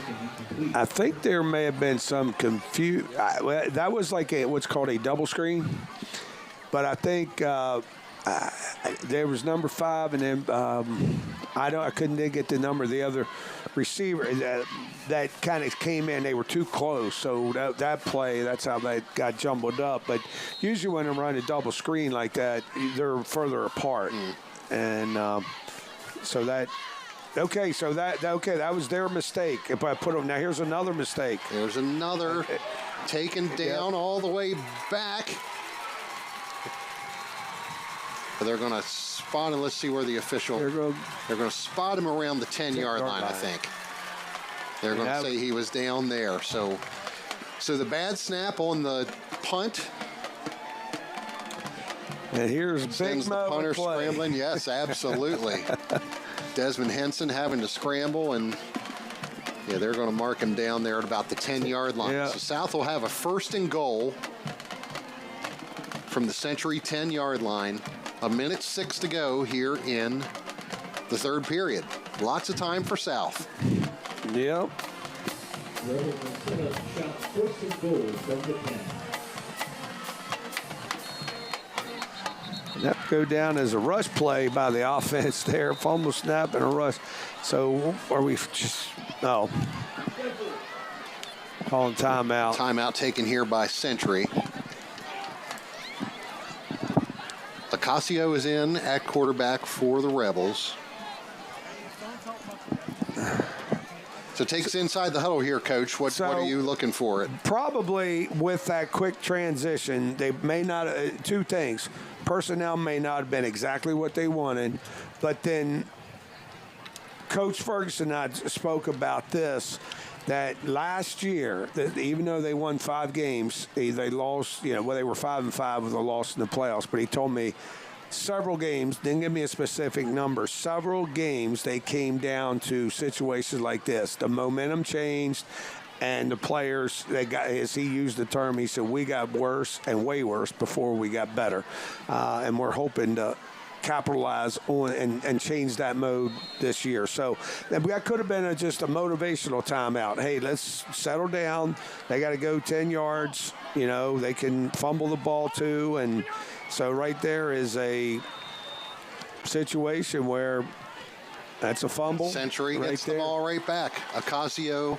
S2: I think there may have been some confusion. That was like what's called a double screen. But I think there was number 5, and then I couldn't get the number of the other receiver that kind of came in. They were too close, so that play, that's how they got jumbled up. But usually when they run a double screen like that, they're further apart, and so that. Okay, so that was their mistake. If I put them now, here's another mistake.
S1: There's another taken down all the way back. But they're going to spot him. Let's see where the official. They're going to spot him around the 10-yard line, I think. They're going to say he was down there. So the bad snap on the punt.
S2: And here's
S1: Big Mo the punter scrambling. Yes, absolutely. Desmond Henson having to scramble, and yeah, they're going to mark him down there at about the 10-yard line.
S2: Yeah.
S1: So South will have a 1st and goal from the Century 10-yard line. 1:06 to go here in the 3rd period. Lots of time for South.
S2: Yep.
S16: Rebels will set up shot 1st and goal from the 10.
S2: That go down as a rush play by the offense there. Fumble snap and a rush. So are we just calling timeout.
S1: Timeout taken here by Century. Ocasio is in at quarterback for the Rebels. So take us inside the huddle here, Coach. What are you looking for?
S2: Probably with that quick transition, they may not, 2 things. Personnel may not have been exactly what they wanted, but then Coach Ferguson and I spoke about this, that last year, even though they won 5 games, they lost, they were 5-5 with a loss in the playoffs, but he told me several games, didn't give me a specific number, several games they came down to situations like this. The momentum changed, and the players, they got, as he used the term, he said, we got worse and way worse before we got better. And we're hoping to capitalize on and change that mode this year. So that could have been just a motivational timeout. Hey, let's settle down. They got to go 10 yards. They can fumble the ball too. And so right there is a situation where that's a fumble.
S1: Century gets the ball right back. Ocasio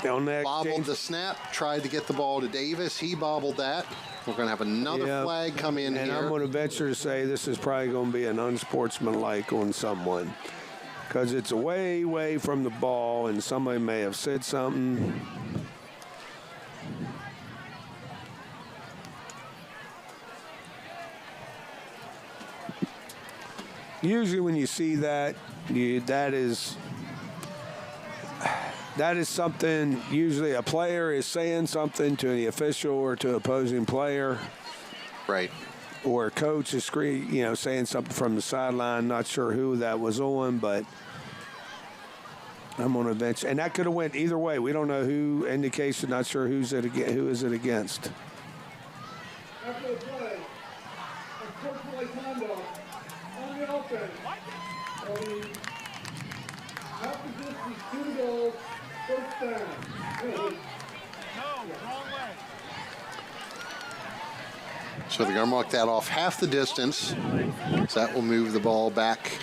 S1: bobbled the snap, tried to get the ball to Davis. He bobbled that. We're going to have another flag come in
S2: and
S1: here.
S2: I'm going to venture to say this is probably going to be an unsportsmanlike on someone. because it's away, way from the ball, and somebody may have said something. Usually when you see that, that is something, usually a player is saying something to the official or to opposing player.
S1: Right.
S2: Or a coach is saying something from the sideline. Not sure who that was on, but I'm on a bench. And that could have went either way. We don't know who, indication, not sure who is it against.
S8: After the play, unsportsmanlike conduct on the offense. After this is 2 goals, first down. No, wrong way.
S1: So they're going to mark that off half the distance. So that will move the ball back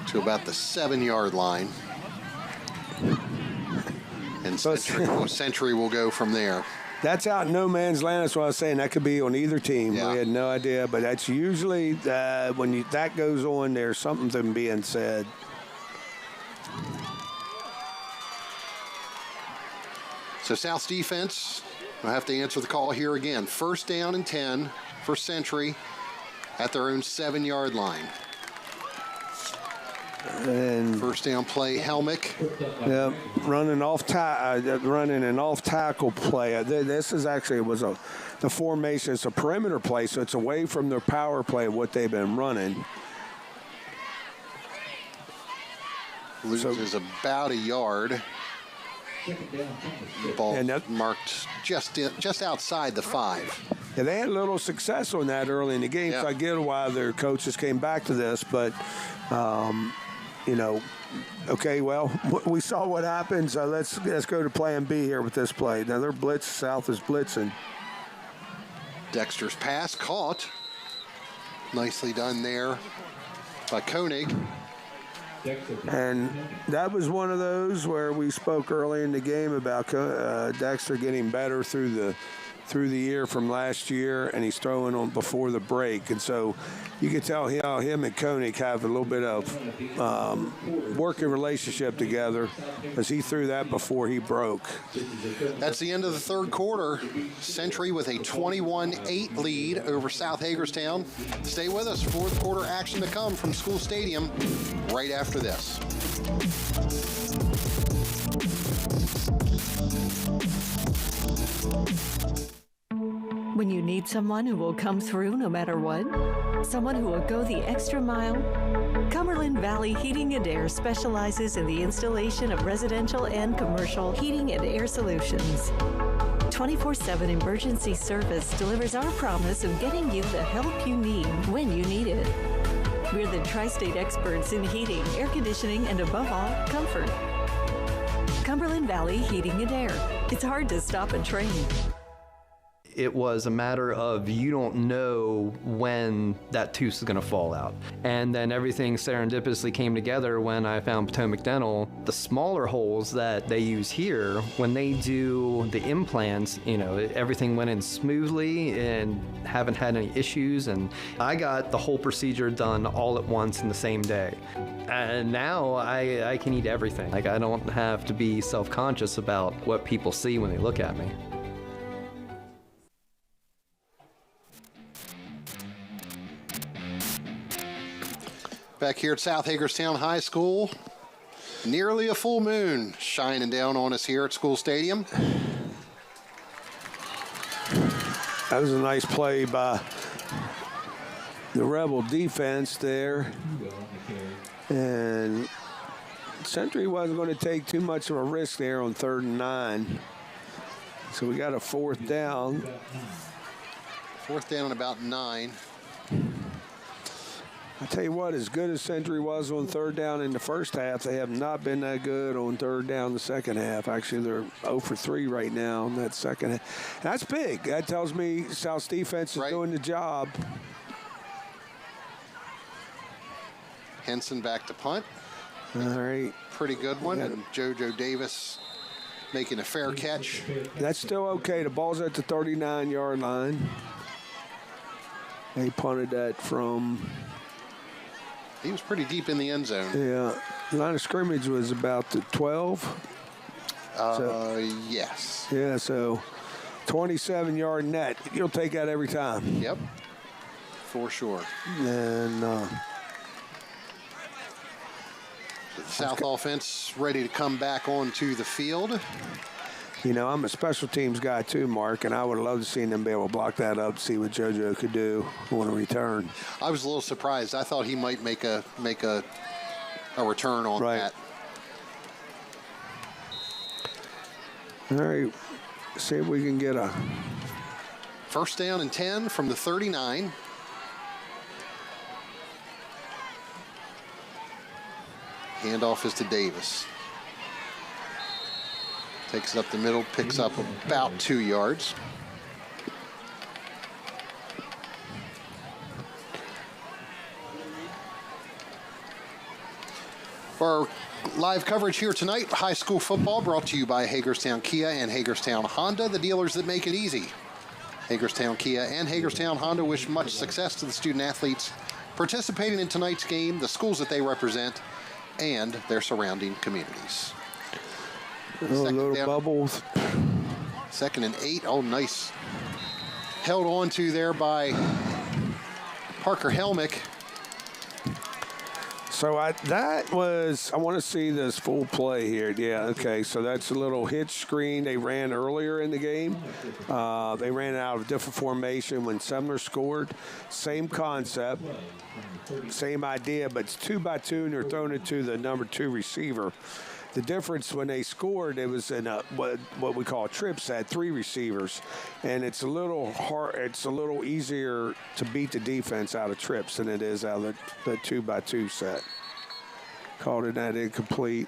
S1: to about the 7-yard line. And Century will go from there.
S2: That's out in no man's land. That's what I was saying. That could be on either team.
S1: Yeah.
S2: We had no idea, but that's usually when that goes on, there's something being said.
S1: So South's defense will have to answer the call here again. First down and 10 for Century at their own 7-yard line.
S2: And
S1: first down play, Helmick.
S2: Yeah, running an off tackle play. This is actually the formation. It's a perimeter play, so it's away from their power play of what they've been running.
S1: Loses about a yard. Ball marked just outside the 5.
S2: Yeah, they had a little success on that early in the game, so I get why their coaches came back to this. But, okay, well, we saw what happened, so let's go to plan B here with this play. Now, South is blitzing.
S1: Dexter's pass caught. Nicely done there by Koenig.
S2: And that was one of those where we spoke early in the game about Dexter getting better through the year from last year, and he's throwing on before the break. And so you can tell how him and Koenig have a little bit of working relationship together, as he threw that before he broke.
S1: That's the end of the third quarter. Century with a 21-8 lead over South Hagerstown. Stay with us. Fourth quarter action to come from School Stadium right after this.
S6: When you need someone who will come through no matter what, someone who will go the extra mile, Cumberland Valley Heating and Air specializes in the installation of residential and commercial heating and air solutions. 24/7 emergency service delivers our promise of getting you the help you need when you need it. We're the tri-state experts in heating, air conditioning, and above all, comfort. Cumberland Valley Heating and Air. It's hard to stop a train.
S7: It was a matter of you don't know when that tooth is going to fall out. And then everything serendipitously came together when I found Potomac Dental. The smaller holes that they use here, when they do the implants, everything went in smoothly and haven't had any issues. And I got the whole procedure done all at once in the same day. And now I can eat everything. I don't have to be self-conscious about what people see when they look at me.
S1: Back here at South Hagerstown High School, nearly a full moon shining down on us here at School Stadium.
S2: That was a nice play by the Rebel defense there. And Century wasn't going to take too much of a risk there on 3rd and 9. So we got a 4th down.
S1: 4th down and about 9.
S2: I tell you what, as good as Century was on 3rd down in the first half, they have not been that good on 3rd down in the second half. Actually, they're 0 for 3 right now in that second half. That's big. That tells me South's defense is doing the job.
S1: Henson back to punt.
S2: All right.
S1: Pretty good one. And JoJo Davis making a fair catch.
S2: That's still okay. The ball's at the 39-yard line. They punted that from...
S1: He was pretty deep in the end zone.
S2: Yeah. The line of scrimmage was about the 12.
S1: Yes.
S2: Yeah, so 27-yard net. You'll take that every time.
S1: Yep. For sure.
S2: And
S1: the South offense ready to come back onto the field.
S2: You know, I'm a special teams guy too, Mark, and I would love to see them be able to block that up, see what JoJo could do on a return.
S1: I was a little surprised. I thought he might make a return on that.
S2: All right, see if we can get a
S1: first down and 10 from the 39. Handoff is to Davis. Takes it up the middle, picks up about 2 yards. For our live coverage here tonight, high school football brought to you by Hagerstown Kia and Hagerstown Honda, the dealers that make it easy. Hagerstown Kia and Hagerstown Honda wish much success to the student athletes participating in tonight's game, the schools that they represent, and their surrounding communities.
S2: Little bubbles.
S1: 2nd and 8. Oh, nice. Held on to there by Parker Helmick.
S2: So I want to see this full play here. Yeah, okay. So that's a little hitch screen they ran earlier in the game. They ran out of a different formation when Sumner scored. Same concept, same idea, but it's 2-by-2, and they're throwing it to the number 2 receiver. The difference when they scored, it was in what we call a trip set, 3 receivers, and it's a little hard. It's a little easier to beat the defense out of trips than it is out of the 2-by-2 set. Called it that incomplete.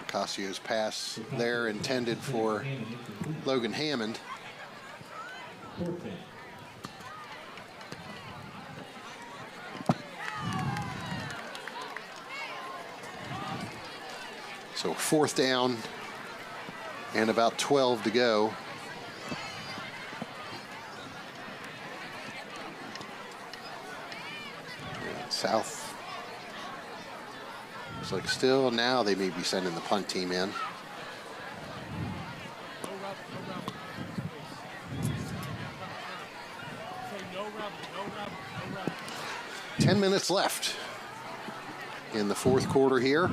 S1: Ocasio's pass there intended for Logan Hammond. So 4th down and about 12 to go. South looks like still now they may be sending the punt team in. Ten minutes left in the 4th quarter here.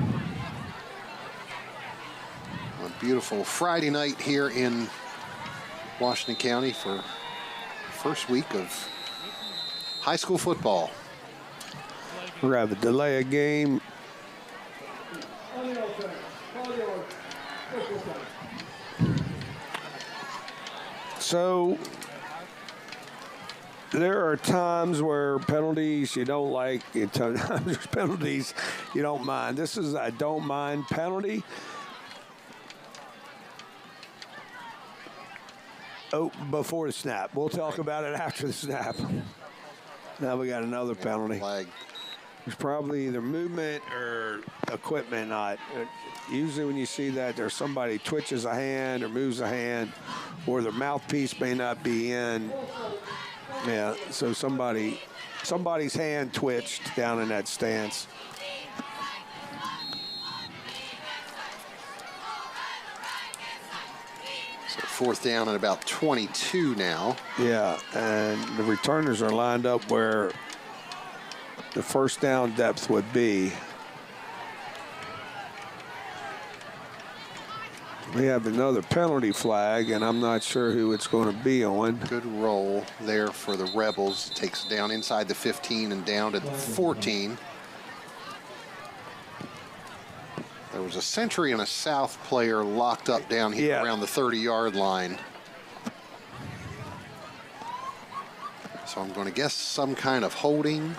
S1: Beautiful Friday night here in Washington County for first week of high school football.
S2: We're going to have a delay of game. So there are times where penalties you don't like, there's penalties you don't mind. This is a don't mind penalty. Oh, before the snap. We'll talk about it after the snap. Now we got another penalty.
S1: Flag.
S2: There's probably either movement or equipment not. Usually when you see that, there's somebody twitches a hand or moves a hand, or their mouthpiece may not be in. Yeah, so somebody's hand twitched down in that stance.
S1: So 4th down and about 22 now.
S2: Yeah, and the returners are lined up where the first down depth would be. We have another penalty flag, and I'm not sure who it's going to be on.
S1: Good roll there for the Rebels. Takes it down inside the 15 and down to the 14. There was a Century and a South player locked up down here around the 30-yard line. So I'm going to guess some kind of holding.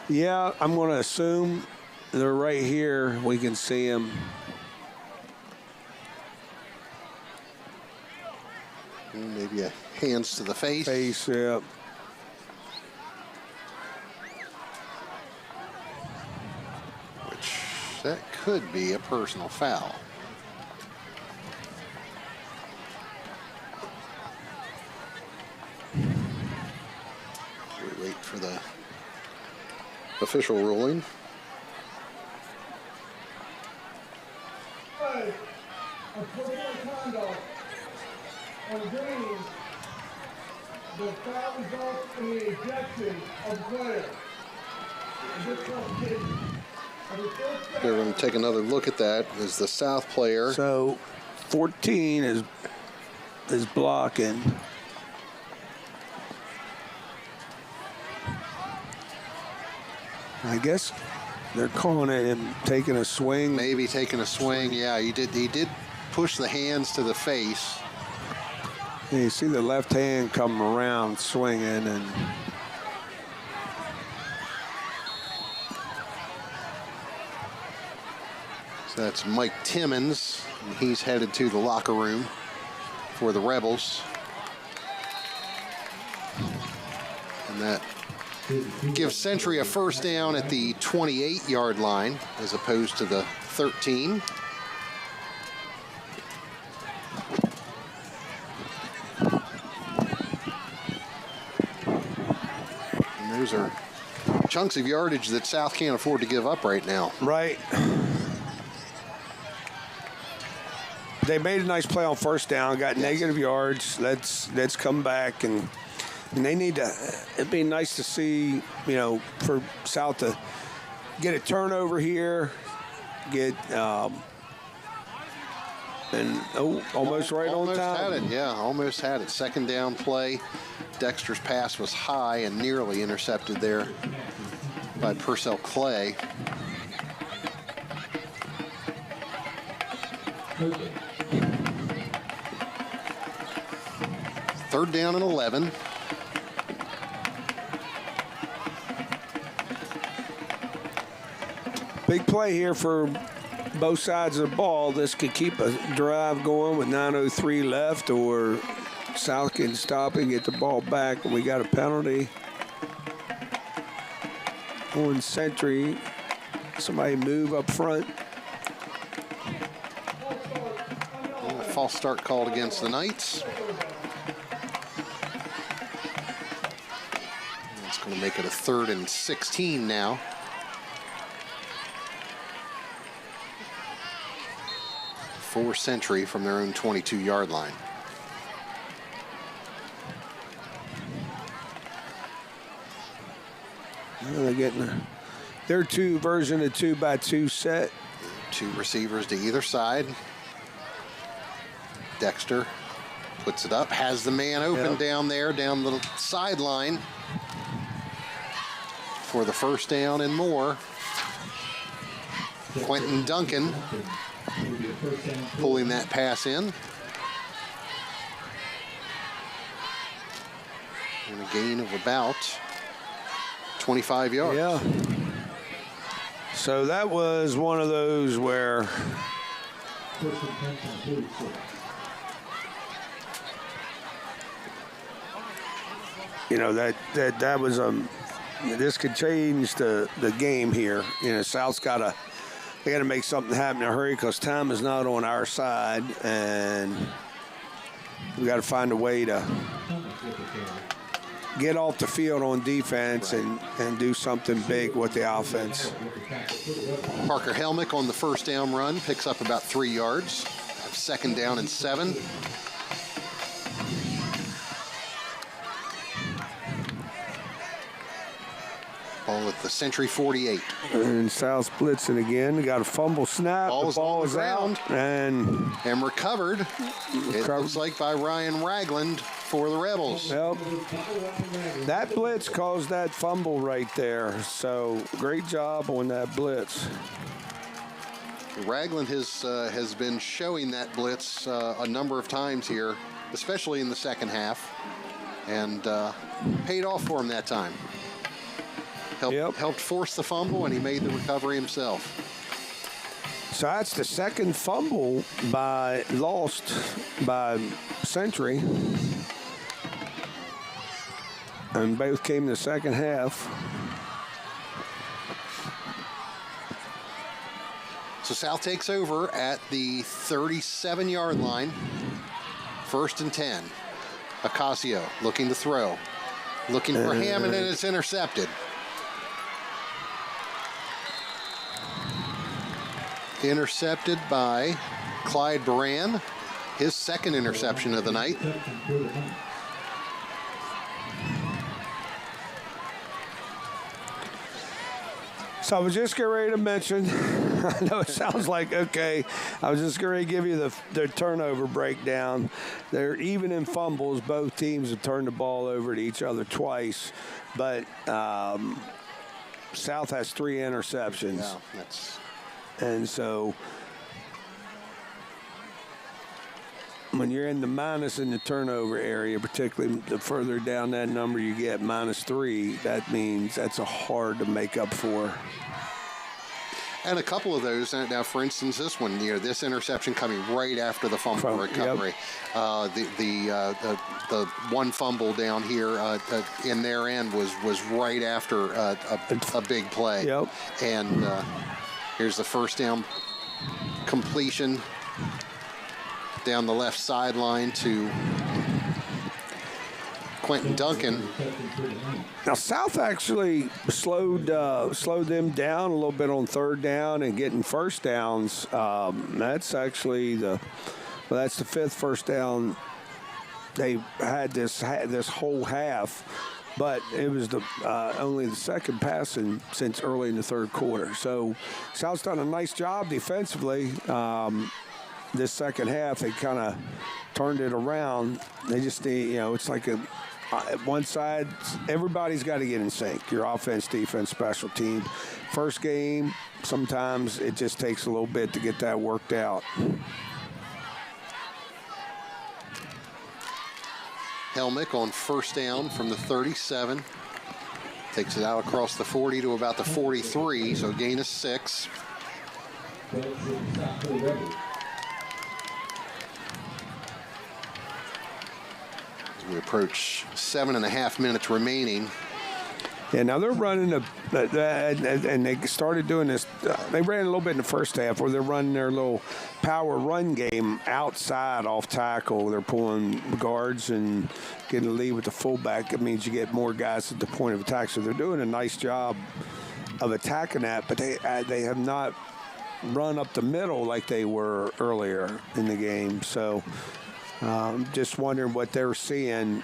S2: Yeah, I'm going to assume they're right here. We can see them.
S1: Maybe a hands to the face.
S2: Face, yeah.
S1: Which, that could be a personal foul. official ruling.
S8: Hey, unfortunate conduct on green. The foul results in the ejection of the player. In this competition,
S1: They're going to take another look at that as the South player.
S2: So 14 is blocking. I guess they're calling it him taking a swing.
S1: Maybe taking a swing. Yeah, he did push the hands to the face.
S2: Yeah, you see the left hand come around swinging, and
S1: so that's Mike Timmons. And he's headed to the locker room for the Rebels. And that gives Century a first down at the 28-yard line as opposed to the 13. And those are chunks of yardage that South can't afford to give up right now.
S2: Right. They made a nice play on first down, got negative yards. Let's come back, and they need to. It'd be nice to see, for South to get a turnover here, get almost right on time.
S1: Had it, yeah, almost had it. Second down play. Dexter's pass was high and nearly intercepted there by Purcell Clay. Third down and 11.
S2: Big play here for both sides of the ball. This could keep a drive going with 9:03 left, or South can stop and get the ball back. We got a penalty on Century. Somebody move up front.
S1: A false start called against the Knights. That's going to make it a 3rd and 16 now. For Century from their own 22-yard line.
S2: They're getting their version of 2x2 set.
S1: Two receivers to either side. Dexter puts it up, has the man open down there, down the sideline for the first down and more. Quentin Duncan pulling that pass in. And a gain of about 25 yards.
S2: Yeah. So that was one of those where that was this could change the game here. South's they got to make something happen in a hurry because time is not on our side, and we got to find a way to get off the field on defense and do something big with the offense.
S1: Parker Helmick on the first down run picks up about 3 yards. Second down and 7. Ball at the Century 48.
S2: And South blitzing again. Got a fumble snap.
S1: The ball is
S2: out and
S1: recovered. It looks like by Ryan Ragland for the Rebels.
S2: Yep. That blitz caused that fumble right there. So great job on that blitz.
S1: Ragland has been showing that blitz a number of times here, especially in the second half, and paid off for him that time. Helped force the fumble, and he made the recovery himself.
S2: So that's the second fumble lost by Century. And both came in the second half.
S1: So South takes over at the 37-yard line. 1st and 10. Ocasio looking to throw. Looking for Hammond, and it's intercepted. Intercepted by Clyde Baran, his second interception of the night.
S2: So I was just getting ready to mention, I know it sounds like, okay, I was just going to give you the turnover breakdown. They're even in fumbles. Both teams have turned the ball over to each other twice, but South has 3 interceptions.
S1: Yeah,
S2: and so when you're in the minus in the turnover area, particularly the further down that number you get, -3, that means that's a hard to make up for.
S1: And a couple of those, now for instance, this one, this interception coming right after the fumble recovery. Yep. The one fumble down here in their end was right after a big play.
S2: Yep.
S1: And here's the first down completion down the left sideline to Quentin Duncan.
S2: Now South actually slowed them down a little bit on 3rd down and getting first downs. That's actually that's the 5th first down they had this whole half, but it was only the second passing since early in the 3rd quarter. So South's done a nice job defensively. This second half, they kind of turned it around. They just need, it's like one side, everybody's got to get in sync. Your offense, defense, special team. First game, sometimes it just takes a little bit to get that worked out.
S1: Helmick on first down from the 37. Takes it out across the 40 to about the 43, so gain of 6. We approach 7.5 minutes remaining.
S2: Yeah, now they're running and they started doing this. They ran a little bit in the first half where they're running their little power run game outside off tackle. They're pulling guards and getting a lead with the fullback. It means you get more guys at the point of attack. So they're doing a nice job of attacking that, but they have not run up the middle like they were earlier in the game. So just wondering what they're seeing.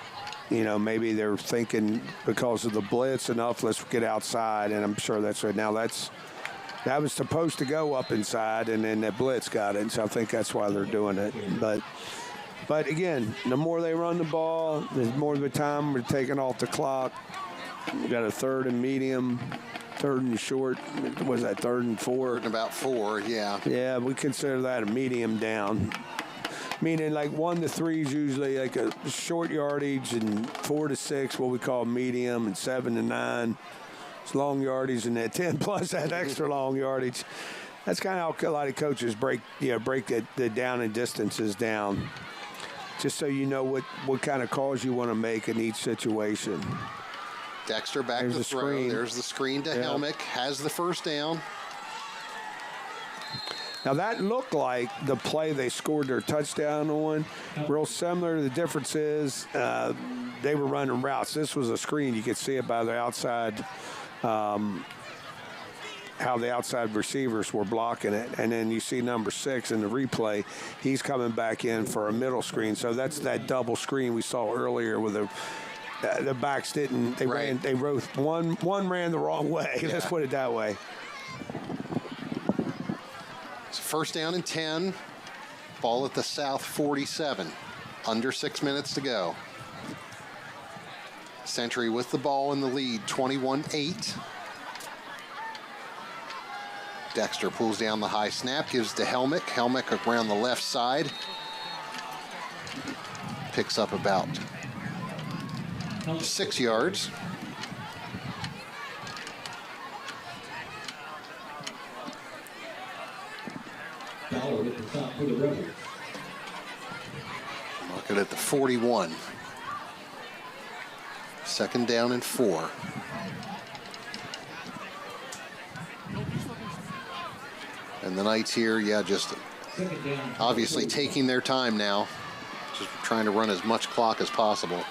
S2: Maybe they're thinking because of the blitz enough, let's get outside, and I'm sure that's right. Now that was supposed to go up inside, and then that blitz got it, and so I think that's why they're doing it. But again, the more they run the ball, the more of the time we're taking off the clock. We got a 3rd and medium, 3rd and short. What was that, 3rd and 4?
S1: About 4, yeah.
S2: Yeah, we consider that a medium down. Meaning like 1 to 3 is usually like a short yardage, and 4 to 6 what we call medium, and 7 to 9 it's long yardage, and that 10 plus that extra long yardage. That's kind of how a lot of coaches break the down and distances down, just so you know what kind of calls you want to make in each situation.
S1: Dexter back to throw.
S2: Screen.
S1: There's the screen to Helmick. Has the first down.
S2: Now, that looked like the play they scored their touchdown on. Real similar. The difference is they were running routes. This was a screen. You could see it by the outside, how the outside receivers were blocking it. And then you see number 6 in the replay. He's coming back in for a middle screen. So that's that double screen we saw earlier with the backs didn't. They ran. They wrote one ran the wrong way. Yeah. Let's put it that way.
S1: First down and 10. Ball at the South 47. Under 6 minutes to go. Century with the ball in the lead, 21-8. Dexter pulls down the high snap, gives to Helmick. Helmick around the left side. Picks up about 6 yards. Mark it at the 41. Second down and 4. And the Knights here, just obviously taking their time now. Just trying to run as much clock as possible.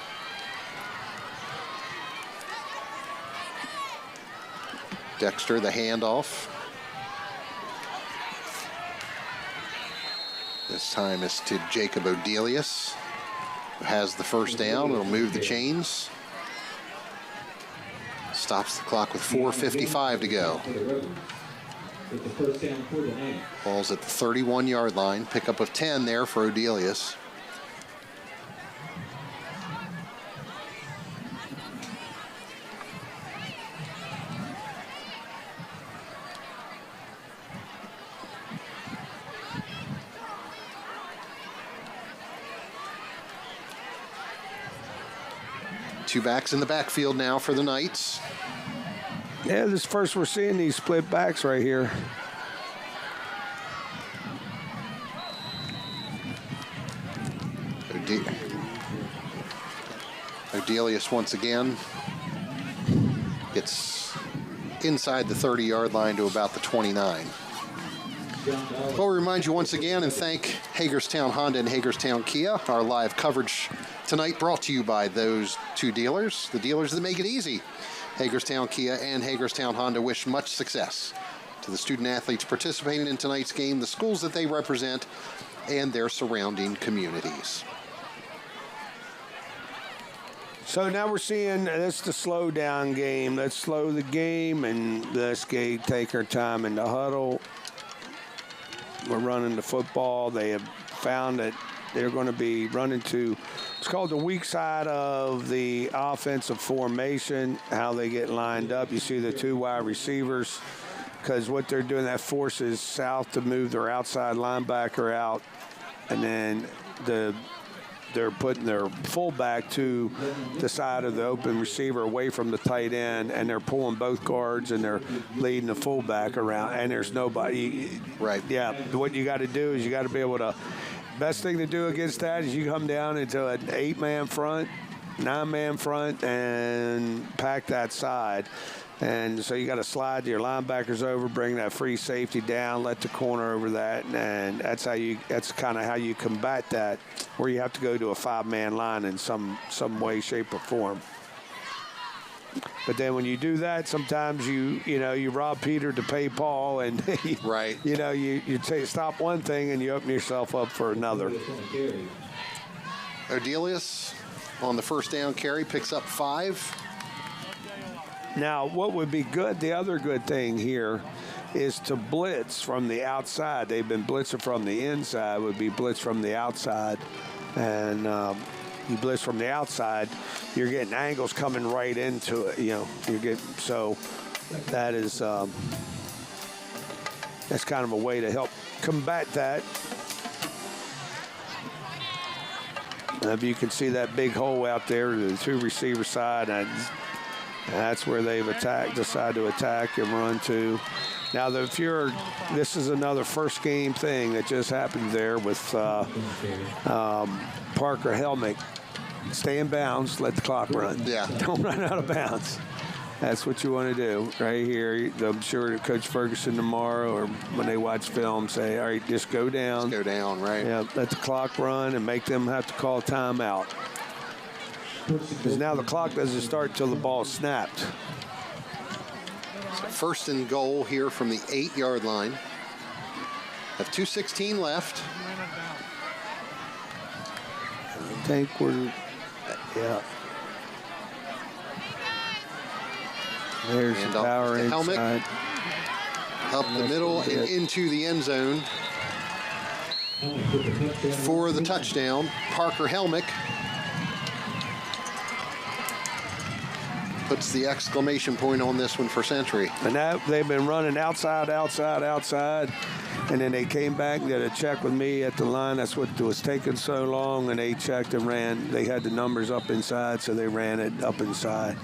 S1: Dexter, the handoff. This time it's to Jacob Odelius, who has the first down. It'll move the chains. Stops the clock with 4:55 to go. Ball's at the 31-yard line. Pickup of 10 there for Odelius. Two backs in the backfield now for the Knights.
S2: Yeah, this first we're seeing these split backs right here.
S1: Odelius once again gets inside the 30-yard line to about the 29. Well, we remind you once again and thank Hagerstown Honda and Hagerstown Kia. Our live coverage tonight brought to you by those two dealers, the dealers that make it easy. Hagerstown Kia and Hagerstown Honda wish much success to the student athletes participating in tonight's game, the schools that they represent, and their surrounding communities.
S2: So now we're seeing this the slow down game. Let's slow the game and let's take our time in the huddle. We're running the football. They have found that they're going to be running to, it's called the weak side of the offensive formation, how they get lined up. You see the two wide receivers, because what they're doing, that forces South to move their outside linebacker out, and then they're putting their fullback to the side of the open receiver away from the tight end, and they're pulling both guards, and they're leading the fullback around, and there's nobody.
S1: Right.
S2: Yeah, what you got to do is you got to be able to, best thing to do against that is you come down into an 8-man front, 9-man front, and pack that side. And so you got to slide your linebackers over, bring that free safety down, let the corner over that, and that's kind of how you combat that, where you have to go to a 5-man line in some way, shape, or form. But then when you do that, sometimes you rob Peter to pay Paul, and
S1: right.
S2: You stop one thing and you open yourself up for another.
S1: Odelius on the first down carry picks up 5.
S2: Now, what would be good, the other good thing here is to blitz from the outside. They've been blitzing from the inside, would be blitz from the outside. And you blitz from the outside, you're getting angles coming right into it. You're getting, so that is, that's kind of a way to help combat that. If you can see that big hole out there, the two receiver side, that's where they've decided to attack and run to. Now, this is another first game thing that just happened there with Parker Helmick. Stay in bounds, let the clock run.
S1: Yeah.
S2: Don't run out of bounds. That's what you want to do right here. I'm sure Coach Ferguson tomorrow or when they watch film say, all right, just go down.
S1: Just go down, right.
S2: Yeah, let the clock run and make them have to call timeout. Because now the clock doesn't start until the ball snapped.
S1: So first and goal here from the 8-yard line. Have 2:16 left.
S2: I think we're, yeah. There's the power inside.
S1: Up the middle and into the end zone. For the touchdown, Parker Helmick puts the exclamation point on this one for Century.
S2: And now they've been running outside, and then they came back and did a check with me at the line. That's what was taking so long, and they checked and ran. They had the numbers up inside, so they ran it up inside.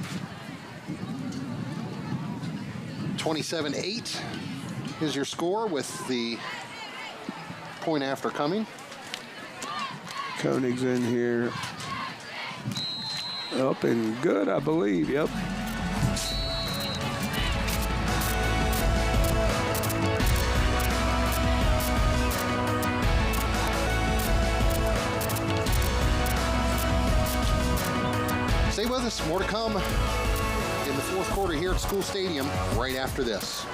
S1: 27-8 is your score with the point after coming.
S2: Koenig's in here. Up and good, I believe. Yep.
S1: Stay with us. More to come in the fourth quarter here at School Stadium right after this.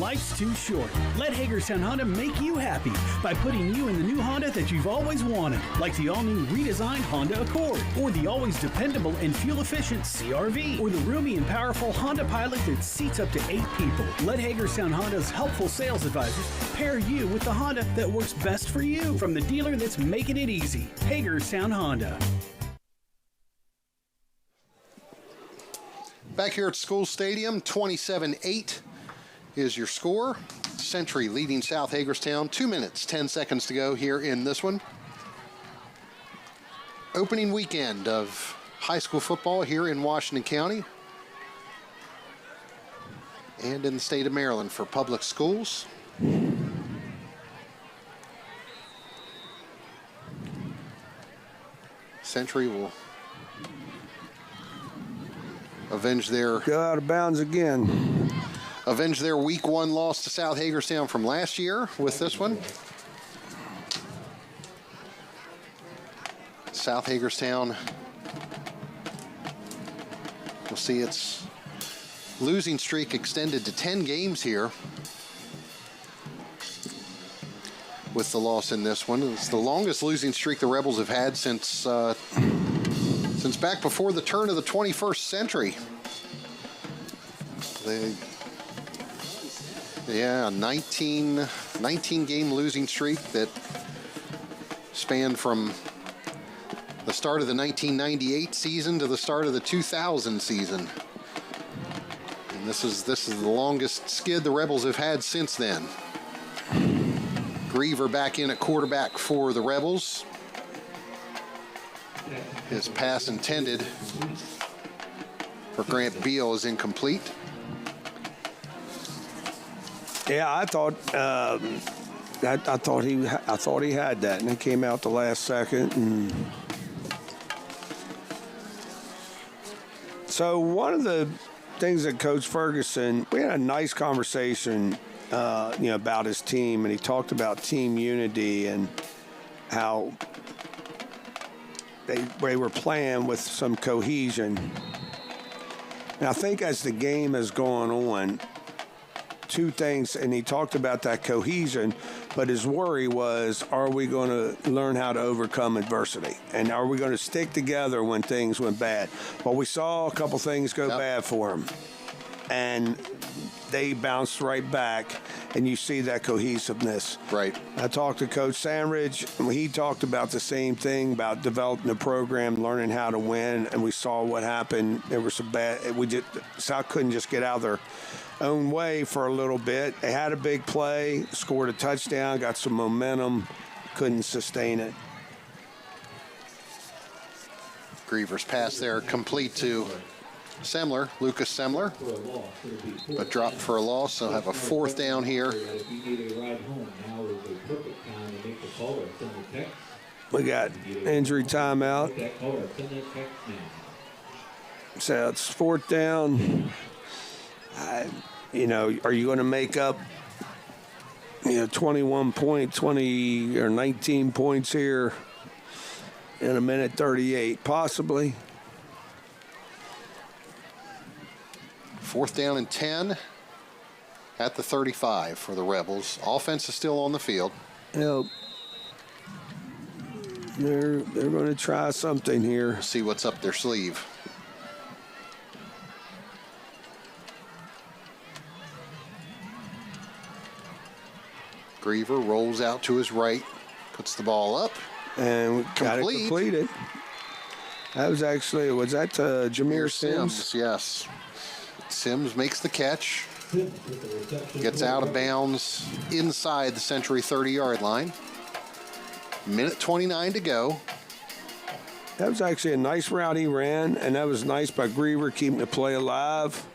S9: life's too short. Let Hagerstown Honda make you happy by putting you in the new Honda that you've always wanted, like the all-new redesigned Honda Accord, or the always dependable and fuel-efficient CR-V, or the roomy and powerful Honda Pilot that seats up to 8 people. Let Hagerstown Honda's helpful sales advisors pair you with the Honda that works best for you, from the dealer that's making it easy. Hagerstown Honda.
S1: Back here at School Stadium, 27-8 is your score. Century leading South Hagerstown. 2 minutes, 10 seconds to go here in this one. Opening weekend of high school football here in Washington County and in the state of Maryland for public schools. Century will avenge their...
S2: Go out of bounds again.
S1: Avenge their week 1 loss to South Hagerstown from last year with this one. South Hagerstown will see its losing streak extended to 10 games here with the loss in this one. It's the longest losing streak the Rebels have had since back before the turn of the 21st century. A 19 game losing streak that spanned from the start of the 1998 season to the start of the 2000 season. And this is the longest skid the Rebels have had since then. Griever back in at quarterback for the Rebels. His pass intended for Grant Beal is incomplete.
S2: Yeah, I thought he had that, and it came out the last second. And so one of the things that Coach Ferguson, we had a nice conversation, about his team, and he talked about team unity and how they were playing with some cohesion. And I think as the game has gone on, two things, and he talked about that cohesion, but his worry was, are we going to learn how to overcome adversity? And are we going to stick together when things went bad? Well, we saw a couple things go bad for them, and they bounced right back, and you see that cohesiveness.
S1: Right.
S2: I talked to Coach Sandridge, and he talked about the same thing, about developing the program, learning how to win, and we saw what happened. There was some bad. South couldn't just get out of their own way for a little bit. They had a big play, scored a touchdown, got some momentum, couldn't sustain it.
S1: Griever's pass there complete to Semler, Lucas Semler, but dropped for a loss. So have a 4th down here.
S2: We got injury timeout. So it's 4th down. Are you going to make up, 20 or 19 points here in a minute 38? Possibly.
S1: 4th down and 10 at the 35 for the Rebels. Offense is still on the field.
S2: They're going to try something here.
S1: See what's up their sleeve. Griever rolls out to his right, puts the ball up.
S2: And we got it completed. That was that Jameer Sims?
S1: Yes. Sims makes the catch. Gets out of bounds inside the Century 30-yard line. Minute 29 to go.
S2: That was actually a nice route he ran, and that was nice by Griever keeping the play alive.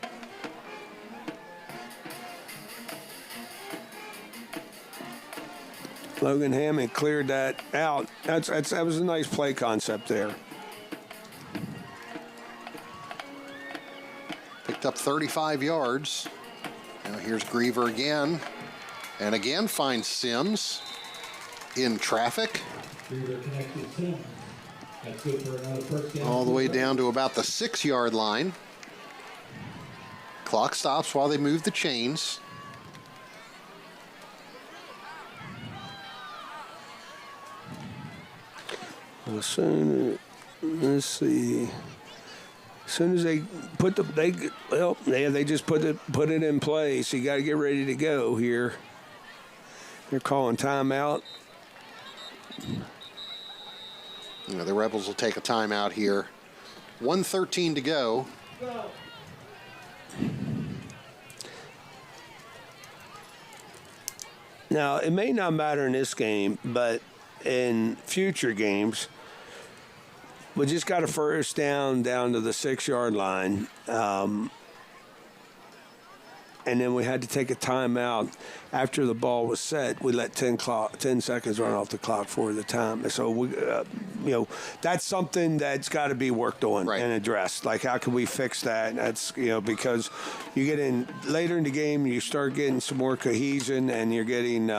S2: Logan Hammond cleared that out. That was a nice play concept there.
S1: Picked up 35 yards. Now here's Griever again. And again finds Sims in traffic. All the way down to about the 6-yard line. Clock stops while they move the chains.
S2: As soon as they put they just put it in place. You got to get ready to go here. They're calling timeout.
S1: The Rebels will take a timeout here. 1:13 to go.
S2: Now, it may not matter in this game, but in future games, we just got a first down to the 6-yard line. And then we had to take a timeout after the ball was set. We let 10 seconds run off the clock for the time. So, that's something that's got to be worked on and addressed. Like, how can we fix that? That's, because you get in later in the game, you start getting some more cohesion, and you're getting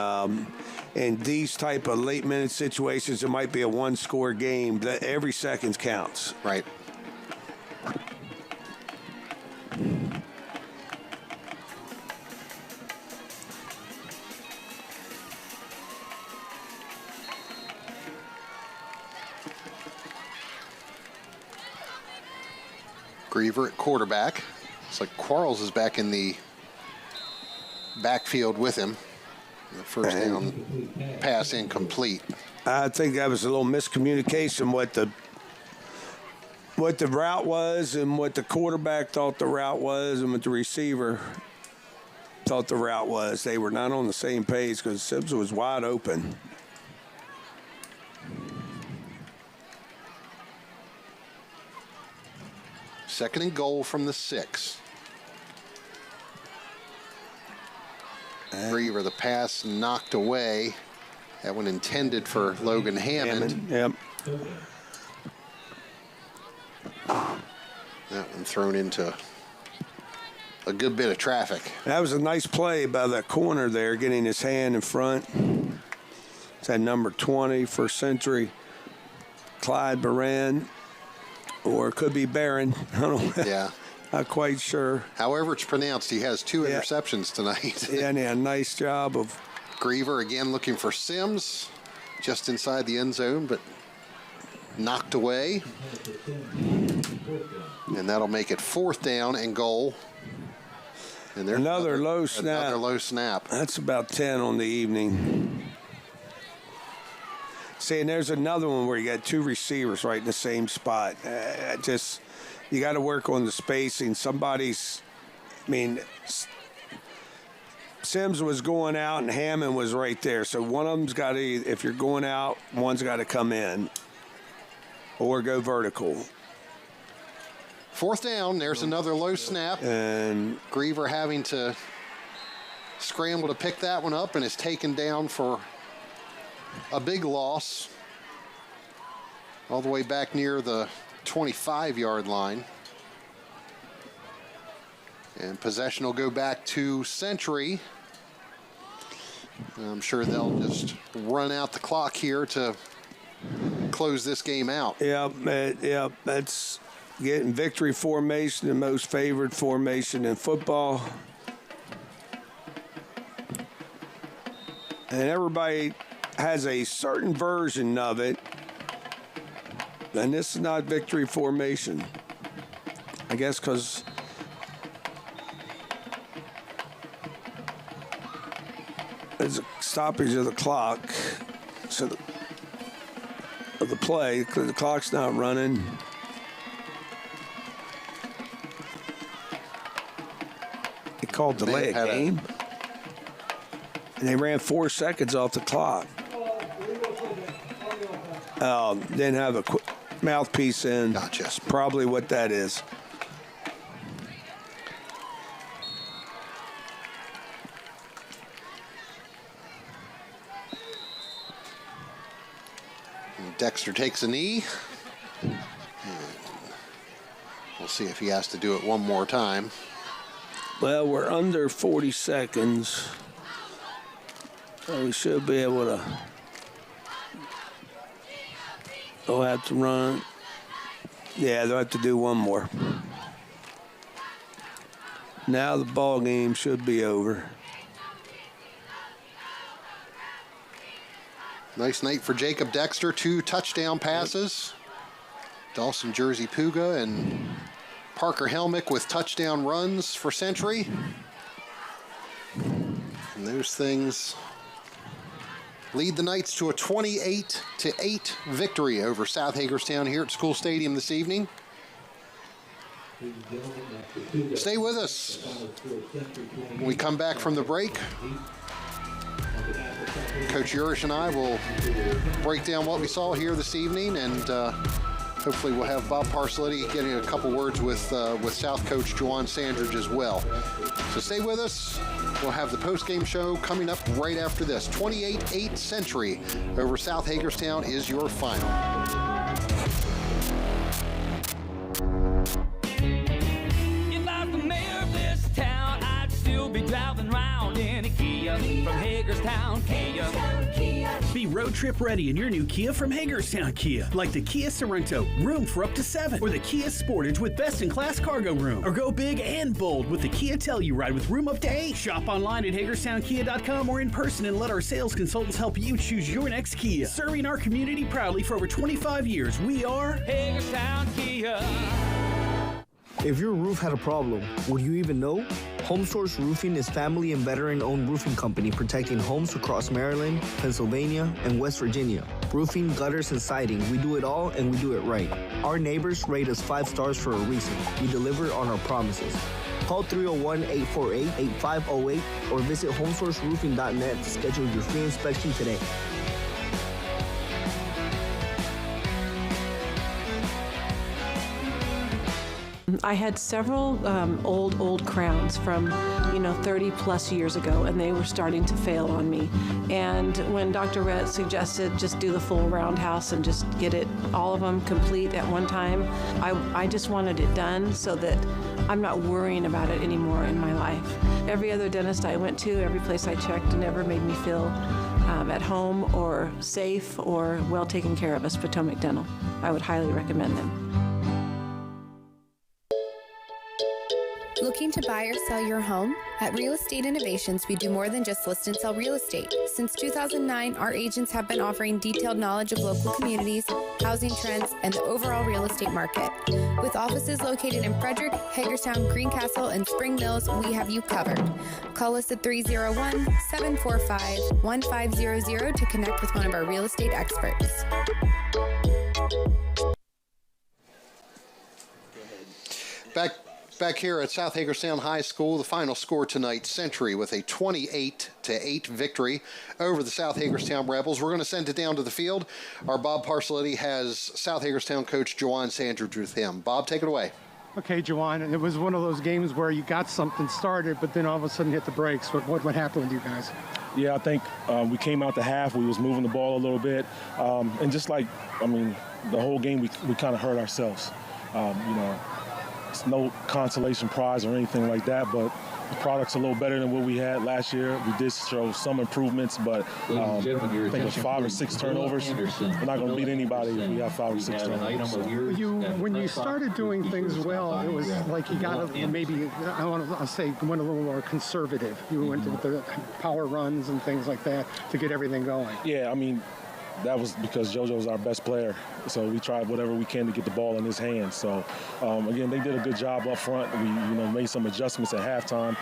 S2: in these type of late-minute situations, it might be a one-score game. That every second counts.
S1: Right. Griever at quarterback. It's like Quarles is back in the backfield with him. The first down pass incomplete.
S2: I think that was a little miscommunication what the route was and what the quarterback thought the route was and what the receiver thought the route was. They were not on the same page because Sims was wide open.
S1: Second and goal from the 6. Griever, the pass knocked away. That one intended for Logan Hammond.
S2: Yep.
S1: That one thrown into a good bit of traffic.
S2: That was a nice play by that corner there, getting his hand in front. It's that number 20 for Century, Clyde Baran. Or it could be Barron. I don't know.
S1: Yeah.
S2: Not quite sure.
S1: However it's pronounced, he has 2 interceptions tonight.
S2: Yeah, nice job of...
S1: Griever again looking for Sims just inside the end zone, but knocked away. And that'll make it 4th down and goal. And there's
S2: another low snap.
S1: Another low snap.
S2: That's about 10 on the evening. See, and there's another one where you got 2 receivers right in the same spot. You got to work on the spacing. Sims was going out and Hammond was right there. So one of them's got to, if you're going out, one's got to come in or go vertical.
S1: 4th down. There's another low snap.
S2: And
S1: Griever having to scramble to pick that one up and is taken down for a big loss all the way back near the 25-yard line. And possession will go back to Century. I'm sure they'll just run out the clock here to close this game out.
S2: Yeah, that's getting victory formation, the most favored formation in football. And everybody has a certain version of it, and this is not victory formation. I guess because there's a stoppage of the clock, so of the play, because the clock's not running. They called delay a game. And they ran 4 seconds off the clock. Didn't have a mouthpiece in.
S1: Gotcha.
S2: That's probably what that is.
S1: And Dexter takes a knee. We'll see if he has to do it one more time.
S2: Well, we're under 40 seconds. So we should be able to. They'll have to run. Yeah, they'll have to do one more. Now the ball game should be over.
S1: Nice night for Jacob Dexter, 2 touchdown passes. Dawson Jersey Puga and Parker Helmick with touchdown runs for Century. And those things lead the Knights to a 28-8 victory over South Hagerstown here at School Stadium this evening. Stay with us. When we come back from the break, Coach Urish and I will break down what we saw here this evening, and hopefully we'll have Bob Parcelletti getting a couple words with South coach Juwan Sandridge as well. So stay with us. We'll have the post-game show coming up right after this. 28-8 Century over South Hagerstown is your final.
S8: If I was the mayor of this town, I'd still be driving around in a Kia from Hagerstown, Kia.
S9: Be road trip ready in your new Kia from Hagerstown Kia, like the Kia Sorento, room for up to 7, or the Kia Sportage with best-in-class cargo room, or go big and bold with the Kia Telluride with room up to 8. Shop online at HagerstownKia.com or in person and let our sales consultants help you choose your next Kia. Serving our community proudly for over 25 years, we are
S8: Hagerstown Kia.
S12: If your roof had a problem, would you even know? Home Source Roofing is family and veteran-owned roofing company protecting homes across Maryland, Pennsylvania, and West Virginia. Roofing, gutters, and siding, we do it all and we do it right. Our neighbors rate us 5 stars for a reason. We deliver on our promises. Call 301-848-8508 or visit homesourceroofing.net to schedule your free inspection today.
S13: I had several old crowns from 30 plus years ago, and they were starting to fail on me. And when Dr. Rett suggested just do the full roundhouse and just get it, all of them complete at one time, I just wanted it done so that I'm not worrying about it anymore in my life. Every other dentist I went to, every place I checked, never made me feel at home or safe or well taken care of as Potomac Dental. I would highly recommend them.
S18: Looking to buy or sell your home? At Real Estate Innovations, we do more than just list and sell real estate. Since 2009, our agents have been offering detailed knowledge of local communities, housing trends, and the overall real estate market. With offices located in Frederick, Hagerstown, Greencastle, and Spring Mills, we have you covered. Call us at 301-745-1500 to connect with one of our real estate experts.
S1: Back here at South Hagerstown High School, the final score tonight, Century with a 28-8 victory over the South Hagerstown Rebels. We're going to send it down to the field. Our Bob Parcelletti has South Hagerstown coach Juwan Sandridge with him. Bob, take it away.
S10: Okay, Juwan, it was one of those games where you got something started, but then all of a sudden hit the brakes. What happened with you guys?
S20: Yeah, I think we came out the half. We was moving the ball a little bit. And just the whole game, we kind of hurt ourselves. It's no consolation prize or anything like that, but the product's a little better than what we had last year. We did show some improvements, but I think it was 5 or 6 turnovers. We're not going to beat anybody if we have 5 or 6 turnovers.
S10: When you started doing things well, it was like you got to maybe, I'll say, went a little more conservative. You went with the power runs and things like that to get everything going.
S20: Yeah, that was because JoJo was our best player. So we tried whatever we can to get the ball in his hands. So, again, they did a good job up front. We, made some adjustments at halftime.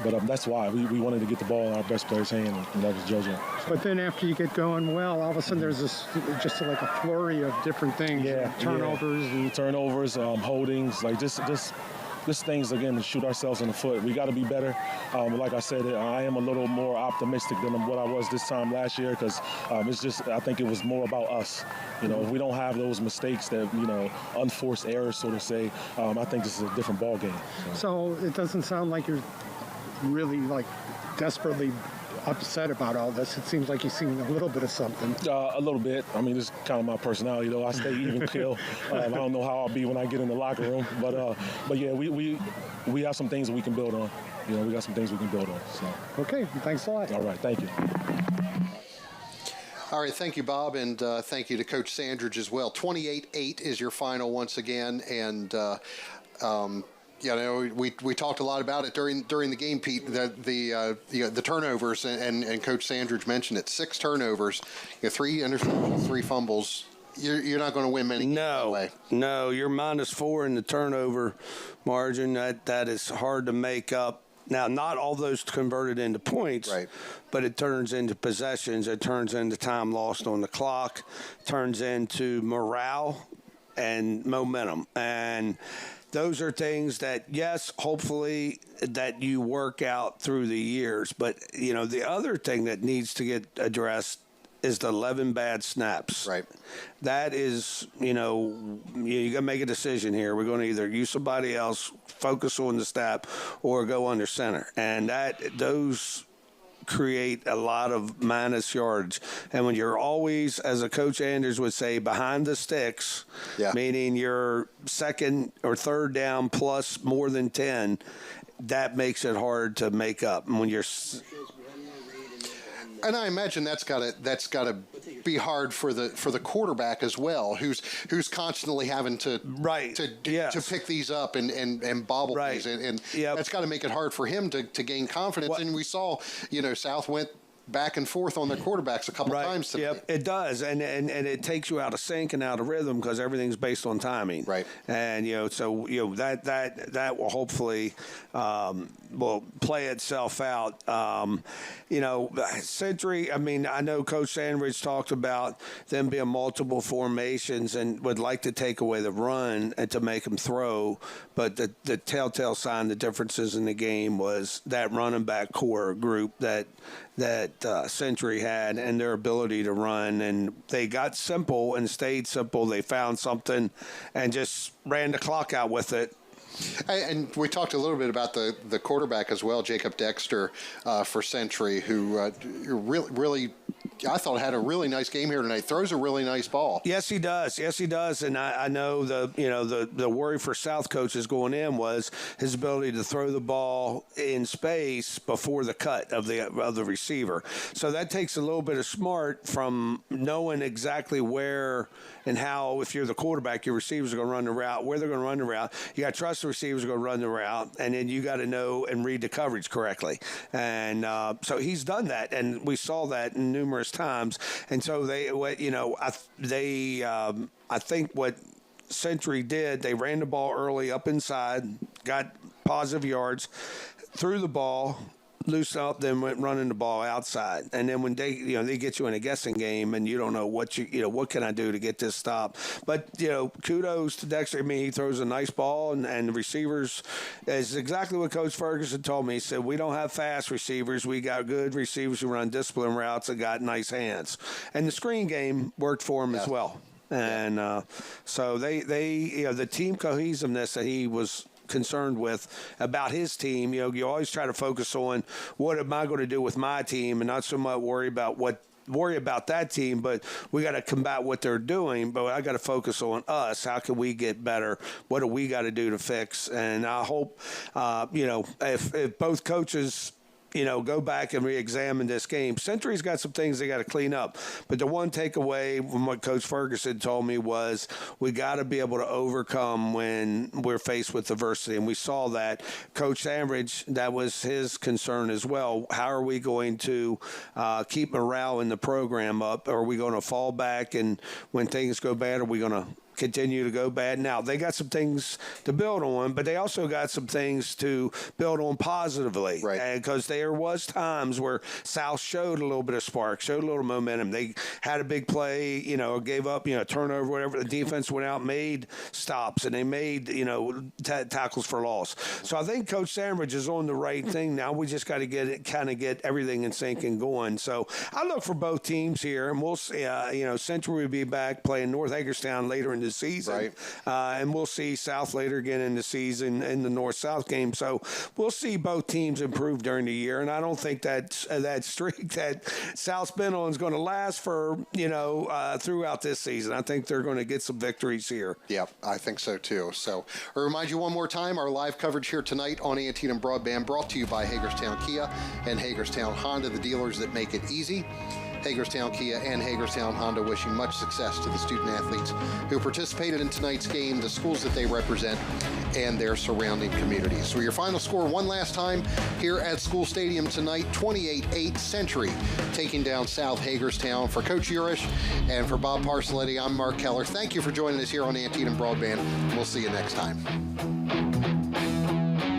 S20: But that's why we wanted to get the ball in our best player's hand, and that was JoJo.
S10: But then after you get going well, all of a sudden there's just like a flurry of different things.
S20: Yeah.
S10: Turnovers.
S20: Holdings, just things, again, to shoot ourselves in the foot. We got to be better. Like I said, I am a little more optimistic than what I was this time last year because I think it was more about us. If we don't have those mistakes that, unforced errors, so to say, I think this is a different ball game.
S10: So it doesn't sound like you're really, desperately upset about all this. It seems like you've seen a little bit of something.
S20: A little bit. This is kind of my personality, though. I stay even keel. I don't know how I'll be when I get in the locker room, but yeah, we have some things that we can build on. We got some things we can build on. So.
S10: Okay, thanks a lot.
S20: All right, thank you.
S1: All right, thank you, Bob, and thank you to Coach Sandridge as well. 28-8 is your final once again, and You know, we talked a lot about it during the game, Pete. The turnovers, and Coach Sandridge mentioned it. 6 turnovers, 3 interceptions, 3 fumbles. You're not going to win many games that way.
S2: No, you're -4 in the turnover margin. That is hard to make up. Now, not all those converted into points, right, but it turns into possessions. It turns into time lost on the clock, turns into morale and momentum. And those are things that, yes, hopefully that you work out through the years. But, you know, the other thing that needs to get addressed is the 11 bad snaps.
S1: Right.
S2: That is, you know, you got to make a decision here. We're going to either use somebody else, focus on the snap, or go under center. And those create a lot of minus yards. And when you're always, as a Coach Anders would say, behind the sticks, meaning you're second or third down plus more than 10, that makes it hard to make up. And when you're
S1: And I imagine that's got to be hard for the quarterback as well, who's constantly having to pick these up and bobble these, and that's got to make it hard for him to gain confidence. And we saw, you know, South went back and forth on their quarterbacks a couple of times today.
S2: Yep, it does, and it takes you out of sync and out of rhythm because everything's based on timing.
S1: Right.
S2: And so that will hopefully will play itself out. Century. I mean, I know Coach Sandridge talked about them being multiple formations and would like to take away the run and to make them throw, but the telltale sign, the differences in the game was that running back core group that Century had and their ability to run, and they got simple and stayed simple. They found something and just ran the clock out with it.
S1: And we talked a little bit about the quarterback as well, Jacob Dexter, for Century, who really, I thought had a really nice game here tonight. Throws a really nice ball.
S2: Yes, he does. Yes, he does. And I know the worry for South coaches going in was his ability to throw the ball in space before the cut of the receiver. So that takes a little bit of smart from knowing exactly where and how, if you're the quarterback, your receivers are going to run the route, where they're going to run the route. You got to trust the receivers are going to run the route, and then you got to know and read the coverage correctly. And so he's done that, and we saw that numerous times. And so I think what Century did, they ran the ball early up inside, got positive yards, threw the ball, loose up, then went running the ball outside. And then when they get you in a guessing game and you don't know what can I do to get this stop. But, kudos to Dexter. I mean, he throws a nice ball, and the receivers is exactly what Coach Ferguson told me. He said, we don't have fast receivers. We got good receivers who run discipline routes and got nice hands. And the screen game worked for him as well. And so they the team cohesiveness that he was concerned with about his team, you always try to focus on what am I going to do with my team and not so much worry about that team, but we got to combat what they're doing. But I got to focus on us. How can we get better? What do we got to do to fix? And I hope, if both coaches go back and re-examine this game. Century's got some things they got to clean up. But the one takeaway from what Coach Ferguson told me was we got to be able to overcome when we're faced with adversity. And we saw that. Coach Sandridge, that was his concern as well. How are we going to keep morale in the program up? Are we going to fall back? And when things go bad, are we going to continue to go bad? Now, they got some things to build on, but they also got some things to build on positively. Right. Because there was times where South showed a little bit of spark, showed a little momentum. They had a big play, gave up, turnover, whatever. The defense went out, made stops, and they made, tackles for loss. So I think Coach Sandridge is on the right thing now. We just got to get everything in sync and going. So I look for both teams here, and we'll see, Century will be back playing North Hagerstown later in the season, and we'll see South later again in the season in the North-South game. So we'll see both teams improve during the year, and I don't think that streak that South's been on is going to last for throughout this season. I think they're going to get some victories here.
S1: Yeah, I think so too. So I'll remind you one more time, our live coverage here tonight on Antietam Broadband brought to you by Hagerstown Kia and Hagerstown Honda, the dealers that make it easy. Hagerstown Kia and Hagerstown Honda wishing much success to the student athletes who participated in tonight's game, the schools that they represent, and their surrounding communities. So your final score one last time here at School Stadium tonight, 28-8 Century taking down South Hagerstown. For Coach Urish and for Bob Parcelletti, I'm Mark Keller. Thank you for joining us here on Antietam Broadband. We'll see you next time.